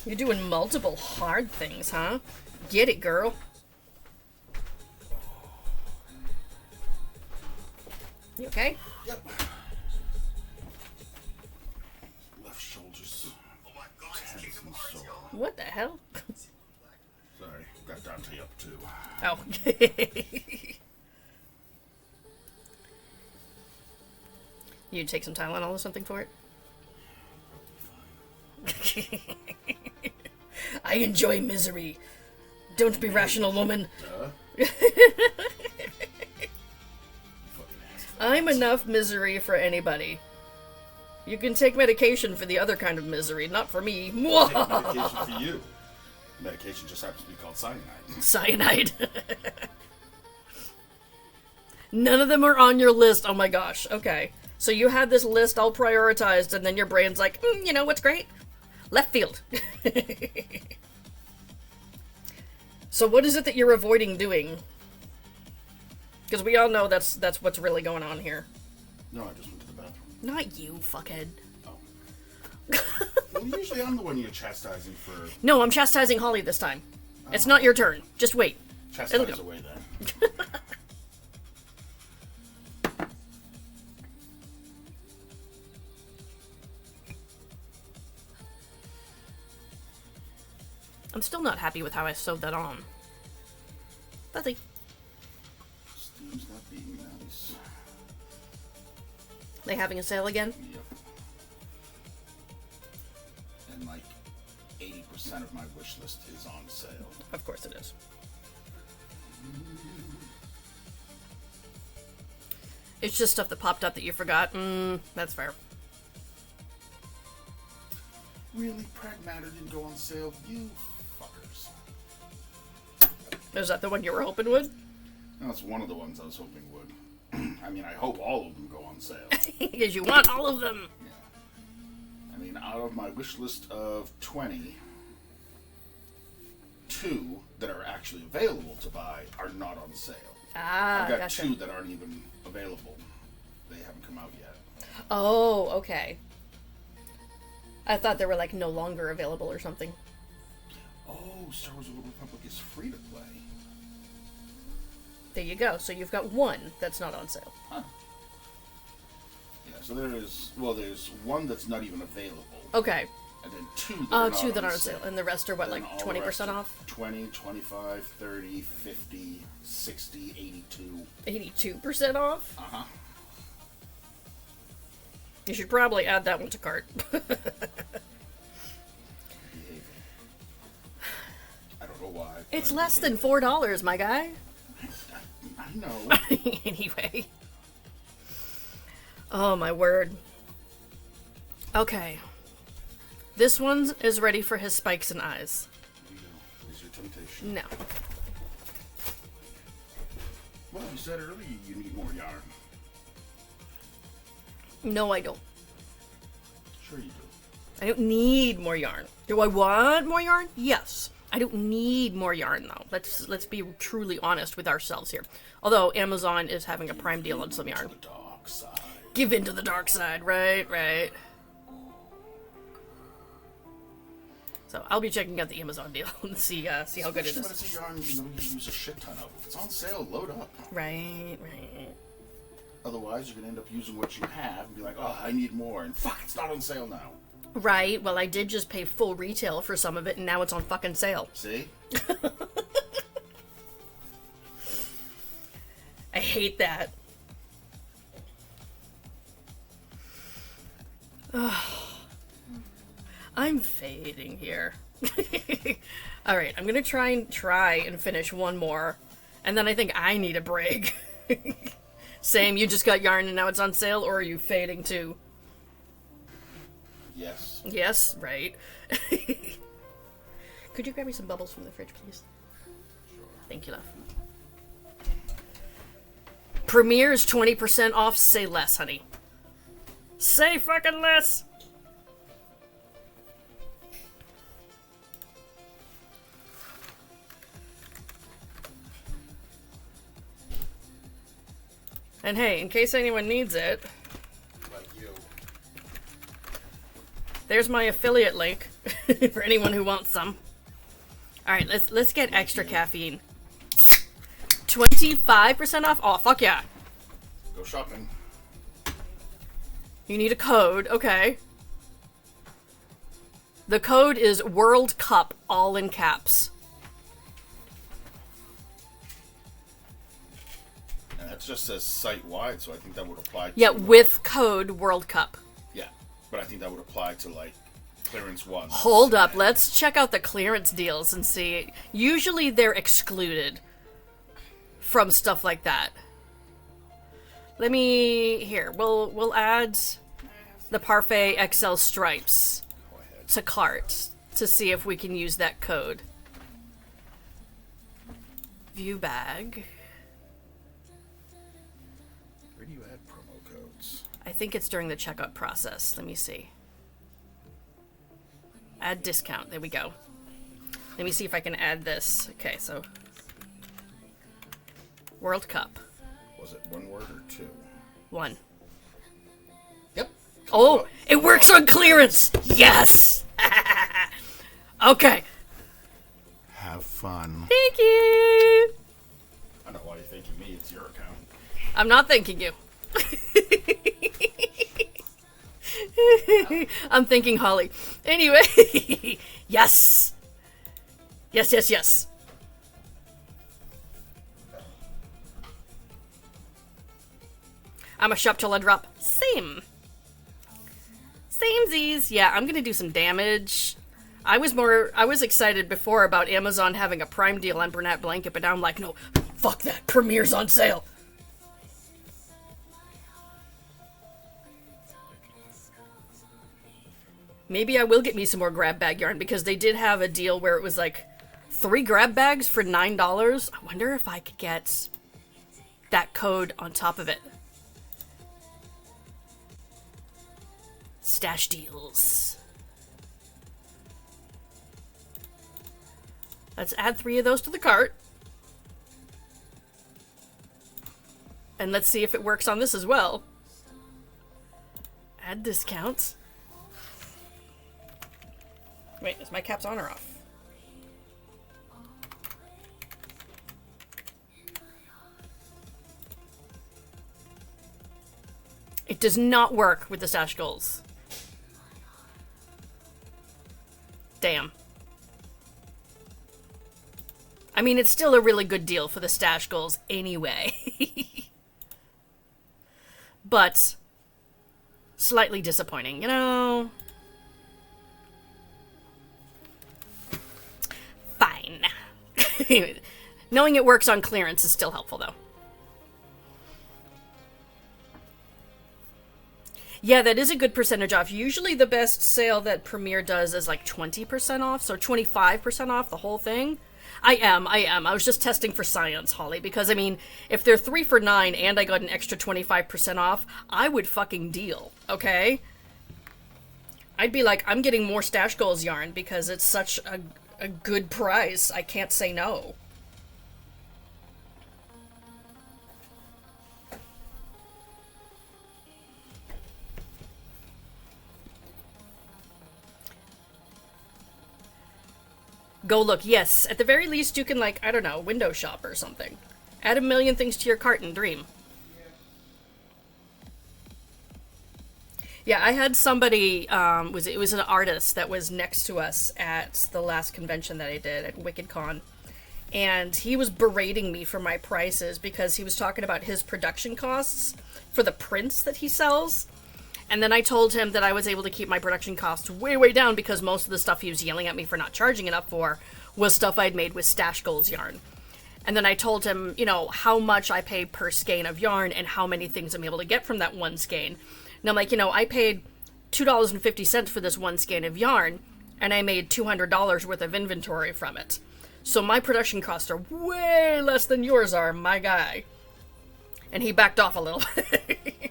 You're doing multiple hard things, huh? Get it, girl. You okay? Yep. Left shoulder's tense and sore. What the hell? Sorry, got Dante up too. Oh. You take some Tylenol or something for it? I enjoy misery. Don't be rational, woman. I'm enough misery for anybody. You can take medication for the other kind of misery, not for me. Take medication for you. Medication just happens to be called cyanide. Cyanide. None of them are on your list. Oh my gosh. Okay. So you had this list all prioritized, and then your brain's like, you know what's great? Left field. So what is it that you're avoiding doing? Because we all know that's what's really going on here. No, I just went to the bathroom. Not you, fuckhead. Oh. Well, usually I'm the one you're chastising for. No, I'm chastising Holly this time. It's not your turn. Just wait. Chastise It'll go. away then. I'm still not happy with how I sewed that on. Nothing. Steam's not being nice. They having a sale again? Yep. And like 80% of my wish list is on sale. Of course it is. It's just stuff that popped up that you forgot. That's fair. Really, Pragmatter didn't go on sale? You fuckers. Is that the one you were hoping would? That's one of the ones I was hoping would. I mean, I hope all of them go on sale. Because you want all of them. Yeah. I mean, out of my wish list of 20, 2 that are actually available to buy are not on sale. Ah, I've got gotcha. 2 that aren't even available. They haven't come out yet. Oh, okay. I thought they were like no longer available or something. Oh, Star Wars: The Old Republic is free to play. There you go. So you've got one that's not on sale. Huh. Yeah, so there's one that's not even available. Okay. And then 2 that are not 2 that on aren't on sale. sale. And the rest are what, Then like all the 20% rest are off? 20, 25, 30, 50, 60, 82. 82% off? Uh-huh. You should probably add that one to cart. Behaving. I don't know why. It's but less than behaving. $4, my guy. I know. Anyway. Oh, my word. Okay. This one is ready for his spikes and eyes. There you go. There's your temptation. No. Well, you said earlier you need more yarn. No, I don't. Sure you do. I don't need more yarn. Do I want more yarn? Yes. I don't need more yarn, though. Let's be truly honest with ourselves here. Although Amazon is having a prime deal on some yarn. To the dark side. Give in to the dark side, right? So I'll be checking out the Amazon deal and see how good it Especially when is. it's a yarn you use a shit ton of. If it's on sale, load up. Right. Otherwise, you're going to end up using what you have and be like, oh, I need more. And fuck, it's not on sale now. Right, well, I did just pay full retail for some of it, and now it's on fucking sale. See? I hate that. I'm fading here. Alright, I'm gonna try and finish one more, and then I think I need a break. Same, you just got yarn and now it's on sale, or are you fading too? Yes. Yes, right. Could you grab me some bubbles from the fridge, please? Thank you, love. Premiere is 20% off. Say less, honey. Say fucking less! And hey, in case anyone needs it, Like you. there's my affiliate link for anyone who wants some. All right, let's get extra caffeine. 25% off. Oh, fuck yeah. Go shopping. You need a code. Okay. The code is World Cup, all in caps. And that just says site-wide, so I think that would apply to... Yeah, with code World Cup. Yeah, but I think that would apply to, like, clearance ones. Hold up, let's check out the clearance deals and see. Usually they're excluded from stuff like that. Let me... Here, we'll add the Parfait XL Stripes Go ahead. to cart to see if we can use that code. View bag. Where do you add promo codes? I think it's during the checkout process. Let me see. Add discount. There we go. Let me see if I can add this. Okay, so World Cup. Was it one word or two? 1. Yep. Oh, it works on clearance! Yes! Okay. Have fun. Thank you! I don't know why you're thanking me. It's your account. I'm not thanking you. I'm thanking Holly. Anyway. Yes! Yes, yes, yes. I'm a shop till I drop. Same. Samesies. Yeah, I'm gonna do some damage. I was excited before about Amazon having a Prime deal on Bernat Blanket, but now I'm like, no, fuck that. Premiere's on sale. Maybe I will get me some more grab bag yarn, because they did have a deal where it was like 3 grab bags for $9. I wonder if I could get that code on top of it. Stash deals. Let's add 3 of those to the cart. And let's see if it works on this as well. Add discounts. Wait, is my caps on or off? It does not work with the stash goals. Damn. I mean, it's still a really good deal for the stash goals anyway. But slightly disappointing, you know? Fine. Knowing it works on clearance is still helpful, though. Yeah, that is a good percentage off. Usually the best sale that Premiere does is like 20% off, so 25% off the whole thing. I am. I was just testing for science, Holly, because, I mean, if they're 3 for $9 and I got an extra 25% off, I would fucking deal, okay? I'd be like, I'm getting more Stash Goals yarn because it's such a good price. I can't say no. Go look. Yes, at the very least you can, like, I don't know, window shop or something. Add a million things to your cart and dream. Yeah, I had somebody, it was an artist that was next to us at the last convention that I did at WickedCon. And he was berating me for my prices because he was talking about his production costs for the prints that he sells. And then I told him that I was able to keep my production costs way, way down because most of the stuff he was yelling at me for not charging enough for was stuff I'd made with Stash Goals yarn. And then I told him, you know, how much I pay per skein of yarn and how many things I'm able to get from that one skein. And I'm like, you know, I paid $2.50 for this one skein of yarn, and I made $200 worth of inventory from it. So my production costs are way less than yours are, my guy. And he backed off a little bit.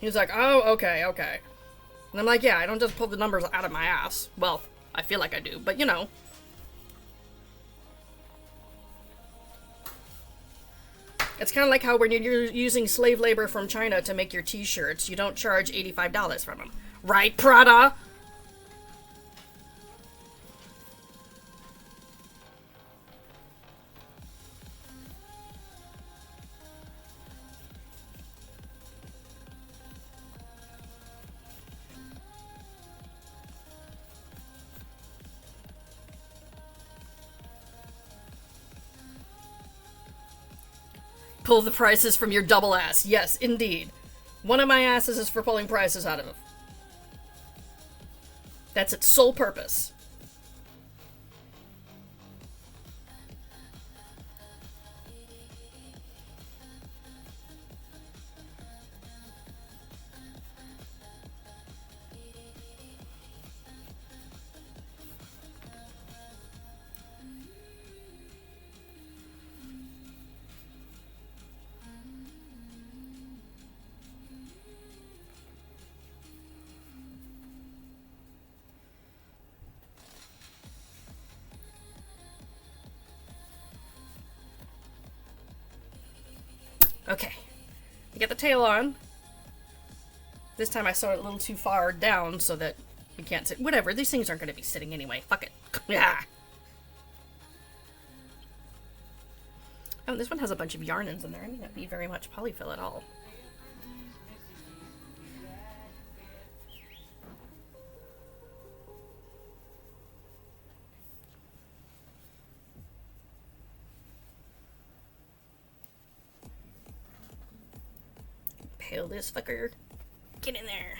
He was like, oh, okay. And I'm like, yeah, I don't just pull the numbers out of my ass. Well, I feel like I do, but you know. It's kind of like how when you're using slave labor from China to make your t-shirts, you don't charge $85 from them. Right, Prada? Pull the prices from your double ass. Yes, indeed. One of my asses is for pulling prices out of it. That's its sole purpose. Okay, I get the tail on. This time I sewed it a little too far down so that we can't sit. Whatever, these things aren't going to be sitting anyway. Fuck it. Yeah. Oh, this one has a bunch of yarn ends in there. I may not need very much polyfill at all. Pale this fucker. Get in there.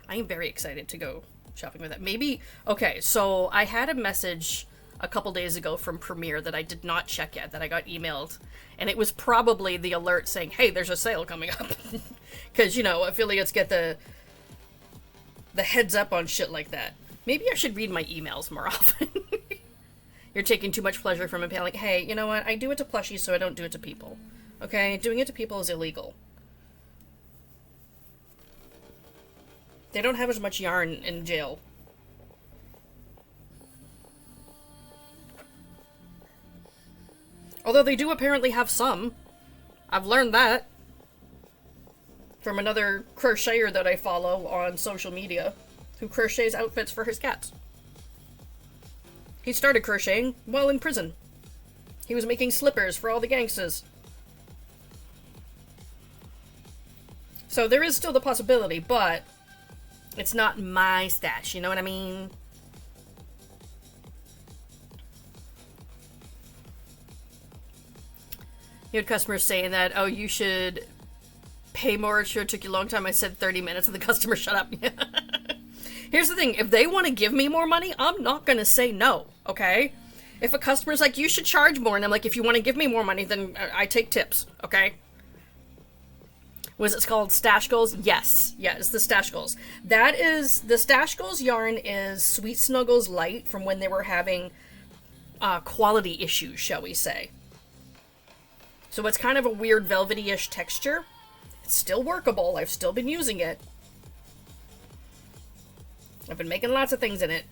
I am very excited to go shopping with that. Maybe, okay, so I had a message a couple days ago from Premiere that I did not check yet, that I got emailed, and it was probably the alert saying, hey, there's a sale coming up. Because, you know, affiliates get the heads up on shit like that. Maybe I should read my emails more often. You're taking too much pleasure from impaling. Hey, you know what? I do it to plushies, so I don't do it to people. Okay? Doing it to people is illegal. They don't have as much yarn in jail. Although they do apparently have some. I've learned that from another crocheter that I follow on social media who crochets outfits for his cats. He started crocheting while in prison. He was making slippers for all the gangsters. So there is still the possibility, but it's not my stash, you know what I mean? You had customers saying that, oh, you should pay more. It sure took you a long time. I said 30 minutes and the customer shut up. Here's the thing, if they want to give me more money, I'm not going to say no, okay? If a customer's like, you should charge more, and I'm like, if you want to give me more money, then I take tips, okay? Was it called Stash Goals? Yes. Yeah, it's the Stash Goals. That is, the Stash Goals yarn is Sweet Snuggles Light from when they were having quality issues, shall we say. So it's kind of a weird velvety-ish texture. It's still workable. I've still been using it. I've been making lots of things in it.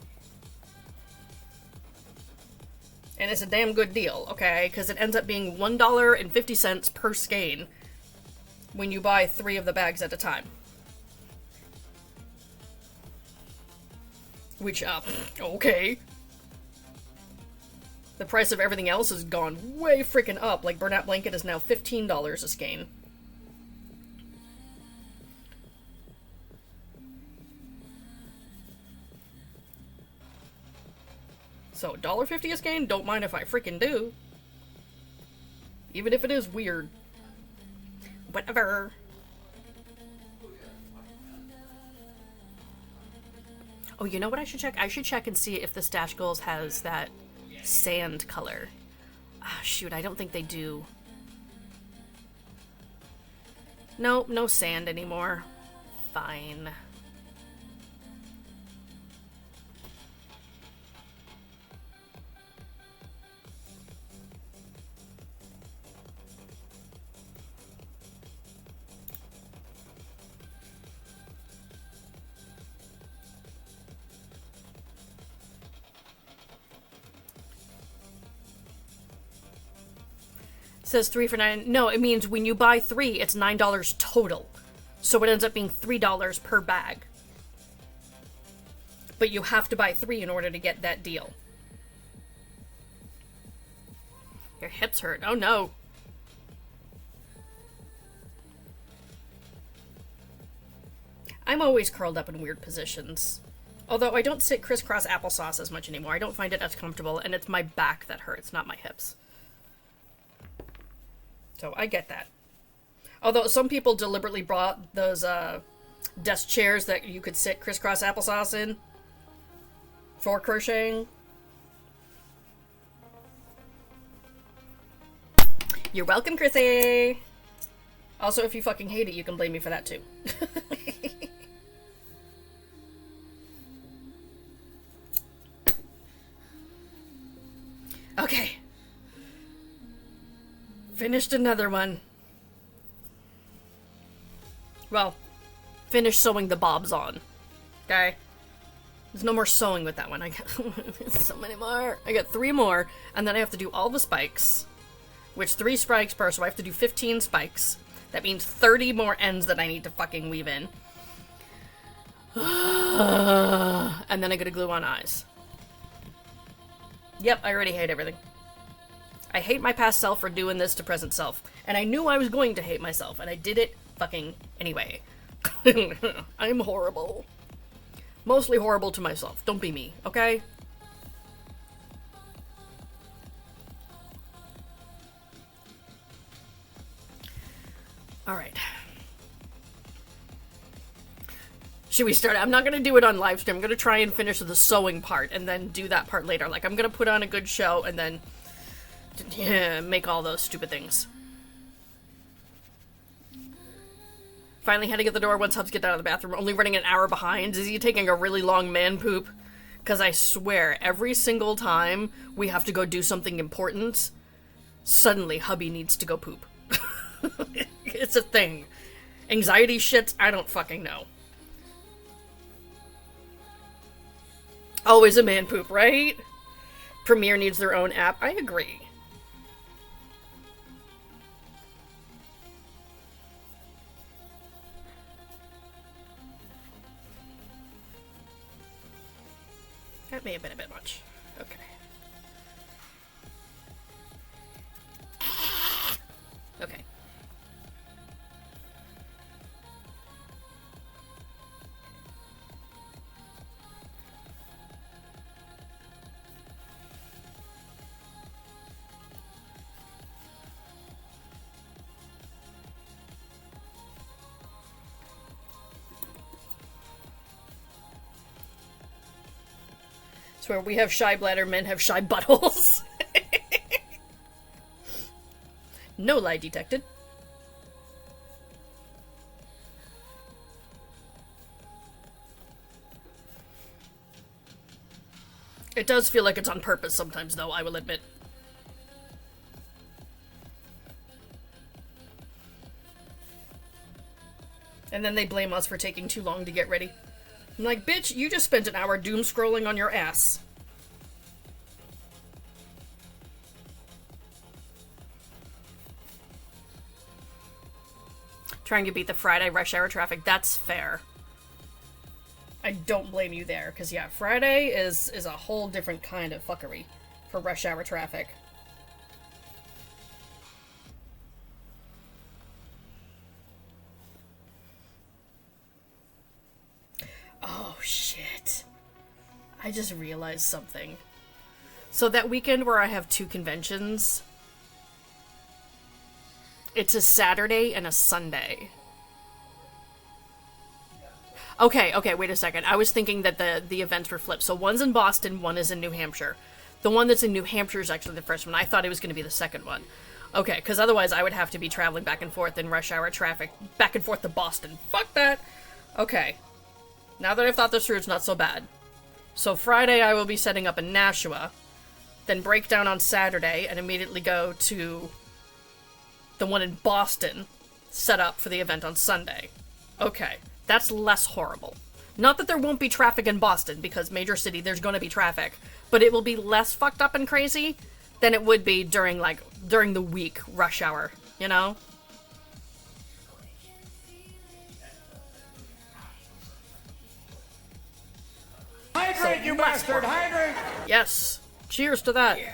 And it's a damn good deal, okay? Because it ends up being $1.50 per skein when you buy 3 of the bags at a time. Which, okay. The price of everything else has gone way freaking up. Like, Bernat Blanket is now $15 a skein. So, $1.50 a skein? Don't mind if I freaking do. Even if it is weird. Whatever. Oh, you know what I should check? I should check and see if the Stash Goals has that sand color. Ah, shoot, I don't think they do. Nope, no sand anymore. Fine. Says 3 for $9. No, it means when you buy 3, it's $9 total. So it ends up being $3 per bag. But you have to buy 3 in order to get that deal. Your hips hurt. Oh no. I'm always curled up in weird positions. Although I don't sit crisscross applesauce as much anymore. I don't find it as comfortable, and it's my back that hurts, not my hips. So I get that. Although some people deliberately brought those desk chairs that you could sit crisscross applesauce in for crocheting. You're welcome, Chrissy! Also, if you fucking hate it, you can blame me for that too. Okay. Finished another one. Well, finished sewing the bobs on. Okay? There's no more sewing with that one. I got so many more. I got 3 more, and then I have to do all the spikes. Which 3 spikes per, so I have to do 15 spikes. That means 30 more ends that I need to fucking weave in. And then I gotta glue on eyes. Yep, I already hate everything. I hate my past self for doing this to present self. And I knew I was going to hate myself, and I did it fucking anyway. I'm horrible. Mostly horrible to myself. Don't be me, okay? Alright. Should we start? I'm not going to do it on live stream. I'm going to try and finish the sewing part and then do that part later. Like, I'm going to put on a good show and then make all those stupid things. Finally had to get the door once Hubs get out of the bathroom. Only running an hour behind. Is he taking a really long man poop? Because I swear, every single time we have to go do something important, suddenly hubby needs to go poop. It's a thing. Anxiety shit, I don't fucking know. Always a man poop, right? Premiere needs their own app. I agree. That may have been a bit much. Okay. Okay. Swear we have shy bladder, men have shy buttholes. No lie detected. It does feel like it's on purpose sometimes, though, I will admit. And then they blame us for taking too long to get ready. I'm like, bitch, you just spent an hour doom scrolling on your ass. Trying to beat the Friday rush hour traffic, that's fair. I don't blame you there, because yeah, Friday is a whole different kind of fuckery for rush hour traffic. Oh, shit. I just realized something. So that weekend where I have 2 conventions, it's a Saturday and a Sunday. Okay, wait a second. I was thinking that the events were flipped. So one's in Boston, one is in New Hampshire. The one that's in New Hampshire is actually the first one. I thought it was going to be the second one. Okay, because otherwise I would have to be traveling back and forth in rush hour traffic, back and forth to Boston. Fuck that! Okay. Now that I've thought this through, it's not so bad. So Friday I will be setting up in Nashua, then break down on Saturday, and immediately go to the one in Boston, set up for the event on Sunday. Okay, that's less horrible. Not that there won't be traffic in Boston, because major city, there's gonna be traffic, but it will be less fucked up and crazy than it would be during the week rush hour, you know? Hydrate, you bastard! Hydrate! Yes. Cheers to that. Yeah.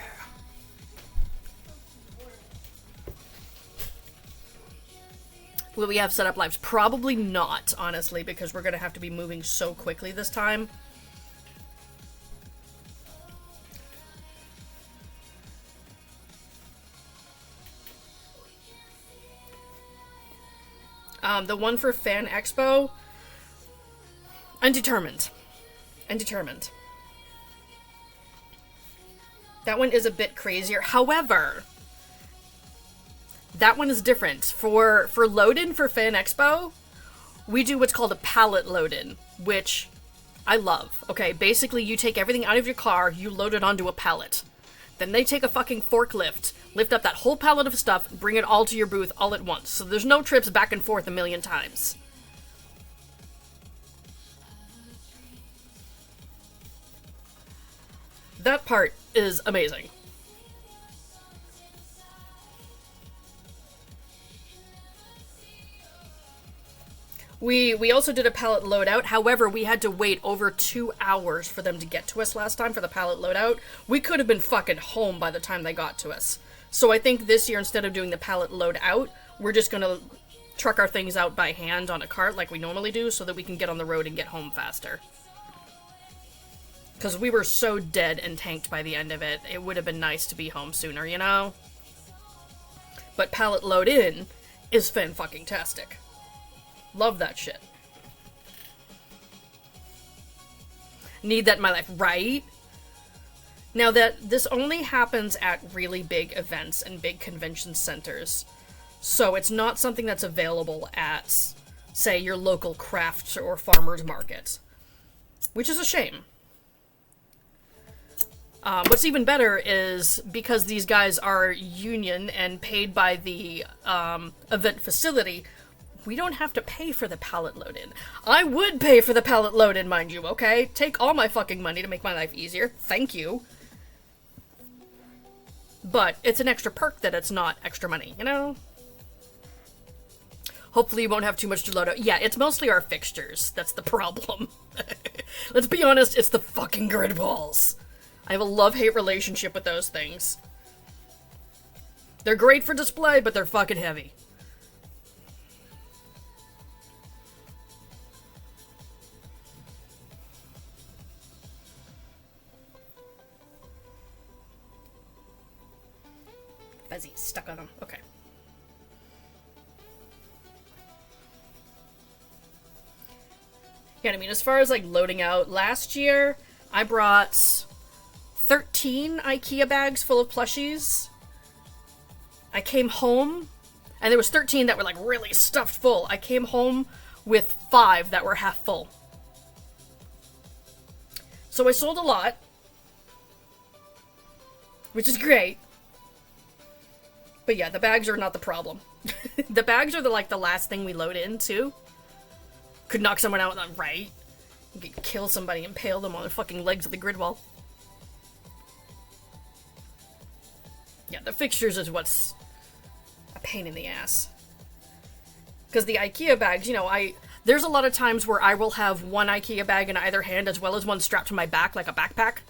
Will we have set up lives? Probably not, honestly, because we're going to have to be moving so quickly this time. The one for Fan Expo? Undetermined. Undetermined. That one is a bit crazier. However, that one is different. For load-in for Fan Expo, we do what's called a pallet load-in, which I love. Okay, basically you take everything out of your car, you load it onto a pallet. Then they take a fucking forklift, lift up that whole pallet of stuff, bring it all to your booth all at once. So there's no trips back and forth a million times. That part is amazing. We also did a pallet loadout. However, we had to wait over 2 hours for them to get to us last time for the pallet loadout. We could have been fucking home by the time they got to us. So I think this year, instead of doing the pallet loadout, we're just gonna truck our things out by hand on a cart like we normally do so that we can get on the road and get home faster. Because we were so dead and tanked by the end of it, it would have been nice to be home sooner, you know? But pallet load-in is fan-fucking-tastic. Love that shit. Need that in my life, right? Now that this only happens at really big events and big convention centers, so it's not something that's available at, say, your local craft or farmer's market. Which is a shame. What's even better is, because these guys are union and paid by the event facility, we don't have to pay for the pallet load-in. I would pay for the pallet load-in, mind you, okay? Take all my fucking money to make my life easier. Thank you. But it's an extra perk that it's not extra money, you know? Hopefully you won't have too much to load out. Yeah, it's mostly our fixtures. That's the problem. Let's be honest, it's the fucking grid walls. I have a love-hate relationship with those things. They're great for display, but they're fucking heavy. Fuzzy, stuck on them. Okay. Yeah, I mean, as far as, like, loading out, last year, I brought 13 IKEA bags full of plushies. I came home, and there was 13 that were, like, really stuffed full. I came home with 5 that were half full. So I sold a lot, which is great. But yeah, the bags are not the problem. The bags are the last thing we load in, too. Could knock someone out, right? You could kill somebody, impale them on the fucking legs of the grid wall. Yeah, the fixtures is what's a pain in the ass. Because the IKEA bags, you know, there's a lot of times where I will have one IKEA bag in either hand as well as one strapped to my back like a backpack.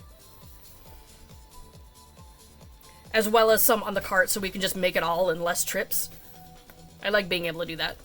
as well as some on the cart so we can just make it all in less trips. I like being able to do that.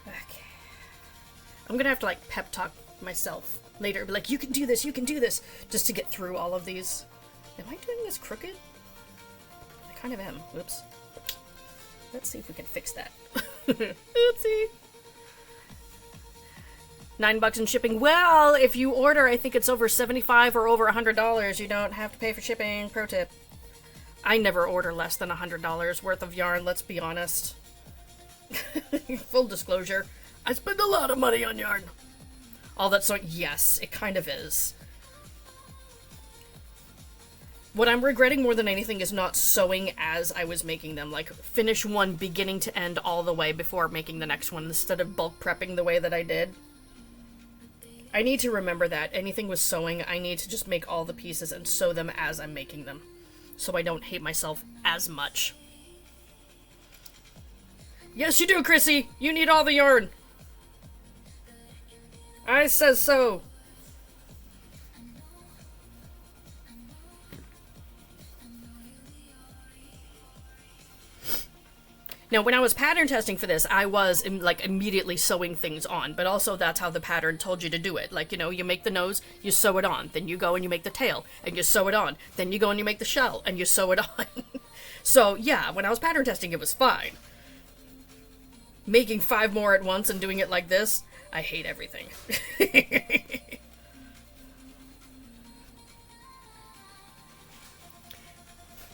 Okay. I'm gonna have to like pep talk myself later. Be like, you can do this, just to get through all of these. Am I doing this crooked? I kind of am. Whoops. Let's see if we can fix that. Oopsie. $9 in shipping. Well, if you order, I think it's over $75 or over $100. You don't have to pay for shipping. Pro tip. I never order less than $100 worth of yarn, let's be honest. Full disclosure, I spend a lot of money on yarn. All that so yes, it kind of is. What I'm regretting more than anything is not sewing as I was making them. Like, finish one beginning to end all the way before making the next one, instead of bulk prepping the way that I did. I need to remember that. Anything with sewing, I need to just make all the pieces and sew them as I'm making them, so I don't hate myself as much. Yes, you do, Chrissy! You need all the yarn! I says so! Now, when I was pattern testing for this, I was, like, immediately sewing things on, but also that's how the pattern told you to do it. Like, you know, you make the nose, you sew it on, then you go and you make the tail, and you sew it on, then you go and you make the shell, and you sew it on. So, yeah, when I was pattern testing, it was fine. Making 5 more at once and doing it like this, I hate everything.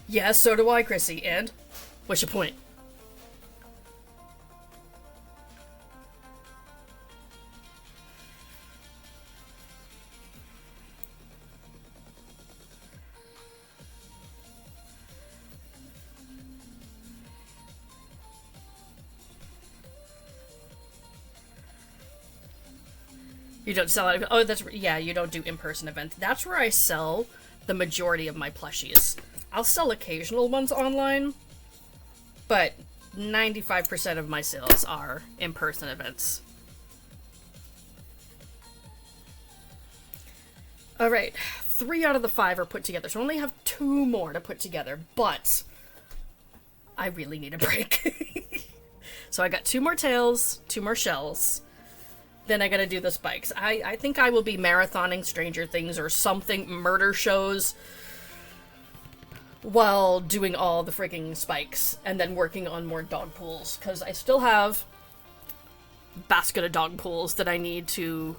Yes, so do I, Chrissy, and? What's your point? You don't sell it. Oh, that's, yeah, you don't do in-person events. That's where I sell the majority of my plushies. I'll sell occasional ones online, but 95% of my sales are in-person events. Alright, 3 out of the 5 are put together, so I only have 2 more to put together, but I really need a break. So I got 2 more tails, 2 more shells. Then I gotta do the spikes. I think I will be marathoning Stranger Things or something, murder shows, while doing all the freaking spikes, and then working on more dog pools, because I still have a basket of dog pools that I need to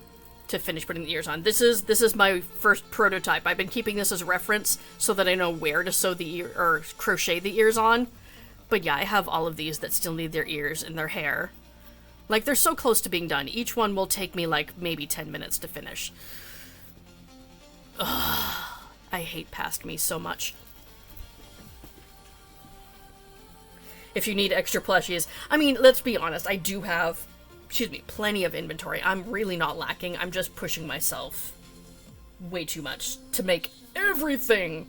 finish putting the ears on. This is my first prototype. I've been keeping this as reference so that I know where to sew the ear, or crochet the ears on. But yeah, I have all of these that still need their ears and their hair. Like, they're so close to being done. Each one will take me, like, maybe 10 minutes to finish. Ugh, I hate Past Me so much. If you need extra plushies, I mean, let's be honest, I do have, plenty of inventory. I'm really not lacking. I'm just pushing myself way too much to make everything.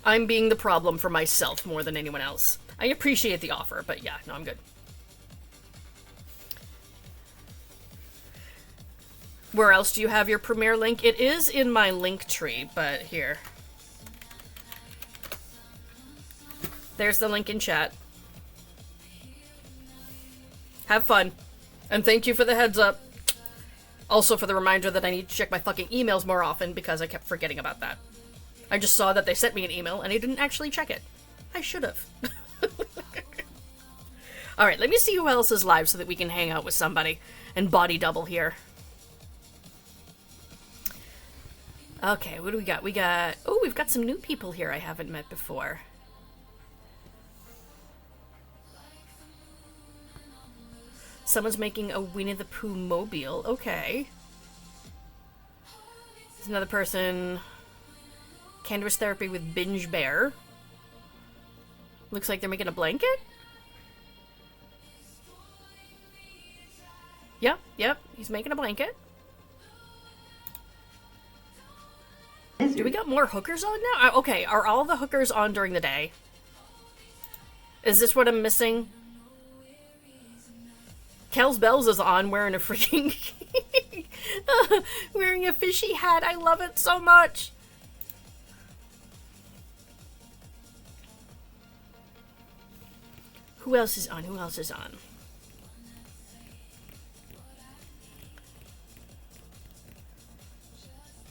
I'm being the problem for myself more than anyone else. I appreciate the offer, but yeah, no, I'm good. Where else do you have your Premiere link? It is in my link tree, but here. There's the link in chat. Have fun. And thank you for the heads up. Also for the reminder that I need to check my fucking emails more often, because I kept forgetting about that. I just saw that they sent me an email and I didn't actually check it. I should have. Alright, let me see who else is live so that we can hang out with somebody and body double here. Okay, what do we got? We've got some new people here I haven't met before. Someone's making a Winnie the Pooh mobile. Okay. There's another person. Canvas therapy with Binge Bear. Looks like they're making a blanket? Yep, he's making a blanket. Do we got more hookers on now? Okay, are all the hookers on during the day? Is this what I'm missing? Kel's Bells is on wearing a freaking... wearing a fishy hat. I love it so much. Who else is on? Who else is on?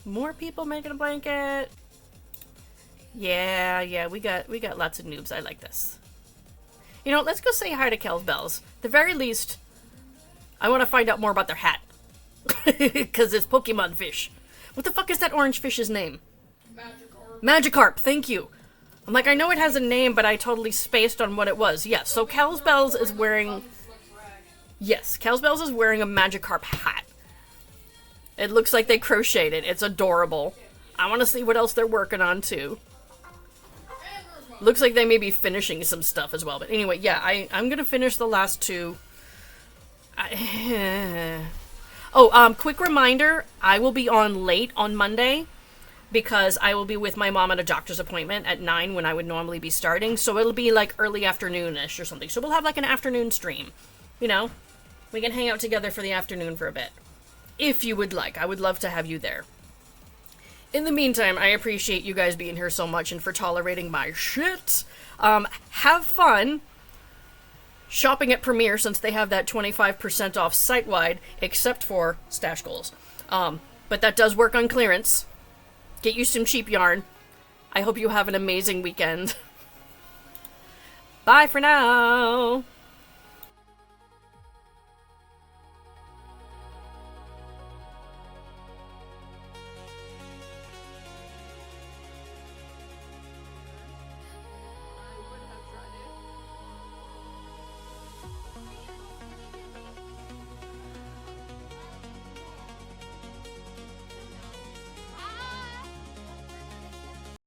More people making a blanket. Yeah, we got lots of noobs. I like this. You know, let's go say hi to Kel's Bells. At the very least, I want to find out more about their hat. Because it's Pokemon fish. What the fuck is that orange fish's name? Magikarp, thank you. I'm like, I know it has a name, but I totally spaced on what it was. Yes, so Kel's Bells is wearing... Yes, Kel's Bells is wearing a Magikarp hat. It looks like they crocheted it. It's adorable. I want to see what else they're working on, too. Looks like they may be finishing some stuff as well. But anyway, yeah, I'm going to finish the last two. Quick reminder, I will be on late on Monday because I will be with my mom at a doctor's appointment at 9 when I would normally be starting. So it'll be like early afternoon-ish or something. So we'll have like an afternoon stream. You know, we can hang out together for the afternoon for a bit. If you would like, I would love to have you there. In the meantime, I appreciate you guys being here so much and for tolerating my shit. Have fun shopping at Premiere since they have that 25% off site-wide, except for stash goals. But that does work on clearance. Get you some cheap yarn. I hope you have an amazing weekend. Bye for now!